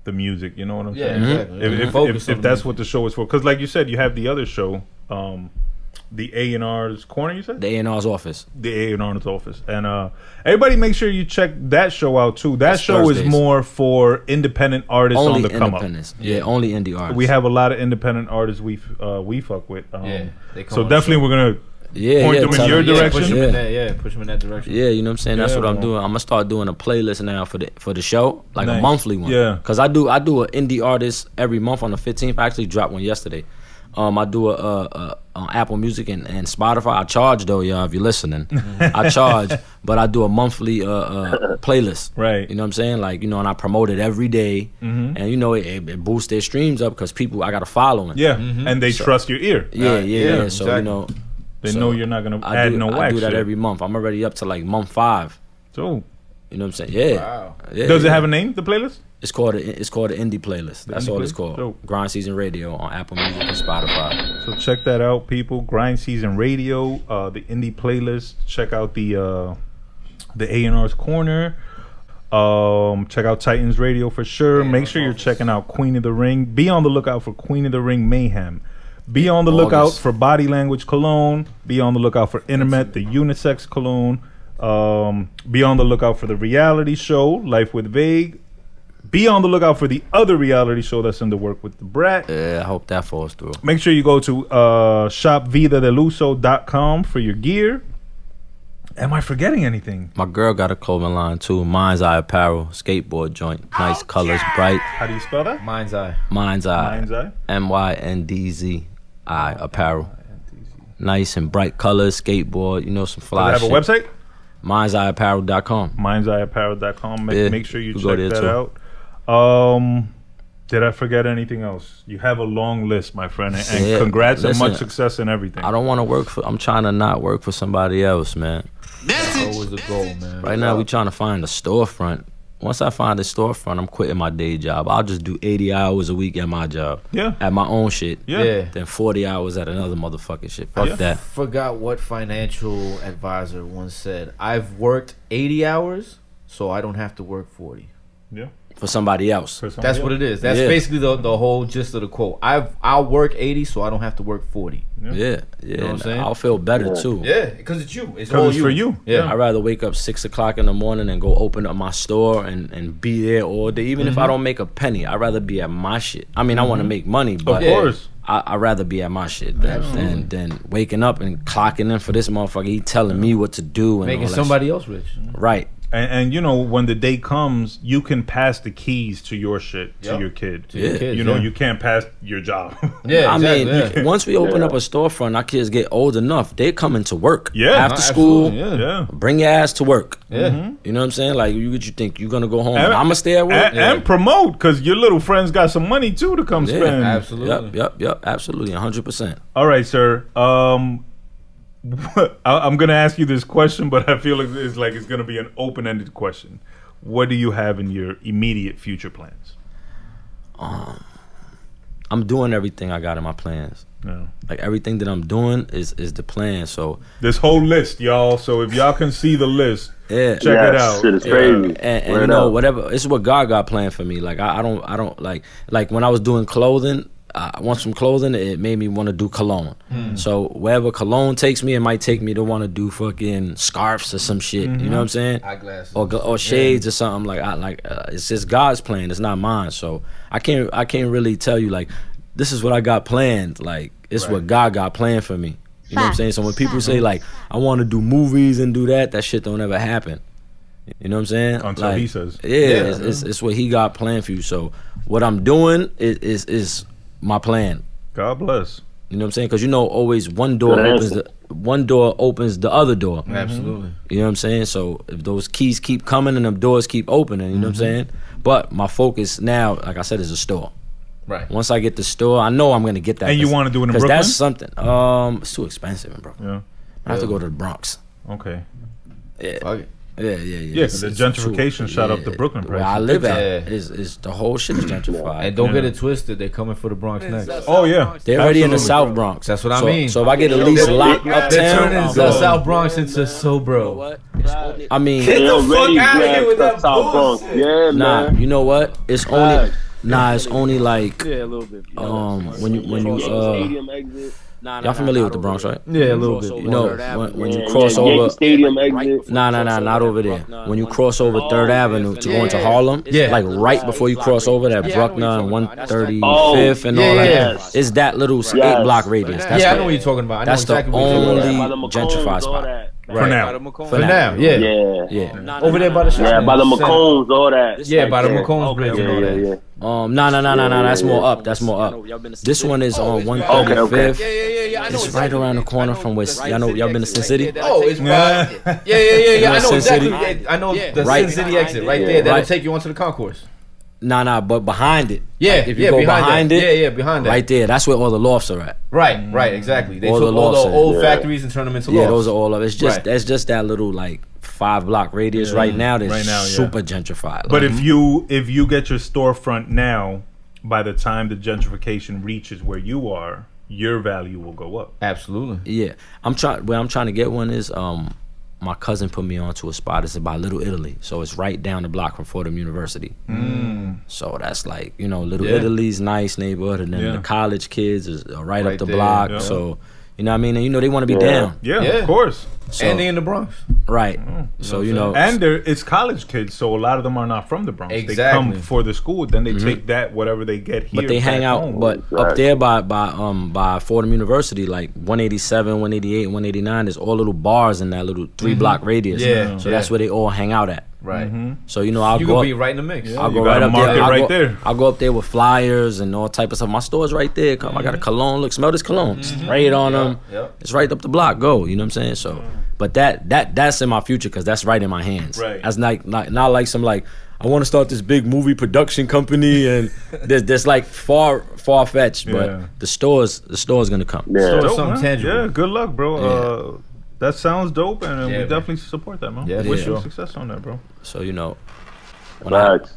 the music, you know what I'm saying? Exactly. If that's what the show is for. Because like you said, you have the other show, the A&R's Corner, you said? The A&R's office. The A&R's office. And everybody make sure you check that show out too. That show is more for independent artists on the come up. Yeah, only indie artists. We have a lot of independent artists we fuck with. So definitely we're going to point them in your direction. Push them in that direction. Yeah, you know what I'm saying? That's what I'm doing. I'm gonna start doing a playlist now for the show, like a monthly one. Yeah. Cause I do an indie artist every month on the 15th. I actually dropped one yesterday. I do on Apple Music and Spotify. I charge though, y'all, if you're listening. I charge, but I do a monthly playlist. Right. You know what I'm saying? Like, and I promote it every day. And it boosts their streams up because I got a following. Yeah, and they trust your ear. Yeah. Exactly. So, they know you're not going to add no wax. I do that shit. every month. I'm already up to like month 5. So, you know what I'm saying? Yeah. Wow. Yeah, does it have a name, the playlist? It's called the Indie Playlist. That's all it's called. Dope. Grind Season Radio on Apple Music and Spotify. So check that out, people. Grind Season Radio, the Indie Playlist. Check out the A&R's Corner. Check out Titans Radio for sure. Make sure you're checking out Queen of the Ring. Be on the lookout for Queen of the Ring Mayhem. Be on the lookout for Body Language Cologne. Be on the lookout for Intermet, the unisex cologne. Be on the lookout for the reality show, Life with Vague. Be on the lookout for the other reality show that's in the work with the Brat. Yeah, I hope that falls through. Make sure you go to shopvidadeluso.com for your gear. Am I forgetting anything? My girl got a clothing line too. Mind's Eye Apparel, skateboard joint. Nice colors, bright. How do you spell that? Mind's Eye. Mind's Eye. Mind's Eye. MYNDZI Apparel. Nice and bright colors, skateboard. Some fly Does it have a website? Mind'sEyeApparel.com. Mind'sEyeApparel.com. Yeah, Make sure you go check there that too. out. Did I forget anything else? You have a long list, my friend, and Yeah, congrats and much listen, success and everything. I don't want to work for. I'm trying to not work for somebody else, man. That's always the goal, man. Right now, we trying to find a storefront. Once I find a storefront, I'm quitting my day job. I'll just do 80 hours a week at my job. Yeah. At my own shit. Yeah. Then 40 hours at another motherfucking shit. Fuck that. Forgot what financial advisor once said. I've worked 80 hours, so I don't have to work 40. Yeah. For somebody else. That's what it is. That's Yeah. basically the whole gist of the quote. I'll work 80, so I don't have to work 40. Yeah. You know what I'm saying? I'll feel better too. Yeah, because it's you. It's Because all it's you. for you. Yeah. I'd rather wake up 6 o'clock in the morning and go open up my store and be there all day. Even if I don't make a penny, I'd rather be at my shit. I mean, I want to make money, but Of course. I'd rather be at my shit than waking up and clocking in for this motherfucker. He telling me what to do and Making all that somebody else rich. shit. Right. And when the day comes, you can pass the keys to your shit to your kid. To your kids, You can't pass your job. Yeah, I exactly, mean, yeah. once we open up a storefront, our kids get old enough, they coming to work. Yeah. After school, Absolutely, Yeah. bring your ass to work. Yeah. You know what I'm saying? Like, what you think? You gonna go home and I'm gonna stay at work? And promote, because your little friends got some money too to come spend. Absolutely. Yep. Absolutely. 100%. All right, sir. I'm gonna ask you this question, but I feel like it's gonna be an open-ended question. What do you have in your immediate future plans? I'm doing everything I got in my plans. No. Like, everything that I'm doing is the plan. So This whole list, y'all. So if y'all can see the list, yeah, check it out. Shit is crazy. and whatever. This is what God got planned for me. Like, I don't like when I was doing clothing. I want some clothing. It made me want to do cologne. So wherever cologne takes me, it might take me to want to do fucking scarves or some shit. You know what I'm saying? Eyeglasses. Or shades or something. It's just God's plan. It's not mine. So I can't really tell you like this is what I got planned. Like it's what God got planned for me. You know what I'm saying? So when people say like I want to do movies and do that shit don't ever happen. You know what I'm saying? Until like, he says. Yeah, it's what he got planned for you. So what I'm doing is my plan. God bless. You know what I'm saying? Because always one door opens the other door. Absolutely. You know what I'm saying? So if those keys keep coming and them doors keep opening, you know what I'm saying? But my focus now, like I said, is a store. Right. Once I get the store, I know I'm gonna get that. And you want to do it in Brooklyn? Because that's something. It's too expensive in Brooklyn. Yeah. I have to go to the Bronx. Okay. Yeah. Fuck it. Yeah. Yeah, the gentrification shot up the Brooklyn Where prices. I live at Yeah. is the whole shit is gentrified. And don't get it twisted. They're coming for the Bronx next. Oh yeah. They're already in the Absolutely. South Bronx. That's what I So- mean. So if I get a lease locked They're uptown, turning the South Bronx into Sobro. I mean, They the already fuck outta here grabbed with the that South Bronx. bullshit. Yeah, nah, man. you know what? It's only like Yeah, a little bit. when you Stadium exit. y'all familiar with the Bronx, right? Yeah, a little bit. You know when you Yeah, cross Yankee over. Stadium exit. Nah, not over there. When you cross over 3rd Avenue to go into Harlem, Yeah. like right before you cross over that Bruckner and 135th Oh, and all yeah, that, yes. it's that little Yes. 8-block radius. That's Yeah, I the- know what you're talking about. I know that's the exactly what you're talking only about. By the McCombs, gentrified all spot. that. For now. For now, yeah. Yeah. Over there by the shop. Yeah, by the McCones, all that. Yeah, by the McCones bridge and all that. Yeah. No. That's more up. That's more up. This one is on 135th. Yeah. It's right around the corner from where y'all been to Sin City? Oh, it's right. Yeah. I know Sin City? exactly. I know the Right. Sin City exit right there. That'll take you onto the concourse. Nah, but behind it. Yeah, Like, if you go behind it. Yeah, behind that. Right there. That's where all the lofts are at. Right, exactly. They All took the all the lofts old in. factories and turned them into Yeah, lofts. those are all of it. It's just Right. that's just that little like 5-block radius right now that's Right now, yeah. super gentrified. But Like, if you get your storefront now, by the time the gentrification reaches where you are, your value will go up. Absolutely. yeah, where I'm trying to get one is my cousin put me onto a spot. It's by Little Italy, so it's right down the block from Fordham University. So that's like Little Italy's nice neighborhood, and then the college kids is right up the there, block. yeah. So you know what I mean, and they want to be down, Yeah, Yeah. of course. So- And they in the Bronx. right? So And it's college kids, so a lot of them are not from the Bronx. They Exactly. come for the school, then they take that whatever they get here. but they hang back out. home. But up there by Fordham University, like 187, 188, 189, there's all little bars in that little 3-block radius. Yeah, So that's where they all hang out at. Right. So I'll You go could up, be right in the mix. I'll You go got right a up market there. right there. I'll go up there with flyers and all type of stuff. My store's right there. Come, I got a cologne. Look, smell this cologne. Spray it on them. Yep. It's right up the block. Go. You know what I'm saying? So, but that's in my future because that's right in my hands. Right. That's not like some like I want to start this big movie production company and there's like far fetched. Yeah. But the store's gonna come. Yeah. Dope, something man. tangible. Yeah, good luck, bro. That sounds dope, and we man. definitely support that, man. Yeah, for Wish you sure. success on that, bro. So Facts.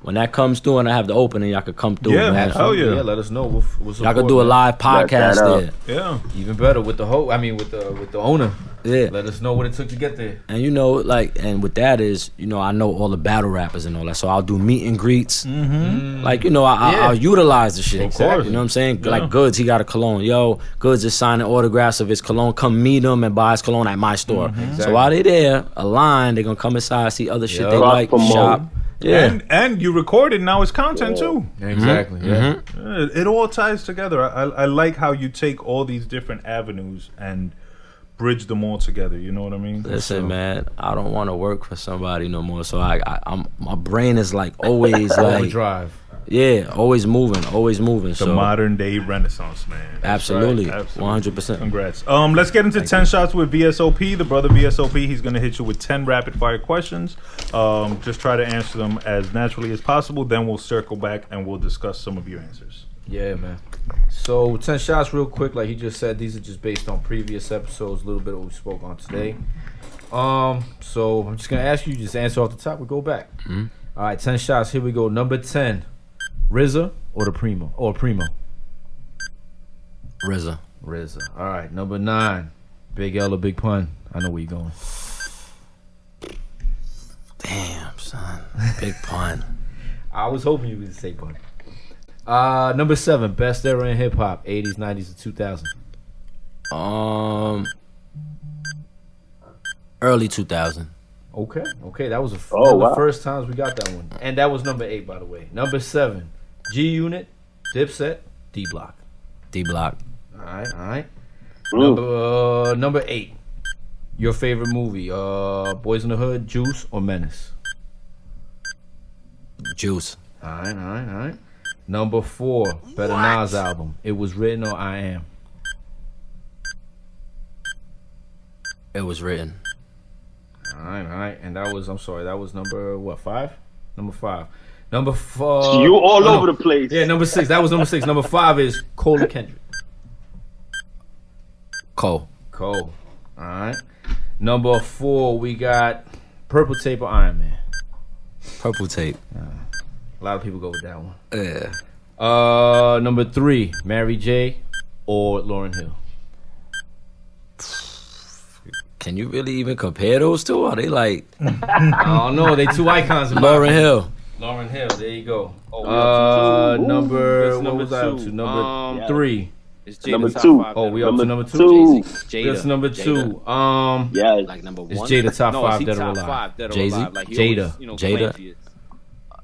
when that comes through and I have the opening, y'all could come through. Yeah, man. hell yeah. Yeah, let us know. We'll Y'all support, could do a man. live podcast that up. there. Yeah. Even better with the with the owner. Yeah. Let us know what it took to get there. And and with that is, I know all the battle rappers and all that. So I'll do meet and greets. Like, I'll utilize the shit. Of course. You know what I'm saying? Yeah. Like Goods, he got a cologne. Yo, Goods is signing autographs of his cologne. Come meet him and buy his cologne at my store. Exactly. So while they there, a line, they're gonna come inside, see other shit they Cross like, promote. shop. Yeah. And you recorded, now it's content too. Exactly. Yeah. It all ties together. I like how you take all these different avenues and bridge them all together. You know what I mean? Listen, man, I don't want to work for somebody no more. So I'm my brain is like always like Overdrive. yeah, always moving. The So modern day renaissance, man. absolutely, Right, absolutely. 100%. Congrats. Let's get into 10 shots with VSOP. The brother VSOP, he's gonna hit you with 10 rapid fire questions. Just try to answer them as naturally as possible. Then we'll circle back and we'll discuss some of your answers. Yeah, man. So 10 shots real quick, like he just said, these are just based on previous episodes, a little bit of what we spoke on today. So I'm just gonna ask you, just answer off the top, we go back. All right, 10 shots, here we go. Number 10, RZA or the Primo? Or Primo? RZA. RZA. All right, number 9, Big L or Big Pun? I know where you're going. Damn, son. Big Pun. I was hoping you would say Pun. Number 7, best era in hip hop, 80s, 90s, or 2000. Early 2000. Okay, that was Oh, one of the wow. first times we got that one. And that was number 8, by the way. Number 7, G Unit, Dipset, D Block. D Block. All right. Number 8, your favorite movie, Boys in the Hood, Juice, or Menace? Juice. All right. Number 4, Better Nas album, It Was Written or I Am? It was written. All right. And that was, that was number, what, 5? Number 5. Number 4. You all over the place. Yeah, number 6. That was number 6. Number 5 is Cole or Kendrick. Cole. All right. Number 4, we got Purple Tape or Iron Man. Purple Tape. A lot of people go with that one. Yeah. Number 3, Mary J or Lauryn Hill. Can you really even compare those two? Are they like I don't know. They two icons. In my Lauryn opinion. Hill? Lauren Hill. There you go. Number What two. was I up to? Number 3. It's Jada Number top 2. five Oh, we up to Number number 2. 2. Jada. That's number 2. Jada. Yeah. Like number It's 1. Jada top no, 5 is he dead or top alive. 5 dead or Jay-Z? alive? Like he Jada. always, Jada. claims he is.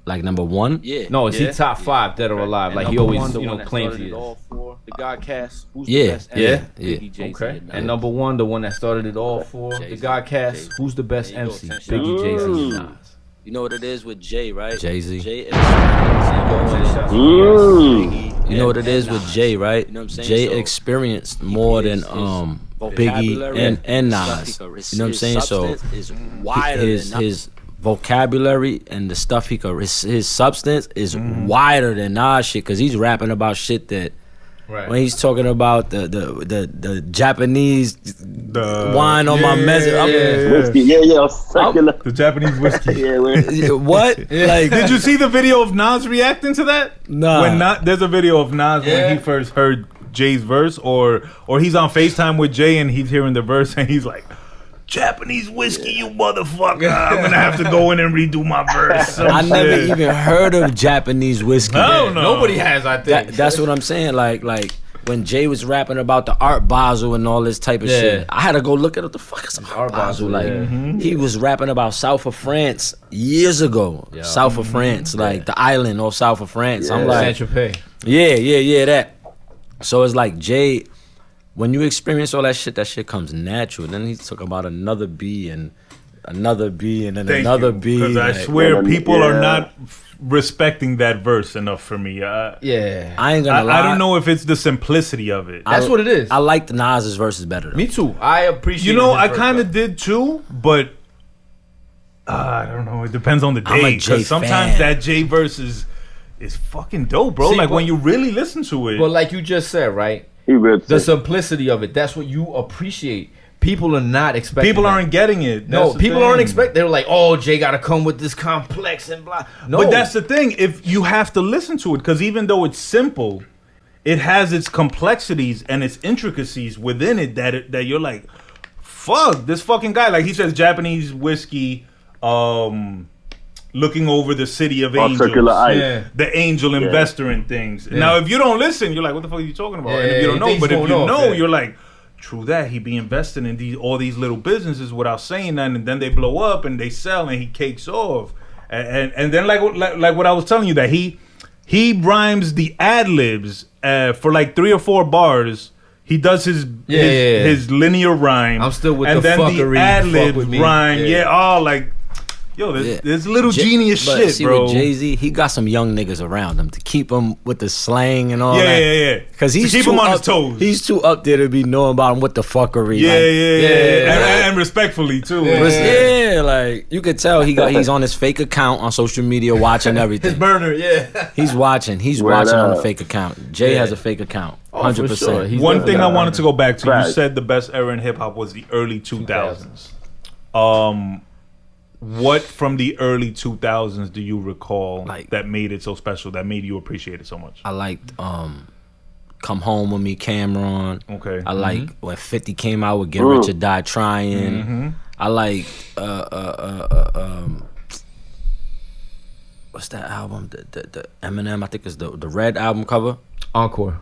Like number 1? Yeah. No, is yeah. he top 5 dead or alive? And like he number always, one, the one that claims started he it is. all for. The Godcast. Who's Yeah, the best? yeah. Biggie, Jay-Z, Okay. and And Nas. number one, the one that started it all for the Jay-Z. Godcast. Jay-Z. Who's the best There you go, MC? 10 Biggie, Jay-Z, and Nas. You know what it is with Jay, right? Jay-Z. Jay You know what it is with Jay, right? You know what I'm saying? Jay So, experienced more than Biggie and Nas. You know what I'm saying? So is wider his vocabulary and the stuff he could his substance is wider than Nas shit, because he's rapping about shit that when he's talking about the Japanese wine on my message. Whiskey, circular. The Japanese whiskey. What? Like, did you see the video of Nas reacting to that? Nah. When there's a video of Nas when he first heard Jay's verse, or he's on FaceTime with Jay and he's hearing the verse and he's like, Japanese whiskey, you motherfucker. I'm gonna have to go in and redo my verse. I never even heard of Japanese whiskey. No. Nobody has, I think. That's what I'm saying. Like when Jay was rapping about the Art Basel and all this type of shit, I had to go look at what the fuck is Art Basel. Like he was rapping about South of France years ago. South of France, like the island or South of France. I'm like, Saint-Tropez. yeah, that. So it's like Jay, when you experience all that shit comes natural. Then he's talking about another B and another B and then another B. Because I swear people are not respecting that verse enough for me. I ain't gonna lie. I don't know if it's the simplicity of it. That's what it is. I like the Nas's verses better though. Me too. I appreciate. You know, I kind of did too, but I don't know. It depends on the I'm day. a Jay Because sometimes fan. that Jay verse is fucking dope, bro. See, like but- when you really listen to it. But like you just said, right? He ripped The it. simplicity of it. That's what you appreciate. People are not expecting. people that. aren't getting it. No, That's the people thing. aren't expecting. They're like, oh, Jay got to come with this complex and blah. No, But that's the thing. If you have to listen to it, because even though it's simple, it has its complexities and its intricacies within it that you're like, fuck, this fucking guy. Like he says, Japanese whiskey, looking over the city of angels, circular ice. the angel investor and things. Now, if you don't listen, you're like, what the fuck are you talking about? And if you don't know, things but if going you off, know, you're like, true that, he be investing in all these little businesses without saying nothing, and then they blow up and they sell and he cakes off. And then like what I was telling you, that he rhymes the ad libs for like 3 or 4 bars. He does his linear rhyme. I'm still with and the then fuckery, the ad fuck libs with me. rhyme. Like, yo, there's little genius but shit, see, bro. with Jay-Z, he got some young niggas around him to keep him with the slang and all that. Yeah. Because he's to keep too him on up, his toes. He's too up there to be knowing about him with the fuckery. Yeah. And respectfully too. Yeah, like you could tell he's on his fake account on social media watching everything. his burner. Yeah, He's watching on the fake account. Jay has a fake account. 100%. for sure. He's One thing I definitely wanted to go back to, you Right. said the best era in hip hop was the early 2000s. What from the early 2000s do you recall that made it so special, that made you appreciate it so much? I liked Come Home With Me, Cameron. Okay. I like when 50 came out with Get Rich or Die Trying. I like what's that album? The Eminem, I think it's the Red album cover. Encore.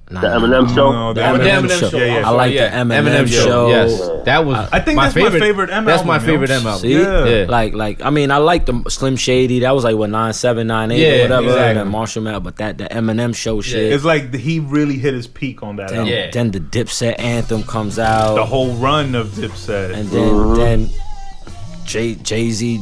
The Eminem show. No, The Eminem show. Yeah. I like the Eminem show. Yes, that was. I think that's my favorite M That's album, my yo. favorite M album. See, Yeah. like I mean, I like the Slim Shady. That was like what 97, 98 or whatever. exactly. And then Marshall Mathers, but the Eminem show shit. It's like he really hit his peak on that album. Then the Dipset anthem comes out. The whole run of Dipset. And then Jay-Z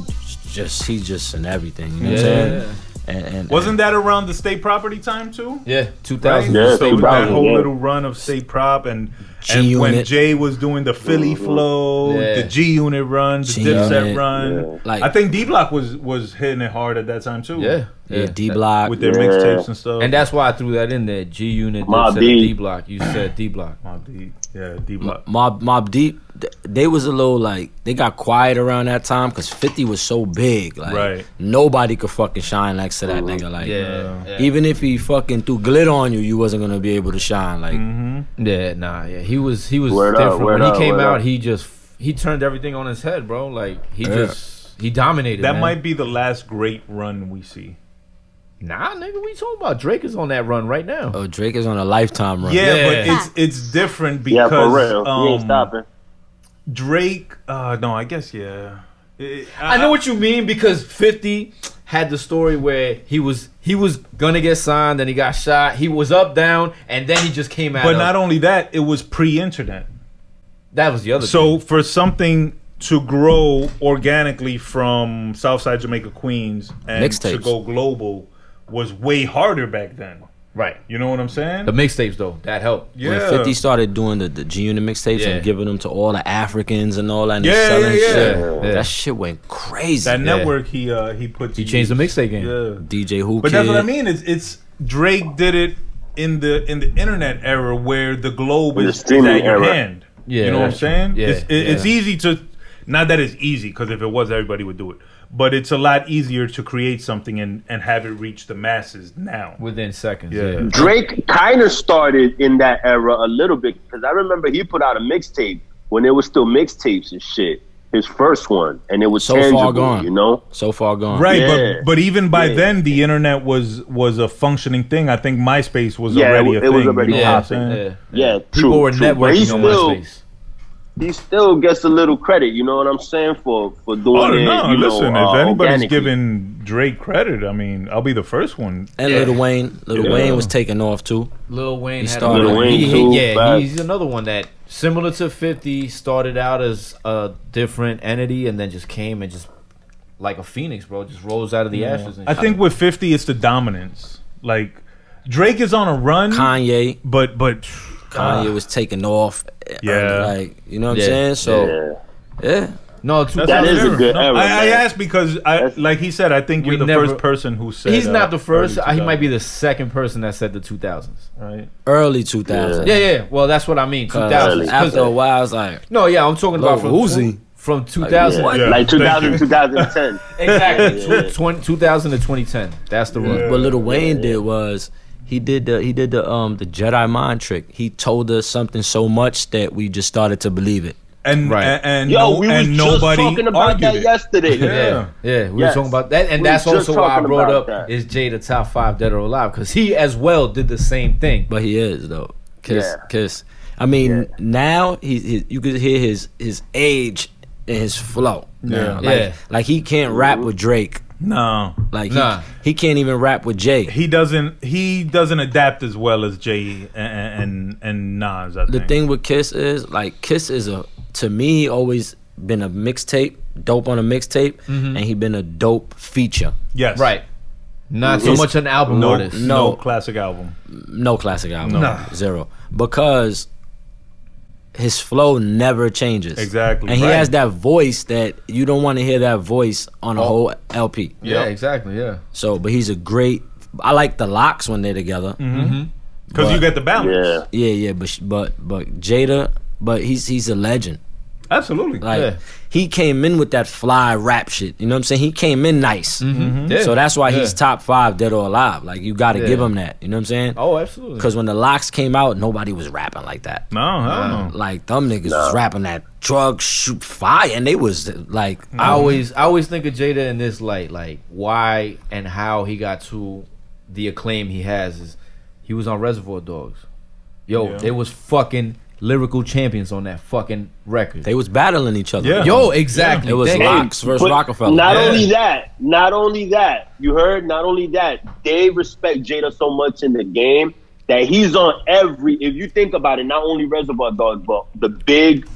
he's just in everything. You know what I'm saying? And Wasn't that around the State Property time too? Yeah, Right? 2000. Yeah, So with that 2000, whole yeah. little run of State Prop and when G-Unit. Jay was doing the Philly flow, Yeah. the G-Unit run, the G-Unit, Dipset run. yeah. Like- I think D-Block was hitting it hard at that time too. Yeah, D-Block. With their Yeah. mixtapes and stuff. and that's why I threw that in there. G Unit, Mobb said Deep. D Block. You said D Block. Mobb Deep. Yeah, D-Block. Mobb Deep, they was a little like, they got quiet around that time because 50 was so big. Like, Right. nobody could fucking shine next to that nigga. Like, even if he fucking threw glitter on you, you wasn't gonna be able to shine. Like, He was Word up, different. word When up, he came word out, up. he turned everything on his head, bro. Like he dominated. That man. might be the last great run we see. Nah, nigga, we talking about Drake is on that run right now. oh, Drake is on a lifetime run. Yeah, Yeah. but it's different Yeah, because for real. He ain't stopping. Drake. No, I guess yeah. I know what you mean because 50 had the story where he He was gonna get signed, then he got shot. He was up, down, and then he just came out. But not only that, it was pre-internet. That was the other thing. So for something to grow organically from Southside Jamaica, Queens, and to go global was way harder back then. Right. You know what I'm saying? The mixtapes, though, that helped. Yeah. When 50 started doing the G-Unit mixtapes and giving them to all the Africans and all that, and selling shit, that shit went crazy. That network he changed the mixtape game. Yeah. DJ Who But Kid. that's what I mean. It's Drake did it in the internet era where the globe is at your hand. Yeah. You know what I'm saying? Yeah. It's easy to, not that it's easy, because if it was, everybody would do it. But it's a lot easier to create something and have it reach the masses now. Within seconds, Drake kind of started in that era a little bit, because I remember he put out a mixtape when it was still mixtapes and shit. His first one, and it was so tangible, far gone. you know? So far gone. Right, but even by then, the internet was a functioning thing. I think MySpace was already a thing. It was already popping. Yeah, people were networking on MySpace. He still gets a little credit, you know what I'm saying, for doing it. No, you listen, know, if anybody's organically. giving Drake credit, I mean, I'll be the first one. And Lil Wayne. Lil Wayne was taking off too. Lil Wayne he started. Lil Wayne too, he's another one that, similar to 50, started out as a different entity and then just came and just, like a phoenix, bro, just rose out of the ashes. And I think with 50, it's the dominance. Like, Drake is on a run. Kanye. But Kanye was taking off. Yeah. Like, you know what I'm saying? So, yeah. No, that is a good era. I asked because, like he said, I think you're the first person who said. He's not the first. He might be the second person that said the 2000s. Right. Early 2000s. Yeah. Well, that's what I mean. 2000s. After a while, I was like, no, yeah, I'm talking about from Uzi. From 2000, like 2000 2010. Exactly. 2000 to 2010. That's the run. What Lil Wayne did was he did the Jedi mind trick. He told us something so much that we just started to believe it. And we was just talking about that yesterday. We were talking about that, and that's also why I brought up is Jada top 5 dead or alive, because he as well did the same thing. But he is though, Kiss. I mean, now he you could hear his age and his flow. Like he can't rap with Drake. No, like he can't even rap with Jay. He doesn't adapt as well as Jay and Nas. I think the thing with Kiss is like Kiss is to me always been a mixtape, dope on a mixtape, and he been a dope feature. Yes, right. Not so much an album artist. No classic album. No classic album. No. Zero. Because his flow never changes. Exactly. And he has that voice that you don't want to hear that voice on a whole LP. Yeah, exactly, yeah. So, but he's a great, I like the Locks when they're together. Because you get the balance. Yeah, but Jada, but he's a legend. Absolutely. Like he came in with that fly rap shit. You know what I'm saying? He came in nice. So that's why he's top 5 dead or alive. Like you got to give him that. You know what I'm saying? Oh, absolutely. Because when the Locks came out, nobody was rapping like that. No. Like them niggas was rapping that drug shoot fire, and they was like. I always think of Jada in this light, like why and how he got to the acclaim he has is he was on Reservoir Dogs. There was fucking lyrical champions on that fucking record. They was battling each other. Yeah. Yo, exactly. It was Locks versus Rockefeller. Not only that, you heard? Not only that, they respect Jada so much in the game that he's on if you think about it, not only Reservoir Dogs, but the big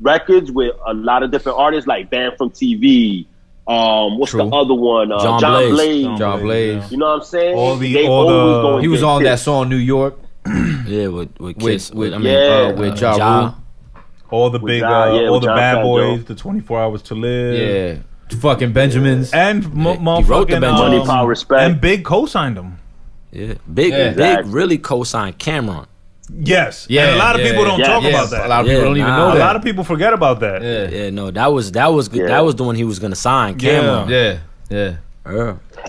records with a lot of different artists like Banned from TV. What's the other one? John Blaze. John Blaze. You know what I'm saying? He was on that song New York. Yeah, with Kiss, with Ja Rule. All the big, all the Bad Boys, the 24 Hours to Live. Yeah, fucking Benjamins. And he wrote the Benjamins. Money, Power, Respect. And Big co-signed him. Yeah, Big really co-signed Cameron. Yes. Yeah. And a lot of people don't talk about that. A lot of people don't even know that. A lot of people forget about that. Yeah, no, that was good. That was the one he was gonna sign, Cameron. Yeah.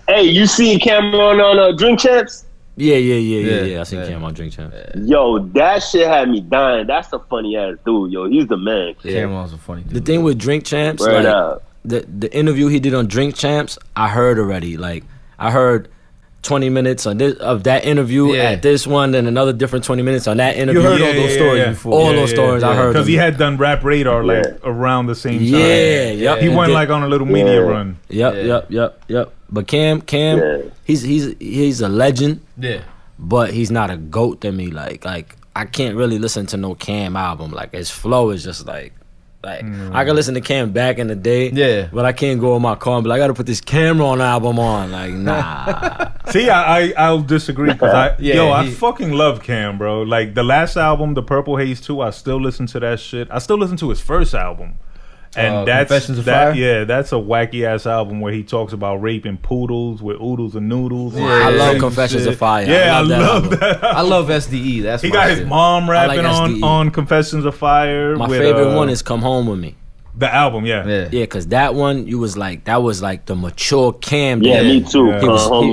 Hey, you seen Cameron on Drink Champs? Yeah. I seen Cam on Drink Champs. Yo, that shit had me dying. That's a funny ass dude, yo. He's the man. Cameron's a funny dude. The thing with Drink Champs, like, the interview he did on Drink Champs, I heard already. Like, I heard 20 minutes on this, of that interview at this one, then another different 20 minutes on that interview. You heard all those stories before. All those stories I heard. Because he had done Rap Radar around the same time. Yeah. He went like on a little media run. Yep. But Cam, he's a legend. Yeah. But he's not a GOAT to me. Like I can't really listen to no Cam album. Like his flow is just like I can listen to Cam back in the day, but I can't go in my car and be like, I gotta put this Cameron album on. Like, nah. See, I'll disagree because I fucking love Cam, bro. Like the last album, The Purple Haze 2, I still listen to that shit. I still listen to his first album. And Confessions of Fire? Yeah, that's a wacky ass album where he talks about raping poodles with oodles and noodles. Yeah, I love Confessions of Fire. Yeah, I love that. I love SDE. That's he got his mom rapping on Confessions of Fire. My favorite one is Come Home With Me. The album, yeah, because that one that was like the mature Cam. Yeah, me too.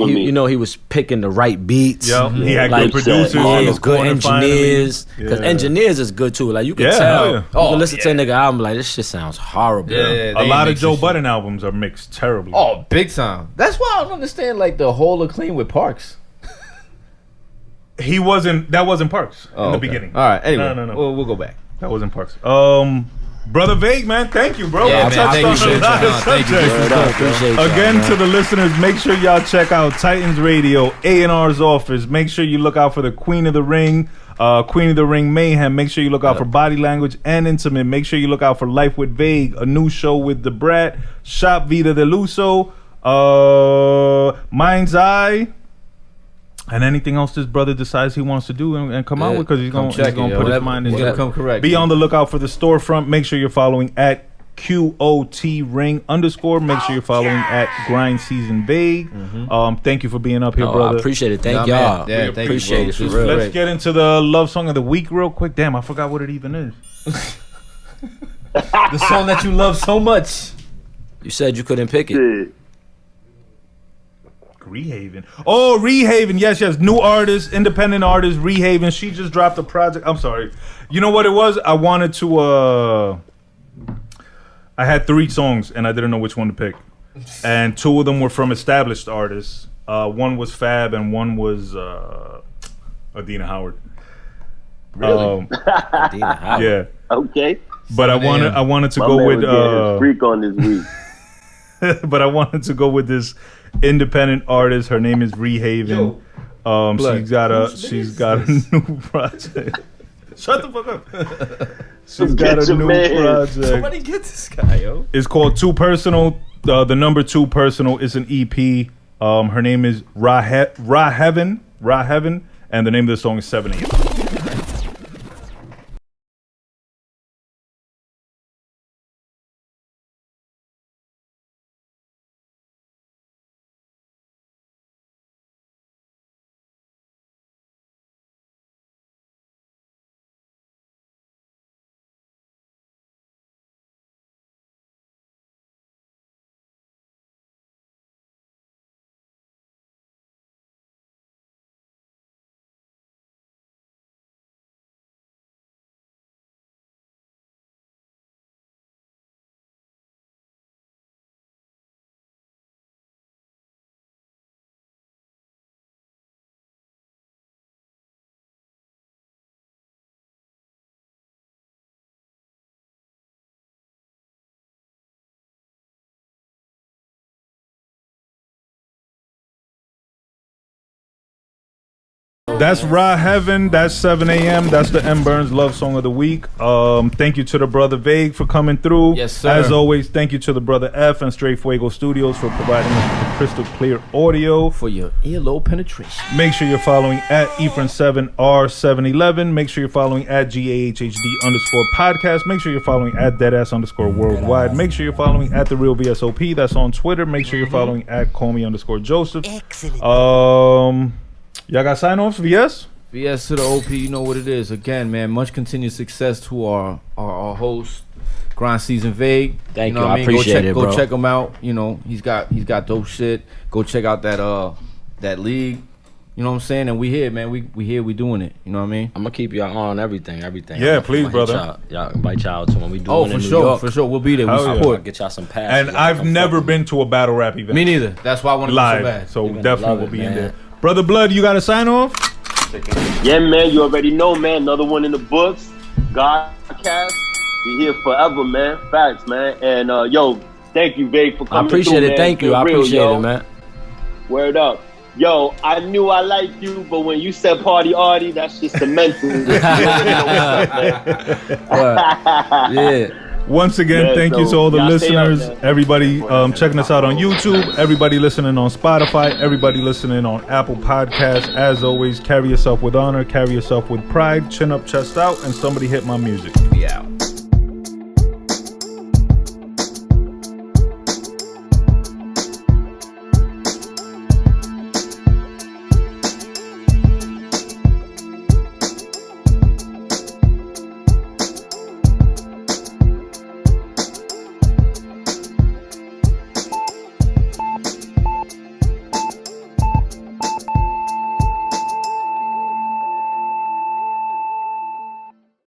You know, he was picking the right beats. Yeah, he had good producers. Good engineers. Because engineers is good too. Like you can tell. You can listen to a nigga album like this shit sounds horrible. Yeah, a lot of Joe Budden albums are mixed terribly. Oh, big time. That's why I don't understand like the whole of Clean with Parks. That wasn't Parks in the beginning. All right, anyway, no. We'll go back. That wasn't Parks. Brother Vague, man, thank you, bro. Yeah, Touched on a lot of subjects. Again, to the listeners, make sure y'all check out Titans Radio, A&R's office. Make sure you look out for the Queen of the Ring Mayhem. Make sure you look out for Body Language and Intimate. Make sure you look out for Life with Vague, a new show with The Brat, Shop Vida Deluso, Mind's Eye, and anything else this brother decides he wants to do and come out with, because he's gonna put his mind into it. Come correct. Be on the lookout for the storefront. Make sure you're following at QOT ring _. Make sure you're following at Grind Season Vague. Thank you for being up here, brother. I appreciate it. Thank y'all. Yeah, appreciate it. For real. Let's get into the love song of the week real quick. Damn, I forgot what it even is. The song that you love so much. You said you couldn't pick it. Rehaven. Oh, Rehaven. Yes. New artist, independent artist, Rehaven. She just dropped a project. I'm sorry. You know what it was? I wanted to I had 3 songs and I didn't know which one to pick. And 2 of them were from established artists. One was Fab and one was Adina Howard. Really? Adina Howard. Yeah. Okay. But I wanted to go with freak on this week. But I wanted to go with this independent artist. Her name is Rehaven. She's got a new project. Shut the fuck up. She's got a new project. Somebody get this guy, yo. It's called Too Personal. The number 2 Personal is an EP. Her name is Raheaven, and the name of the song is 7 AM. That's Raheaven. That's 7 AM. That's the M. Burnz Love Song of the Week. Thank you to the brother Vague for coming through. Yes, sir. As always, thank you to the brother F and Straight Fuego Studios for providing us with crystal clear audio. For your earlobe penetration. Make sure you're following at Ephraim7R711. Make sure you're following at GAHHD_podcast. Make sure you're following at Deadass_worldwide. Make sure you're following at The Real VSOP. That's on Twitter. Make sure you're following at Comey_Joseph. Excellent. Y'all got sign-offs, VS? VS to the OP, you know what it is. Again, man, much continued success to our host, Grind Season Vague. Thank you, I appreciate it, bro. Go check him out. You know, he's got dope shit. Go check out that league. You know what I'm saying? And we here, man. We here. We doing it. You know what I mean? I'm gonna keep y'all on everything. Yeah, please, brother. Y'all invite y'all to when we do. Oh, it for in New sure, York. for sure. We'll be there. We Hell support. Get y'all some passes. And I've never been to a battle rap event. Me neither. That's why I want to go so bad. So You're gonna definitely love will it, be in man. there. Brother Blood, you got to sign off? Yeah, man, you already know, man. Another one in the books. Godcast. We here forever, man. Facts, man. And yo, thank you, Vague, for I coming appreciate through, it. man. Thank you. I Real, appreciate yo. it, man. Word up. Yo, I knew I liked you, but when you said party arty, that's just cemented. Yeah. Once again, Yeah, thank so you to all the y'all stay up, listeners, man. everybody checking us out on YouTube, everybody listening on Spotify, everybody listening on Apple Podcasts. As always, carry yourself with honor, carry yourself with pride, chin up, chest out, and somebody hit my music. Yeah.